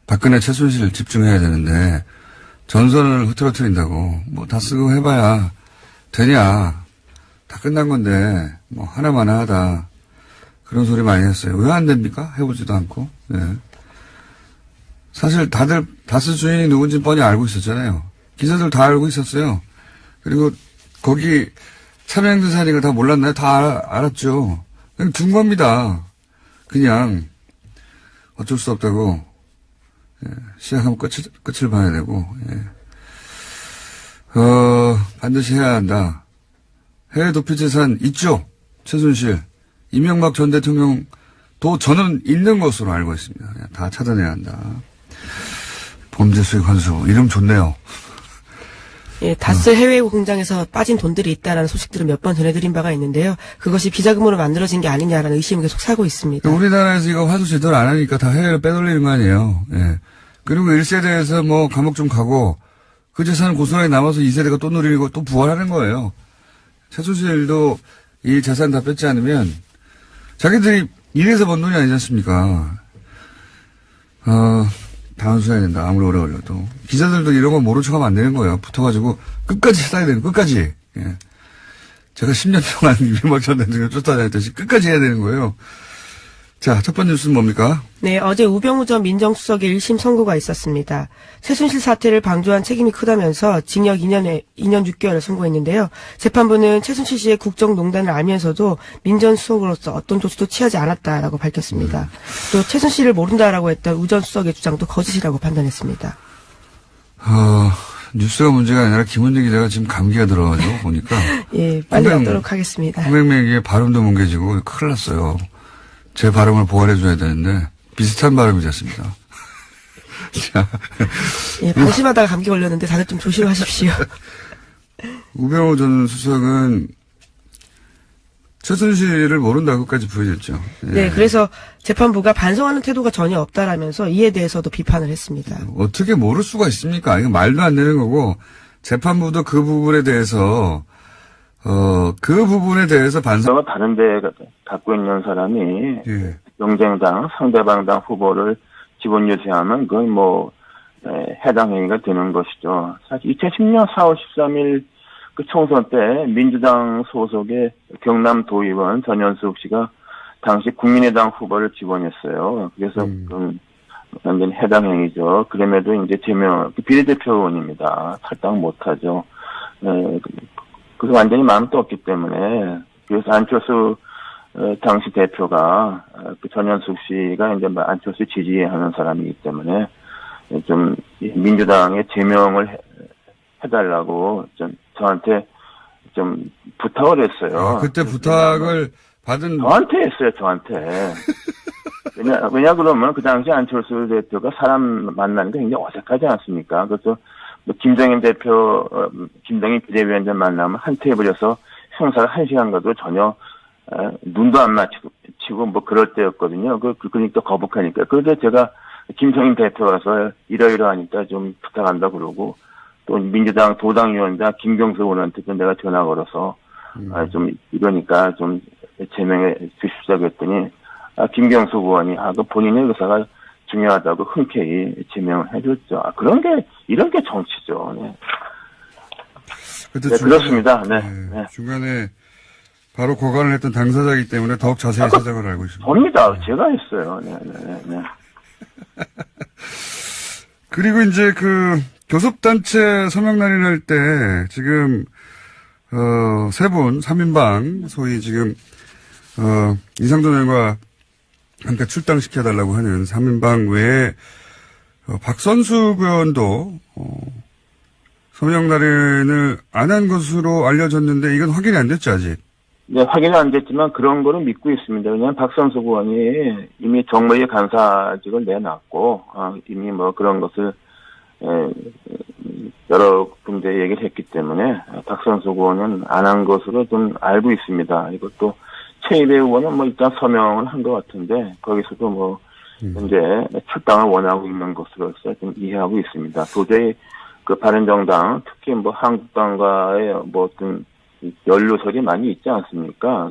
박근혜 최순실 집중해야 되는데 전선을 흐트러뜨린다고 뭐 다 쓰고 해봐야 되냐. 다 끝난 건데 뭐 하나마나 하다. 그런 소리 많이 했어요. 왜 안 됩니까? 해보지도 않고. 예. 사실 다들 다스 주인이 누군지 뻔히 알고 있었잖아요. 기자들 다 알고 있었어요. 그리고 거기 참여행사 사리가 다 몰랐나요? 다 알았죠. 그냥 둔 겁니다. 그냥 어쩔 수 없다고. 예. 시작하면 끝을 봐야 되고. 예. 반드시 해야 한다. 해외 도피 재산 있죠? 최순실. 이명박 전 대통령도 저는 있는 것으로 알고 있습니다. 다 찾아내야 한다. 범죄 수익 환수. 이름 좋네요. 예, 다스 해외 공장에서 빠진 돈들이 있다라는 소식들을 몇 번 전해드린 바가 있는데요. 그것이 비자금으로 만들어진 게 아니냐라는 의심이 계속 사고 있습니다. 우리나라에서 이거 환수 제대로 안 하니까 다 해외로 빼돌리는 거 아니에요. 예. 그리고 1세대에서 뭐 감옥 좀 가고 그 재산은 고스란히 남아서 2세대가 또 누리고 또 부활하는 거예요. 최순실도 이 재산 다 뺏지 않으면 자기들이 일해서 번 돈이 아니지 않습니까? 다 환수해야 된다. 아무리 오래 걸려도. 기자들도 이런 거 모른 척하면 안 되는 거예요. 붙어가지고 끝까지 찾아야 되는 끝까지. 예. 제가 10년 동안 이명박 전 대통령 쫓아다녔듯이 끝까지 해야 되는 거예요. 자, 첫 번째 뉴스는 뭡니까? 네, 어제 우병우 전 민정수석의 1심 선고가 있었습니다. 최순실 사태를 방조한 책임이 크다면서 징역 2년 6개월을 선고했는데요. 재판부는 최순실 씨의 국정농단을 알면서도 민정수석으로서 어떤 조치도 취하지 않았다라고 밝혔습니다. 또 최순실을 모른다라고 했던 우 전 수석의 주장도 거짓이라고 판단했습니다. 뉴스가 문제가 아니라 김은재 기자가 지금 감기가 들어가지고 보니까. 예, 빨리 하도록 하겠습니다. 홍백맥의 발음도 뭉개지고 큰일 났어요. 제 발음을 보완해줘야 되는데 비슷한 발음이 됐습니다. 자, 예, 방심하다가 감기 걸렸는데 다들 좀 조심하십시오. 우병우 전 수석은 최순실을 모른다고까지 부인했죠. 예. 네, 그래서 재판부가 반성하는 태도가 전혀 없다라면서 이에 대해서도 비판을 했습니다. 어떻게 모를 수가 있습니까? 이거 말도 안 되는 거고 재판부도 그 부분에 대해서 반성과 다른 데 갖고 있는 사람이 예. 경쟁당, 상대방당 후보를 지분 유세하면 그건 해당 행위가 되는 것이죠. 사실 2010년 4월 13일 그 총선 때 민주당 소속의 경남도의원 전현숙 씨가 당시 국민의당 후보를 지원했어요. 그래서 그건 완전히 해당 행위죠. 그럼에도 이제 비례대표 의원입니다. 탈당 못하죠. 그래서 완전히 마음 떴기 때문에 그래서 안철수 당시 대표가 그 전현숙 씨가 이제 안철수 지지하는 사람이기 때문에 좀 민주당에 제명을 해달라고 좀 저한테 좀 부탁을 했어요. 그때 부탁을 받은 저한테 했어요. 저한테. 왜냐 그러면 그 당시 안철수 대표가 사람 만나는 게 굉장히 어색하지 않습니까? 그래서 김정인 비대위원장 만나면 한 테이블에서 행사를 1시간 가도 전혀 눈도 안 마주치고 뭐 그럴 때였거든요. 그러니까 거북하니까. 그래서 제가 김정인 대표라서 이러이러하니까 좀 부탁한다 그러고 또 민주당 도당위원장 김경수 의원한테 내가 전화 걸어서 좀 이러니까 좀 제명해 주십시오 했더니 김경수 의원이 그 본인의 의사가 중요하다고 흔쾌히 제명을 해줬죠. 이런 게 정치죠. 네. 그렇습니다. 네. 중간에 바로 고관을 했던 당사자이기 때문에 더욱 자세히 사정을 알고 있습니다. 접니다. 제가 했어요. 네. 그리고 이제 교섭단체 서명날인을 할 때 지금 세 분 3인방 소위 지금 이상돈 의원과 함께 출당시켜달라고 하는 3인방 외에 박선숙 의원도 서명날인을 안 한 것으로 알려졌는데 이건 확인이 안 됐죠 아직? 네, 확인은 안 됐지만 그런 거는 믿고 있습니다. 왜냐하면 박선숙 의원이 이미 정무위 간사직을 내놨고 이미 그런 것을 여러 군데 얘기를 했기 때문에 박선숙 의원은 안 한 것으로 좀 알고 있습니다. 이것도 최이배 의원은 일단 서명을 한 것 같은데 거기서도 현재 출당을 원하고 있는 것으로서 좀 이해하고 있습니다. 도저히 그 바른정당 특히 한국당과의 어떤 연루설이 많이 있지 않습니까?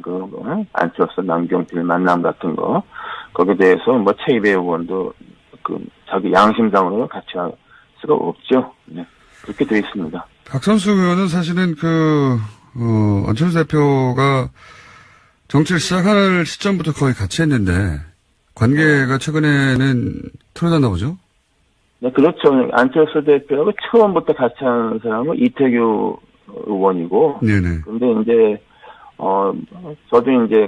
안철수 남경필 만남 같은 거 거기에 대해서 최이배 의원도 자기 양심상으로 같이 할 수가 없죠. 네. 그렇게 되어 있습니다. 박선수 의원은 사실은 안철수 대표가 정치를 시작할 시점부터 거의 같이 했는데, 관계가 최근에는 틀어졌나 보죠? 네, 그렇죠. 안철수 대표하고 처음부터 같이 한 사람은 이태규 의원이고. 네네. 근데 이제, 저도 이제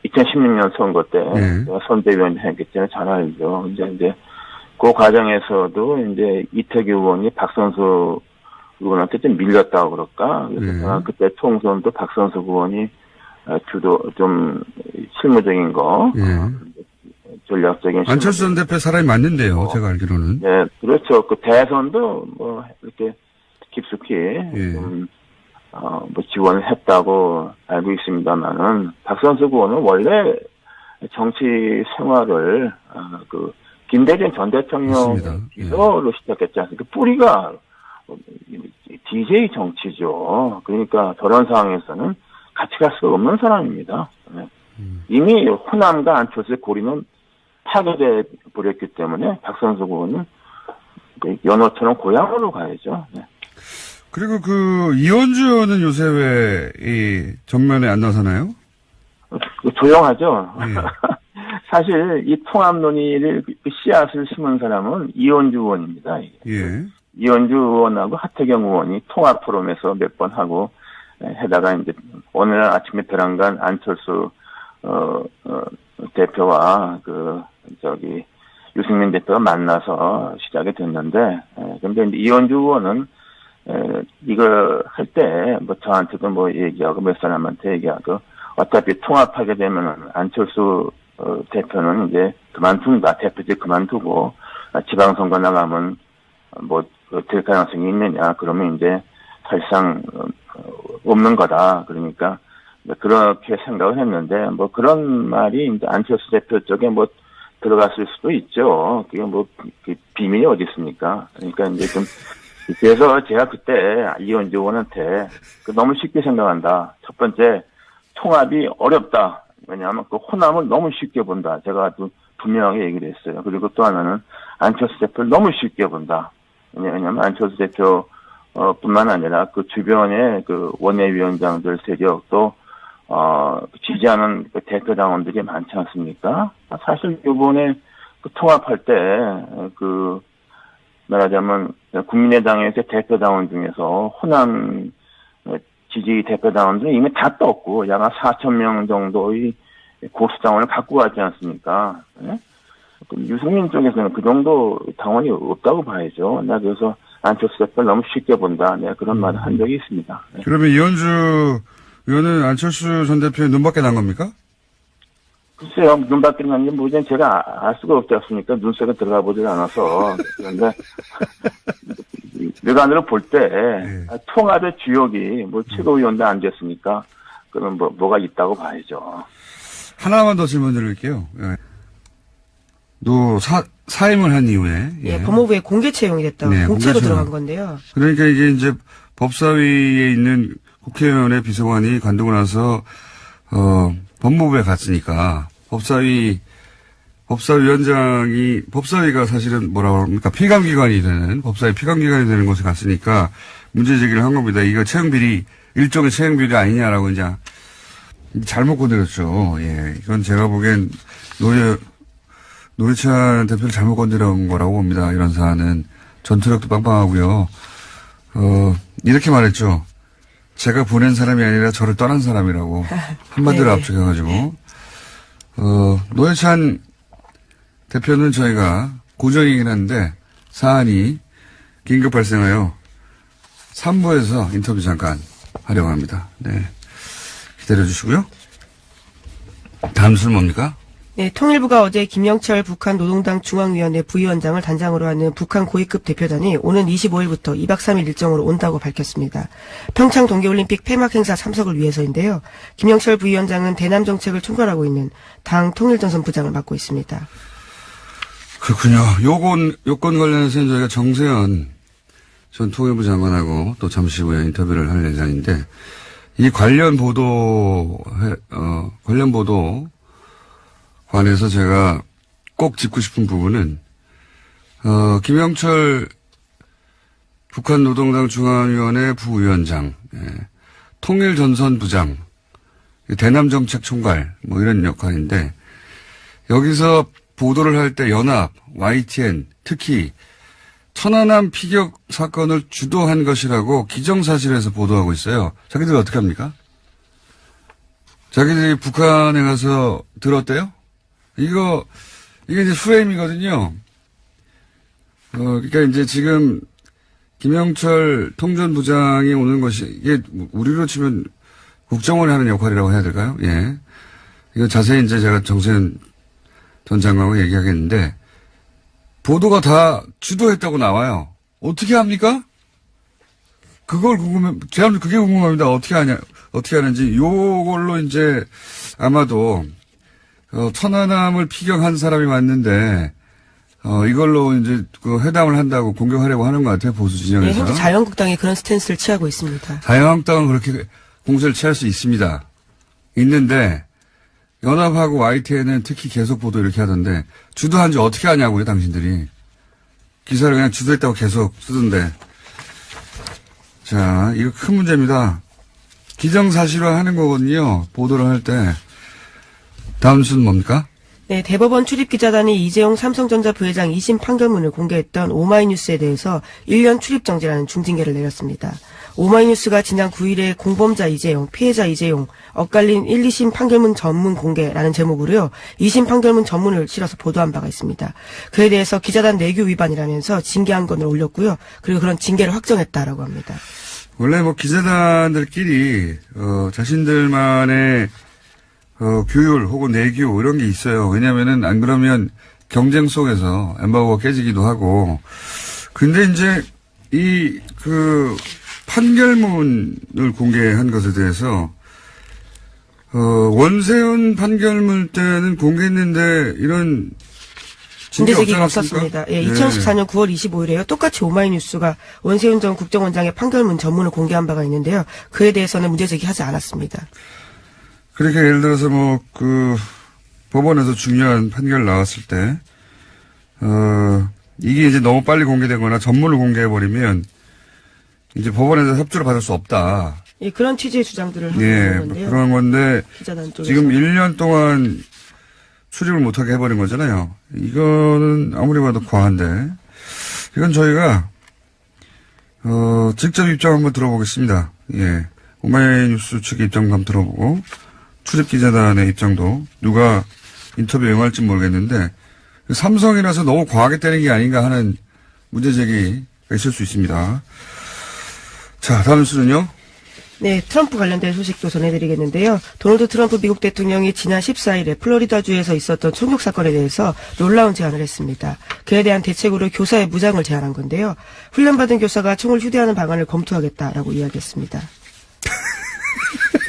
2016년 선거 때, 제가 선대위원 했기 때문에 잘 알죠. 이제, 그 과정에서도 이제 이태규 의원이 박선수 의원한테 좀 밀렸다고 그럴까. 그래서 그때 총선도 박선수 의원이 좀 실무적인 거. 전략적인. 안철수 전 대표 사람이 맞는데요, 제가 알기로는. 네, 그렇죠. 그 대선도 이렇게 깊숙이 지원을 했다고 알고 있습니다만은 박선수 의원은 원래 정치 생활을 김대중 전 대통령 비서로 시작했지 않습니까? 뿌리가 DJ 정치죠. 그러니까 저런 상황에서는 같이 갈 수가 없는 사람입니다. 네. 이미 호남과 안철수의 고리는 파괴돼 버렸기 때문에 박선수 의원은 연어처럼 고향으로 가야죠. 네. 그리고 이현주 의원은 요새 왜 이 전면에 안 나서나요? 조용하죠. 예. 사실 이 통합 논의를 씨앗을 심은 사람은 이현주 의원입니다. 예. 이현주 의원하고 하태경 의원이 통합 포럼에서 몇 번 하고 해다가 이제 오늘 아침에 벼랑간 안철수 대표와 유승민 대표가 만나서 시작이 됐는데, 근데 이제 이현주 의원은 이걸 할 때 저한테도 얘기하고 몇 사람한테 얘기하고 어차피 통합하게 되면 안철수 대표는 이제 그만둔다. 대표직 그만두고 지방선거 나가면 될 가능성이 있느냐. 그러면 이제 사실상 없는 거다. 그러니까 그렇게 생각을 했는데 그런 말이 이제 안철수 대표 쪽에 들어갔을 수도 있죠. 그게 비밀이 어디 있습니까? 그러니까 이제 그래서 제가 그때 이현주 의원한테 너무 쉽게 생각한다. 첫 번째, 통합이 어렵다. 왜냐하면 호남을 너무 쉽게 본다. 제가 아주 분명하게 얘기를 했어요. 그리고 또 하나는 안철수 대표를 너무 쉽게 본다. 왜냐하면 안철수 대표 뿐만 아니라 주변의 원내위원장들 세력도 지지하는 대표당원들이 많지 않습니까? 사실 이번에 통합할 때 말하자면 국민의당에서 대표당원 중에서 호남 지지 대표당원들은 이미 다 떴고 약 4,000명 정도의 고수당원을 갖고 가지 않습니까? 네? 유승민 쪽에서는 그 정도 당원이 없다고 봐야죠. 나 그래서 안철수 대표를 너무 쉽게 본다. 내가 그런 말을 한 적이 있습니다. 네. 그러면 이현주 의원은 안철수 전 대표의 눈밖에 난 겁니까? 글쎄요, 눈밖에 난 게 뭐지? 제가 알 수가 없지 않습니까? 눈속에 들어가 보질 않아서. 그런데, 외관으로 볼 때, 통합의 주역이 최고위원도 안 됐으니까, 그럼 뭐가 있다고 봐야죠. 하나만 더 질문 드릴게요. 예. 사임을 한 이후에. 예, 법무부에 공개 채용이 됐다고. 네, 공채로 들어간 건데요. 그러니까 이게 이제 법사위에 있는 국회의원의 비서관이 관두고 나서, 법무부에 갔으니까, 법사위가 사실은 뭐라고 합니까? 피감기관이 되는, 법사위 피감기관이 되는 곳에 갔으니까 문제 제기를 한 겁니다. 이거 일종의 채용비리 아니냐라고 이제 잘못 건드렸죠. 예. 이건 제가 보기엔 노회찬 대표를 잘못 건드린 거라고 봅니다. 이런 사안은 전투력도 빵빵하고요. 이렇게 말했죠. 제가 보낸 사람이 아니라 저를 떠난 사람이라고 한마디로 압축해가지고 노회찬 대표는 저희가 고정이긴 한데 사안이 긴급 발생하여 3부에서 인터뷰 잠깐 하려고 합니다. 네, 기다려주시고요. 다음 순 뭡니까? 네, 통일부가 어제 김영철 북한 노동당 중앙위원회 부위원장을 단장으로 하는 북한 고위급 대표단이 오는 25일부터 2박 3일 일정으로 온다고 밝혔습니다. 평창 동계올림픽 폐막 행사 참석을 위해서인데요. 김영철 부위원장은 대남 정책을 총괄하고 있는 당 통일전선 부장을 맡고 있습니다. 그렇군요. 요건 관련해서는 저희가 정세현 전 통일부 장관하고 또 잠시 후에 인터뷰를 할 예정인데 이 관련 보도 관해서 제가 꼭 짚고 싶은 부분은, 김영철 북한 노동당 중앙위원회 부위원장, 예. 통일전선부장, 대남정책총괄, 뭐 이런 역할인데, 여기서 보도를 할 때 연합, YTN, 특히 천안함 피격 사건을 주도한 것이라고 기정사실에서 보도하고 있어요. 자기들 어떻게 합니까? 자기들이 북한에 가서 들었대요? 이게 이제 프레임이거든요. 그러니까 이제 지금 김영철 통전부장이 오는 것이 이게 우리로 치면 국정원이 하는 역할이라고 해야 될까요? 예. 이거 자세히 이제 제가 정세현 전 장관하고 얘기하겠는데 보도가 다 주도했다고 나와요. 어떻게 합니까? 제가 그게 궁금합니다. 어떻게 하는지. 요걸로 이제 아마도, 천안함을 피격한 사람이 맞는데, 이걸로 이제 그 회담을 한다고 공격하려고 하는 것 같아요. 보수 진영에서. 네, 현재 자유한국당이 그런 스탠스를 취하고 있습니다. 자유한국당은 그렇게 공세를 취할 수 있는데, 연합하고 YTN은 특히 계속 보도 이렇게 하던데, 주도한 지 어떻게 하냐고요, 당신들이. 기사를 그냥 주도했다고 계속 쓰던데. 자, 이거 큰 문제입니다. 기정사실화 하는 거거든요, 보도를 할 때. 다음 순 뭡니까? 네, 대법원 출입기자단이 이재용 삼성전자 부회장 2심 판결문을 공개했던 오마이뉴스에 대해서 1년 출입정지라는 중징계를 내렸습니다. 오마이뉴스가 지난 9일에 공범자 이재용, 피해자 이재용, 엇갈린 1, 2심 판결문 전문 공개라는 제목으로요. 2심 판결문 전문을 실어서 보도한 바가 있습니다. 그에 대해서 기자단 내규 위반이라면서 징계 한 건을 올렸고요. 그리고 그런 징계를 확정했다라고 합니다. 원래 뭐 기자단들끼리 자신들만의 규율 혹은 내규 이런 게 있어요. 왜냐면은 안 그러면 경쟁 속에서 엠바고가 깨지기도 하고. 근데 이제 판결문을 공개한 것에 대해서 원세훈 판결문 때는 공개했는데 이런 문제 제기가 없었습니다. 예, 2014년 9월 25일에요. 똑같이 오마이뉴스가 원세훈 전 국정원장의 판결문 전문을 공개한 바가 있는데요. 그에 대해서는 문제 제기하지 않았습니다. 그렇게 예를 들어서 법원에서 중요한 판결 나왔을 때 이게 이제 너무 빨리 공개되거나 전문을 공개해버리면 이제 법원에서 협조를 받을 수 없다. 예, 그런 취지의 주장들을 하고 있는 건데요. 그런 건데 지금 1년 동안 출입을 못하게 해버린 거잖아요. 이거는 아무리 봐도 과한데 이건 저희가 직접 입장 한번 들어보겠습니다. 예, 오마이뉴스 측의 입장도 한번 들어보고 출입기자단의 입장도 누가 인터뷰에 응할지 모르겠는데 삼성이라서 너무 과하게 때린 게 아닌가 하는 문제 제기가 있을 수 있습니다. 자, 다음 뉴스는요. 네, 트럼프 관련된 소식도 전해드리겠는데요. 도널드 트럼프 미국 대통령이 지난 14일에 플로리다주에서 있었던 총격 사건에 대해서 놀라운 제안을 했습니다. 그에 대한 대책으로 교사의 무장을 제안한 건데요. 훈련받은 교사가 총을 휴대하는 방안을 검토하겠다라고 이야기했습니다.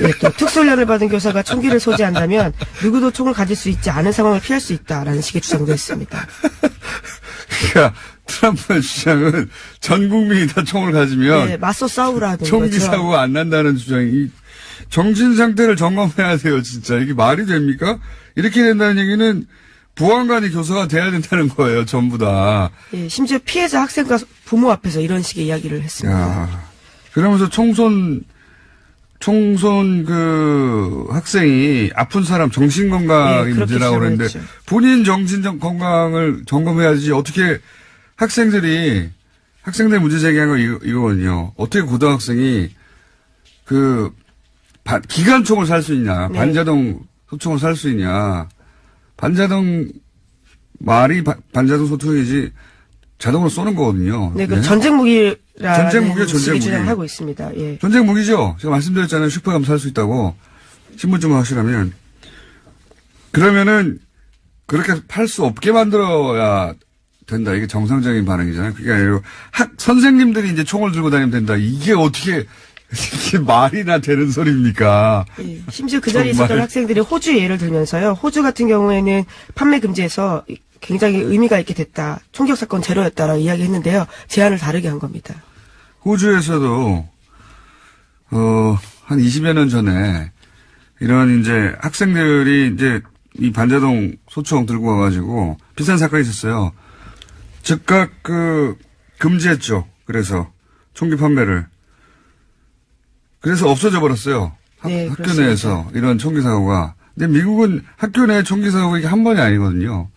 네, 또 특수훈련을 받은 교사가 총기를 소지한다면 누구도 총을 가질 수 있지 않은 상황을 피할 수 있다라는 식의 주장도 했습니다. 그러니까 트럼프의 주장은 전 국민이 다 총을 가지면 네, 맞서 싸우라는 총기 거죠. 사고가 안 난다는 주장이 정신 상태를 점검해야 돼요. 진짜 이게 말이 됩니까? 이렇게 된다는 얘기는 보안관이 교사가 돼야 된다는 거예요. 전부 다. 예, 심지어 피해자 학생과 부모 앞에서 이런 식의 이야기를 했습니다. 야, 그러면서 총선 학생이 아픈 사람 정신건강이 문제라고 그랬는데 본인 정신건강을 점검해야지 어떻게 학생들 문제 제기한 거 이거거든요. 어떻게 고등학생이 기관총을 살 수 있냐. 네. 반자동 소총을 살 수 있냐. 반자동 소총이지 자동으로 쏘는 거거든요. 네, 그 전쟁 무기라는 전쟁 무기. 주장하고 있습니다. 예. 전쟁 무기죠. 제가 말씀드렸잖아요. 슈퍼 가면 살 수 있다고. 신분증만 확실하면. 그러면은 그렇게 팔 수 없게 만들어야 된다. 이게 정상적인 반응이잖아요. 그게 아니고 선생님들이 이제 총을 들고 다니면 된다. 이게 어떻게 이게 말이나 되는 소리입니까? 예, 심지어 그 자리에 있었던 학생들이 호주 예를 들면서요. 호주 같은 경우에는 판매 금지에서 굉장히 의미가 있게 됐다. 총격 사건 제로였다라고 이야기했는데요. 제안을 다르게 한 겁니다. 호주에서도 한 20여 년 전에 이런 이제 학생들이 이제 이 반자동 소총 들고 와가지고 비싼 사건이 있었어요. 즉각 금지했죠. 그래서 총기 판매를. 그래서 없어져 버렸어요. 네, 학교 그렇습니다. 내에서 이런 총기 사고가. 근데 미국은 학교 내 총기 사고가 이게 한 번이 아니거든요.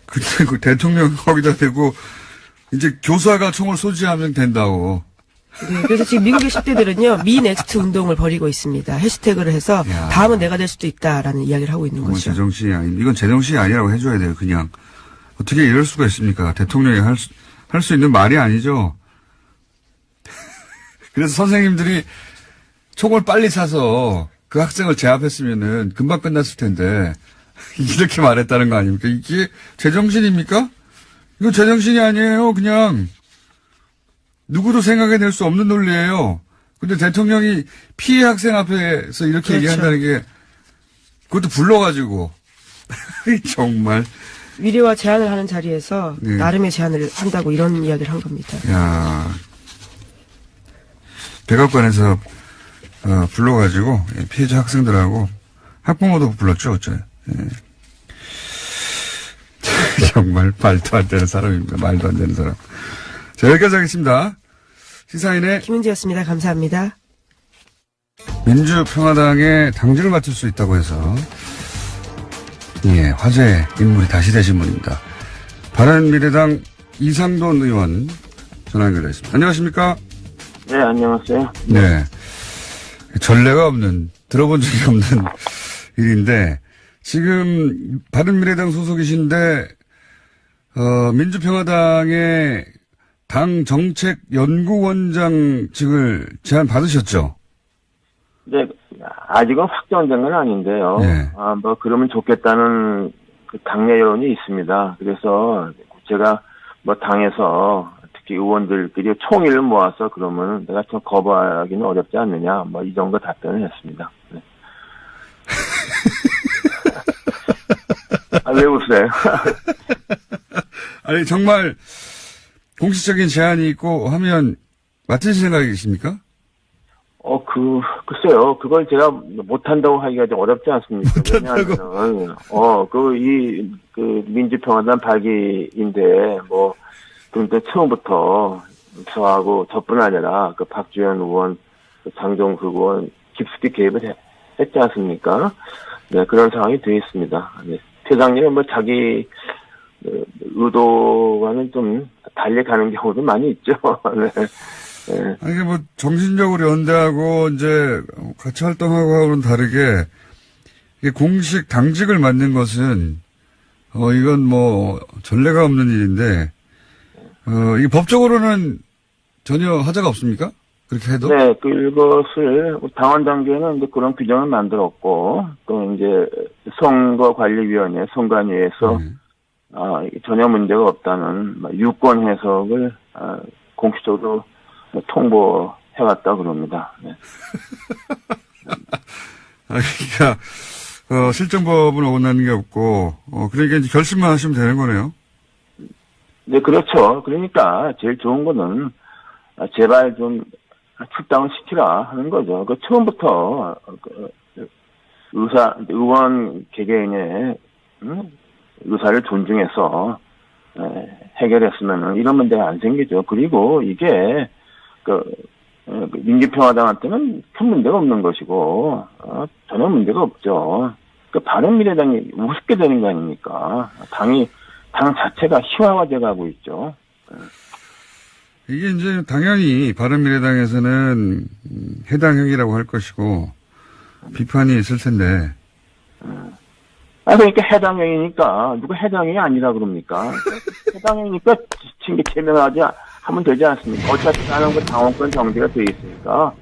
그때 그 대통령 거기다 대고 이제 교사가 총을 소지하면 된다고. 네, 그래서 지금 미국의 10대들은요, 미 넥스트 운동을 벌이고 있습니다. 해시태그를 해서 야. 다음은 내가 될 수도 있다라는 이야기를 하고 있는 정말 거죠. 제정신이 이건 제정신이 아니라고 해줘야 돼요, 그냥. 어떻게 이럴 수가 있습니까? 대통령이 할 수 있는 말이 아니죠. 그래서 선생님들이 총을 빨리 사서 그 학생을 제압했으면은 금방 끝났을 텐데, 이렇게 말했다는 거 아닙니까? 이게 제정신입니까? 이거 제정신이 아니에요, 그냥. 누구도 생각해낼 수 없는 논리예요. 근데 대통령이 피해 학생 앞에서 이렇게 그렇죠. 얘기한다는 게, 그것도 불러가지고. 정말. 위례와 제안을 하는 자리에서 네. 나름의 제안을 한다고 이런 이야기를 한 겁니다. 야 백악관에서, 불러가지고, 피해자 학생들하고, 학부모도 불렀죠, 어째. 예. 정말 말도 안 되는 사람입니다. 말도 안 되는 사람. 자, 여기까지 하겠습니다. 시사인의 김은지였습니다. 감사합니다. 민주평화당의 당직을 맡을 수 있다고 해서 예, 화제 인물이 다시 되신 분입니다. 바른미래당 이상돈 의원 전화 연결되어 있습니다. 안녕하십니까? 네, 안녕하세요. 네. 전례가 없는, 들어본 적이 없는 일인데, 지금 바른미래당 소속이신데, 민주평화당의 당 정책연구원장직을 제안 받으셨죠? 네, 아직은 확정된 건 아닌데요. 네. 그러면 좋겠다는 그 당내 여론이 있습니다. 그래서 제가 당에서 특히 의원들끼리 총의를 모아서 그러면 내가 좀 거부하기는 어렵지 않느냐, 이 정도 답변을 했습니다. 네. 왜 웃어요? 아니, 정말 공식적인 제안이 있고 하면 맡으실 생각이십니까? 글쎄요. 그걸 제가 못한다고 하기가 좀 어렵지 않습니까? 왜냐하면, 민주평화당 발기인데, 그런데 처음부터 저하고 저뿐 아니라 박주현 의원, 장종석 의원 깊숙이 개입을 했지 않습니까? 네, 그런 상황이 되어 있습니다. 네. 회장님은 자기 의도와는 좀 달리 가는 경우도 많이 있죠. 네. 네. 아니, 정신적으로 연대하고, 이제, 같이 활동하고 하고는 다르게, 이게 공식 당직을 맡는 것은, 이건 전례가 없는 일인데, 이게 법적으로는 전혀 하자가 없습니까? 그렇게 해도? 네, 그것을, 당원 단계는 이제 그런 규정을 만들었고, 또 이제, 선거관리위원회, 선관위에서, 전혀 문제가 없다는 유권 해석을, 공식적으로 통보해왔다 그럽니다. 네. 그러니까 실정법은 어긋나는 게 없고 그러니까 이제 결심만 하시면 되는 거네요. 네, 그렇죠. 그러니까 제일 좋은 거는 제발 좀 출당을 시키라 하는 거죠. 처음부터 의원 개개인의 의사를 존중해서 해결했으면 이런 문제가 안 생기죠. 그리고 이게 민주평화당한테는 큰 문제가 없는 것이고 전혀 문제가 없죠. 바른미래당이 우습게 되는 거 아닙니까? 당 자체가 희화화돼 가고 있죠. 이게 이제 당연히 바른미래당에서는 해당형이라고 할 것이고 비판이 있을 텐데. 그러니까 해당형이니까 누가 해당형이 아니라 그럽니까? 해당형이니까 징계 제명하지 하면 되지 않습니까? 어차피 나는 당원권 정지가 돼 있으니까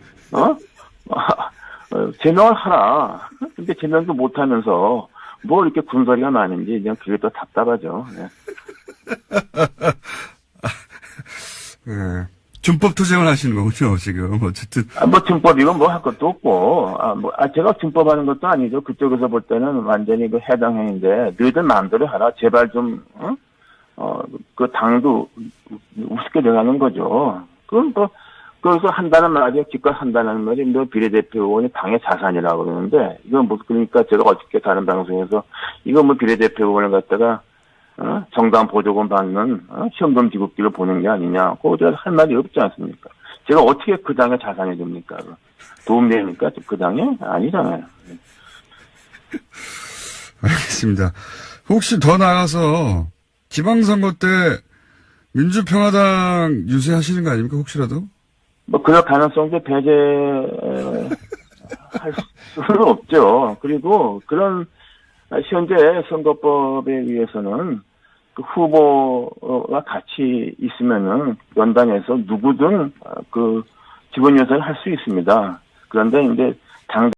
제명을 하라. 근데 제명도 못하면서 뭐 이렇게 군소리가 많은지 그냥 그게 더 답답하죠. 네. 네. 준법 투쟁을 하시는 거군요, 지금. 어쨌든. 준법이고 할 것도 없고, 제가 준법하는 것도 아니죠. 그쪽에서 볼 때는 완전히 해당형인데, 너희들 마음대로 하라. 제발 좀, 당도 우습게 돼가는 거죠. 거기서 한다는 말이, 기껏 한다는 말이, 비례대표 의원이 당의 자산이라고 그러는데, 이건 그러니까 제가 어저께 다른 방송에서, 이거 비례대표 의원을 갖다가, 정당 보조금 받는, 시험금 지급기를 보는 게 아니냐. 그거 할 말이 없지 않습니까? 제가 어떻게 그 당에 자산이 됩니까? 도움됩니까? 그 당에? 아니잖아요. 알겠습니다. 혹시 더 나아가서 지방선거 때 민주평화당 유세하시는 거 아닙니까? 혹시라도? 뭐 그럴 가능성도 배제할 수는 없죠. 그리고 그런 현재 선거법에 의해서는 그 후보가 같이 있으면은 연당에서 누구든 그 기본 요소를 할 수 있습니다. 그런데 이제 당